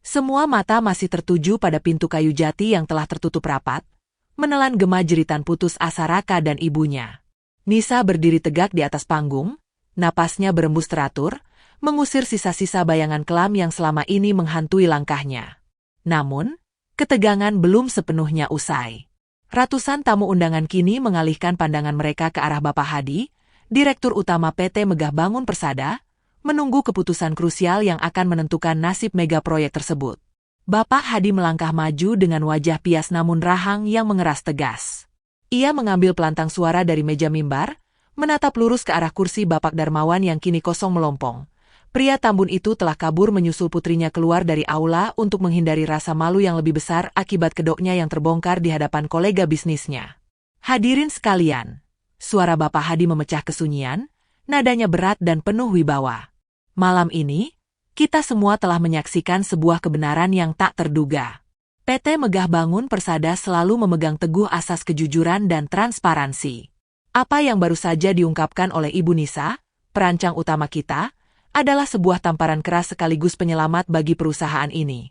Semua mata masih tertuju pada pintu kayu jati yang telah tertutup rapat, menelan gema jeritan putus asa Raka dan ibunya. Nisa berdiri tegak di atas panggung, napasnya berembus teratur, mengusir sisa-sisa bayangan kelam yang selama ini menghantui langkahnya. Namun, ketegangan belum sepenuhnya usai. Ratusan tamu undangan kini mengalihkan pandangan mereka ke arah Bapak Hadi, Direktur Utama PT Megah Bangun Persada, menunggu keputusan krusial yang akan menentukan nasib mega proyek tersebut. Bapak Hadi melangkah maju dengan wajah pias namun rahang yang mengeras tegas. Ia mengambil pelantang suara dari meja mimbar, menatap lurus ke arah kursi Bapak Darmawan yang kini kosong melompong. Pria tambun itu telah kabur menyusul putrinya keluar dari aula untuk menghindari rasa malu yang lebih besar akibat kedoknya yang terbongkar di hadapan kolega bisnisnya. Hadirin sekalian, suara Bapak Hadi memecah kesunyian, nadanya berat dan penuh wibawa. Malam ini, kita semua telah menyaksikan sebuah kebenaran yang tak terduga. PT Megah Bangun Persada selalu memegang teguh asas kejujuran dan transparansi. Apa yang baru saja diungkapkan oleh Ibu Nisa, perancang utama kita, adalah sebuah tamparan keras sekaligus penyelamat bagi perusahaan ini.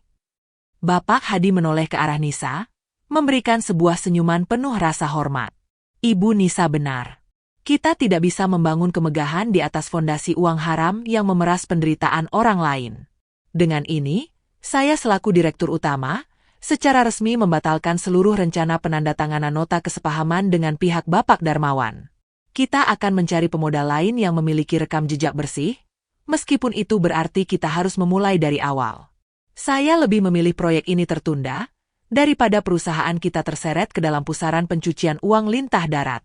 Bapak Hadi menoleh ke arah Nisa, memberikan sebuah senyuman penuh rasa hormat. Ibu Nisa benar. Kita tidak bisa membangun kemegahan di atas fondasi uang haram yang memeras penderitaan orang lain. Dengan ini, saya selaku Direktur Utama, secara resmi membatalkan seluruh rencana penandatanganan nota kesepahaman dengan pihak Bapak Darmawan. Kita akan mencari pemodal lain yang memiliki rekam jejak bersih, meskipun itu berarti kita harus memulai dari awal. Saya lebih memilih proyek ini tertunda, daripada perusahaan kita terseret ke dalam pusaran pencucian uang lintah darat.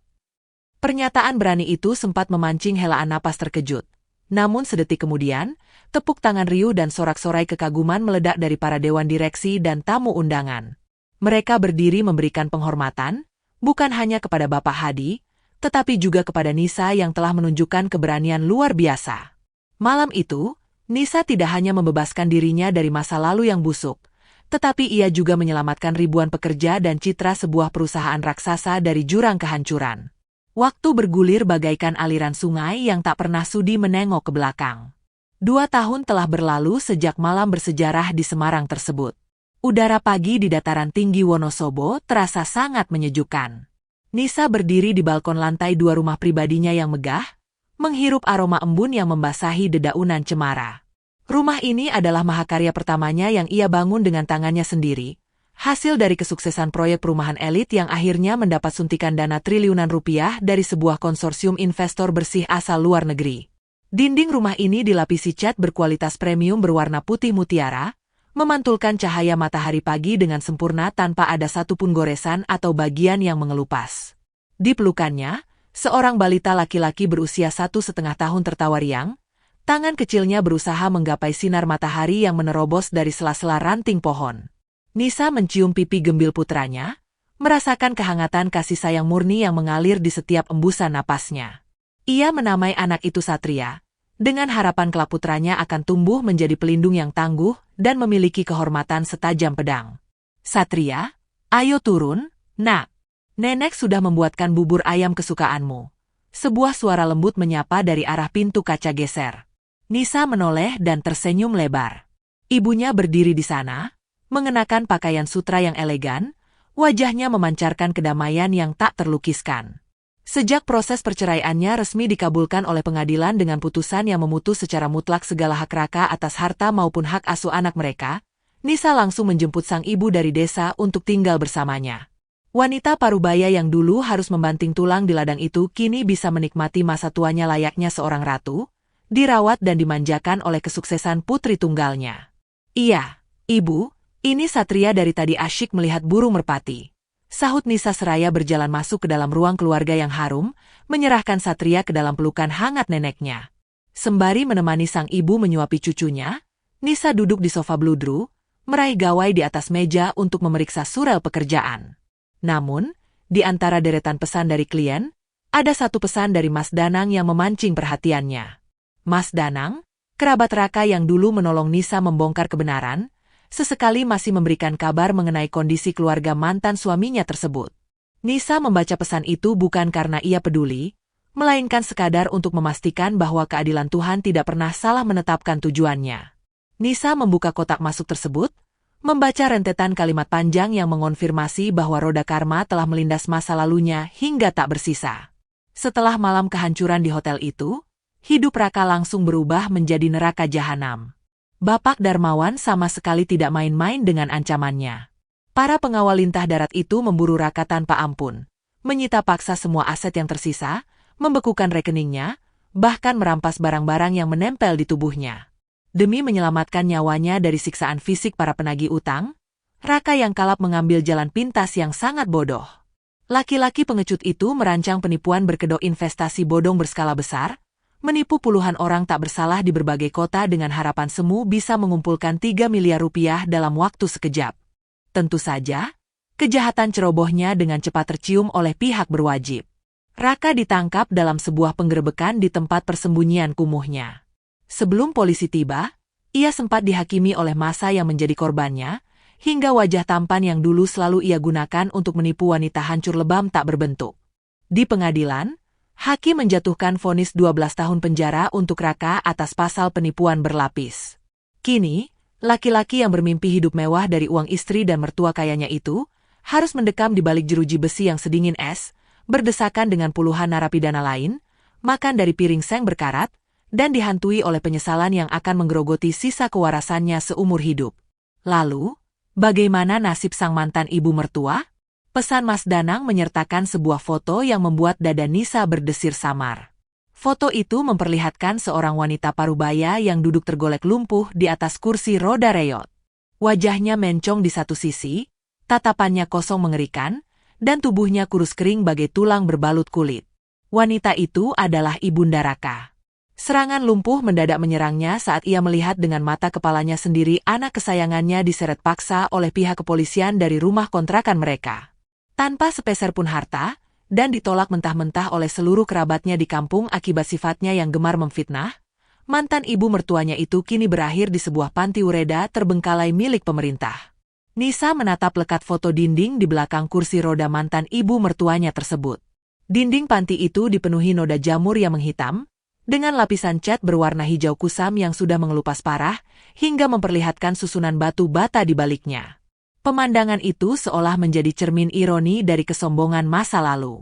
Pernyataan berani itu sempat memancing helaan napas terkejut. Namun sedetik kemudian, tepuk tangan riuh dan sorak-sorai kekaguman meledak dari para dewan direksi dan tamu undangan. Mereka berdiri memberikan penghormatan, bukan hanya kepada Bapak Hadi, tetapi juga kepada Nisa yang telah menunjukkan keberanian luar biasa. Malam itu, Nisa tidak hanya membebaskan dirinya dari masa lalu yang busuk, tetapi ia juga menyelamatkan ribuan pekerja dan citra sebuah perusahaan raksasa dari jurang kehancuran. Waktu bergulir bagaikan aliran sungai yang tak pernah sudi menengok ke belakang. 2 tahun telah berlalu sejak malam bersejarah di Semarang tersebut. Udara pagi di dataran tinggi Wonosobo terasa sangat menyejukkan. Nisa berdiri di balkon lantai 2 rumah pribadinya yang megah, menghirup aroma embun yang membasahi dedaunan cemara. Rumah ini adalah mahakarya pertamanya yang ia bangun dengan tangannya sendiri, hasil dari kesuksesan proyek perumahan elit yang akhirnya mendapat suntikan dana triliunan rupiah dari sebuah konsorsium investor bersih asal luar negeri. Dinding rumah ini dilapisi cat berkualitas premium berwarna putih mutiara, memantulkan cahaya matahari pagi dengan sempurna tanpa ada satupun goresan atau bagian yang mengelupas. Di pelukannya, seorang balita laki-laki berusia 1,5 tahun tertawa riang, tangan kecilnya berusaha menggapai sinar matahari yang menerobos dari sela-sela ranting pohon. Nisa mencium pipi gembil putranya, merasakan kehangatan kasih sayang murni yang mengalir di setiap embusan napasnya. Ia menamai anak itu Satria, dengan harapan kelak putranya akan tumbuh menjadi pelindung yang tangguh dan memiliki kehormatan setajam pedang. Satria, ayo turun, nak. Nenek sudah membuatkan bubur ayam kesukaanmu. Sebuah suara lembut menyapa dari arah pintu kaca geser. Nisa menoleh dan tersenyum lebar. Ibunya berdiri di sana, mengenakan pakaian sutra yang elegan, wajahnya memancarkan kedamaian yang tak terlukiskan. Sejak proses perceraiannya resmi dikabulkan oleh pengadilan dengan putusan yang memutus secara mutlak segala hak Raka atas harta maupun hak asuh anak mereka, Nisa langsung menjemput sang ibu dari desa untuk tinggal bersamanya. Wanita parubaya yang dulu harus membanting tulang di ladang itu kini bisa menikmati masa tuanya layaknya seorang ratu, dirawat dan dimanjakan oleh kesuksesan putri tunggalnya. Iya, ibu, ini Satria dari tadi asyik melihat burung merpati. Sahut Nisa seraya berjalan masuk ke dalam ruang keluarga yang harum, menyerahkan Satria ke dalam pelukan hangat neneknya. Sembari menemani sang ibu menyuapi cucunya, Nisa duduk di sofa bludru, meraih gawai di atas meja untuk memeriksa surel pekerjaan. Namun, di antara deretan pesan dari klien, ada satu pesan dari Mas Danang yang memancing perhatiannya. Mas Danang, kerabat Raka yang dulu menolong Nisa membongkar kebenaran, sesekali masih memberikan kabar mengenai kondisi keluarga mantan suaminya tersebut. Nisa membaca pesan itu bukan karena ia peduli, melainkan sekadar untuk memastikan bahwa keadilan Tuhan tidak pernah salah menetapkan tujuannya. Nisa membuka kotak masuk tersebut, membaca rentetan kalimat panjang yang mengonfirmasi bahwa roda karma telah melindas masa lalunya hingga tak bersisa. Setelah malam kehancuran di hotel itu, hidup Raka langsung berubah menjadi neraka jahanam. Bapak Darmawan sama sekali tidak main-main dengan ancamannya. Para pengawal lintah darat itu memburu Raka tanpa ampun, menyita paksa semua aset yang tersisa, membekukan rekeningnya, bahkan merampas barang-barang yang menempel di tubuhnya. Demi menyelamatkan nyawanya dari siksaan fisik para penagih utang, Raka yang kalap mengambil jalan pintas yang sangat bodoh. Laki-laki pengecut itu merancang penipuan berkedok investasi bodong berskala besar, menipu puluhan orang tak bersalah di berbagai kota dengan harapan semu bisa mengumpulkan 3 miliar rupiah dalam waktu sekejap. Tentu saja, kejahatan cerobohnya dengan cepat tercium oleh pihak berwajib. Raka ditangkap dalam sebuah penggerebekan di tempat persembunyian kumuhnya. Sebelum polisi tiba, ia sempat dihakimi oleh massa yang menjadi korbannya, hingga wajah tampan yang dulu selalu ia gunakan untuk menipu wanita hancur lebam tak berbentuk. Di pengadilan, hakim menjatuhkan vonis 12 tahun penjara untuk Raka atas pasal penipuan berlapis. Kini, Laki-laki yang bermimpi hidup mewah dari uang istri dan mertua kayanya itu harus mendekam di balik jeruji besi yang sedingin es, berdesakan dengan puluhan narapidana lain, makan dari piring seng berkarat, dan dihantui oleh penyesalan yang akan menggerogoti sisa kewarasannya seumur hidup. Lalu, bagaimana nasib sang mantan ibu mertua? Pesan Mas Danang menyertakan sebuah foto yang membuat dada Nisa berdesir samar. Foto itu memperlihatkan seorang wanita parubaya yang duduk tergolek lumpuh di atas kursi roda reyot. Wajahnya mencong di satu sisi, tatapannya kosong mengerikan, dan tubuhnya kurus kering bagai tulang berbalut kulit. Wanita itu adalah Ibunda Raka. Serangan lumpuh mendadak menyerangnya saat ia melihat dengan mata kepalanya sendiri anak kesayangannya diseret paksa oleh pihak kepolisian dari rumah kontrakan mereka. Tanpa sepeser pun harta, dan ditolak mentah-mentah oleh seluruh kerabatnya di kampung akibat sifatnya yang gemar memfitnah, mantan ibu mertuanya itu kini berakhir di sebuah panti ureda terbengkalai milik pemerintah. Nisa menatap lekat foto dinding di belakang kursi roda mantan ibu mertuanya tersebut. Dinding panti itu dipenuhi noda jamur yang menghitam, dengan lapisan cat berwarna hijau kusam yang sudah mengelupas parah, hingga memperlihatkan susunan batu bata di baliknya. Pemandangan itu seolah menjadi cermin ironi dari kesombongan masa lalu.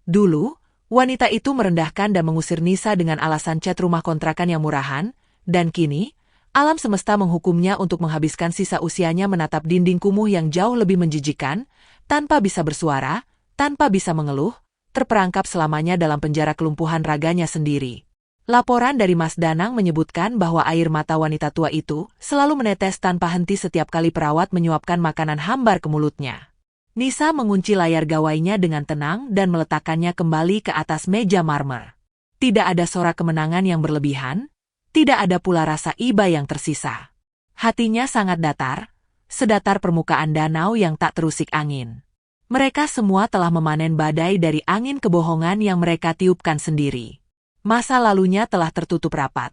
Dulu, wanita itu merendahkan dan mengusir Nisa dengan alasan cat rumah kontrakan yang murahan, dan kini, alam semesta menghukumnya untuk menghabiskan sisa usianya menatap dinding kumuh yang jauh lebih menjijikan, tanpa bisa bersuara, tanpa bisa mengeluh, terperangkap selamanya dalam penjara kelumpuhan raganya sendiri. Laporan dari Mas Danang menyebutkan bahwa air mata wanita tua itu selalu menetes tanpa henti setiap kali perawat menyuapkan makanan hambar ke mulutnya. Nisa mengunci layar gawainya dengan tenang dan meletakkannya kembali ke atas meja marmer. Tidak ada sorak kemenangan yang berlebihan, tidak ada pula rasa iba yang tersisa. Hatinya sangat datar, sedatar permukaan danau yang tak terusik angin. Mereka semua telah memanen badai dari angin kebohongan yang mereka tiupkan sendiri. Masa lalunya telah tertutup rapat,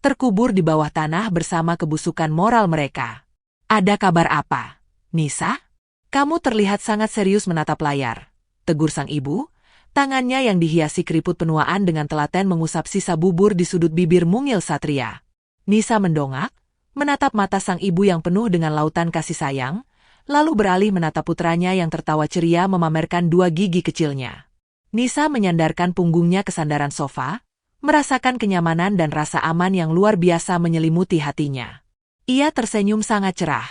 terkubur di bawah tanah bersama kebusukan moral mereka. Ada kabar apa, Nisa? Kamu terlihat sangat serius menatap layar, tegur sang ibu, tangannya yang dihiasi keriput penuaan dengan telaten mengusap sisa bubur di sudut bibir mungil Satria. Nisa mendongak, menatap mata sang ibu yang penuh dengan lautan kasih sayang, lalu beralih menatap putranya yang tertawa ceria memamerkan dua gigi kecilnya. Nisa menyandarkan punggungnya ke sandaran sofa, merasakan kenyamanan dan rasa aman yang luar biasa menyelimuti hatinya. Ia tersenyum sangat cerah,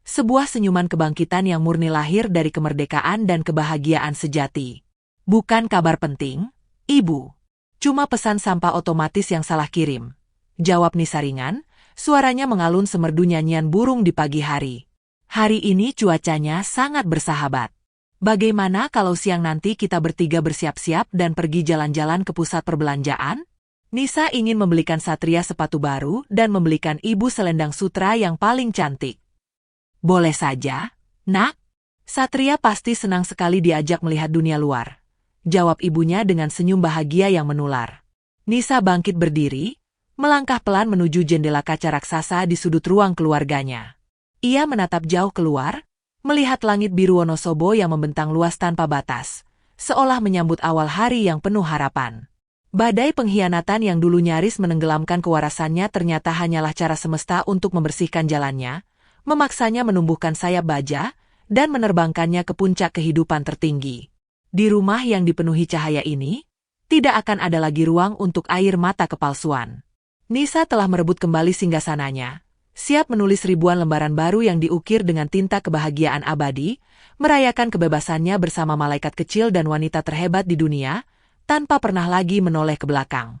sebuah senyuman kebangkitan yang murni lahir dari kemerdekaan dan kebahagiaan sejati. Bukan kabar penting, Ibu. Cuma pesan sampah otomatis yang salah kirim. Jawab Nisa ringan, suaranya mengalun semerdu nyanyian burung di pagi hari. Hari ini cuacanya sangat bersahabat. Bagaimana kalau siang nanti kita bertiga bersiap-siap dan pergi jalan-jalan ke pusat perbelanjaan? Nisa ingin membelikan Satria sepatu baru dan membelikan ibu selendang sutra yang paling cantik. Boleh saja, Nak. Satria pasti senang sekali diajak melihat dunia luar. Jawab ibunya dengan senyum bahagia yang menular. Nisa bangkit berdiri, melangkah pelan menuju jendela kaca raksasa di sudut ruang keluarganya. Ia menatap jauh keluar, melihat langit biru Wonosobo yang membentang luas tanpa batas, seolah menyambut awal hari yang penuh harapan. Badai pengkhianatan yang dulu nyaris menenggelamkan kewarasannya ternyata hanyalah cara semesta untuk membersihkan jalannya, memaksanya menumbuhkan sayap baja, dan menerbangkannya ke puncak kehidupan tertinggi. Di rumah yang dipenuhi cahaya ini, tidak akan ada lagi ruang untuk air mata kepalsuan. Nisa telah merebut kembali singgasananya, siap menulis ribuan lembaran baru yang diukir dengan tinta kebahagiaan abadi, merayakan kebebasannya bersama malaikat kecil dan wanita terhebat di dunia, tanpa pernah lagi menoleh ke belakang.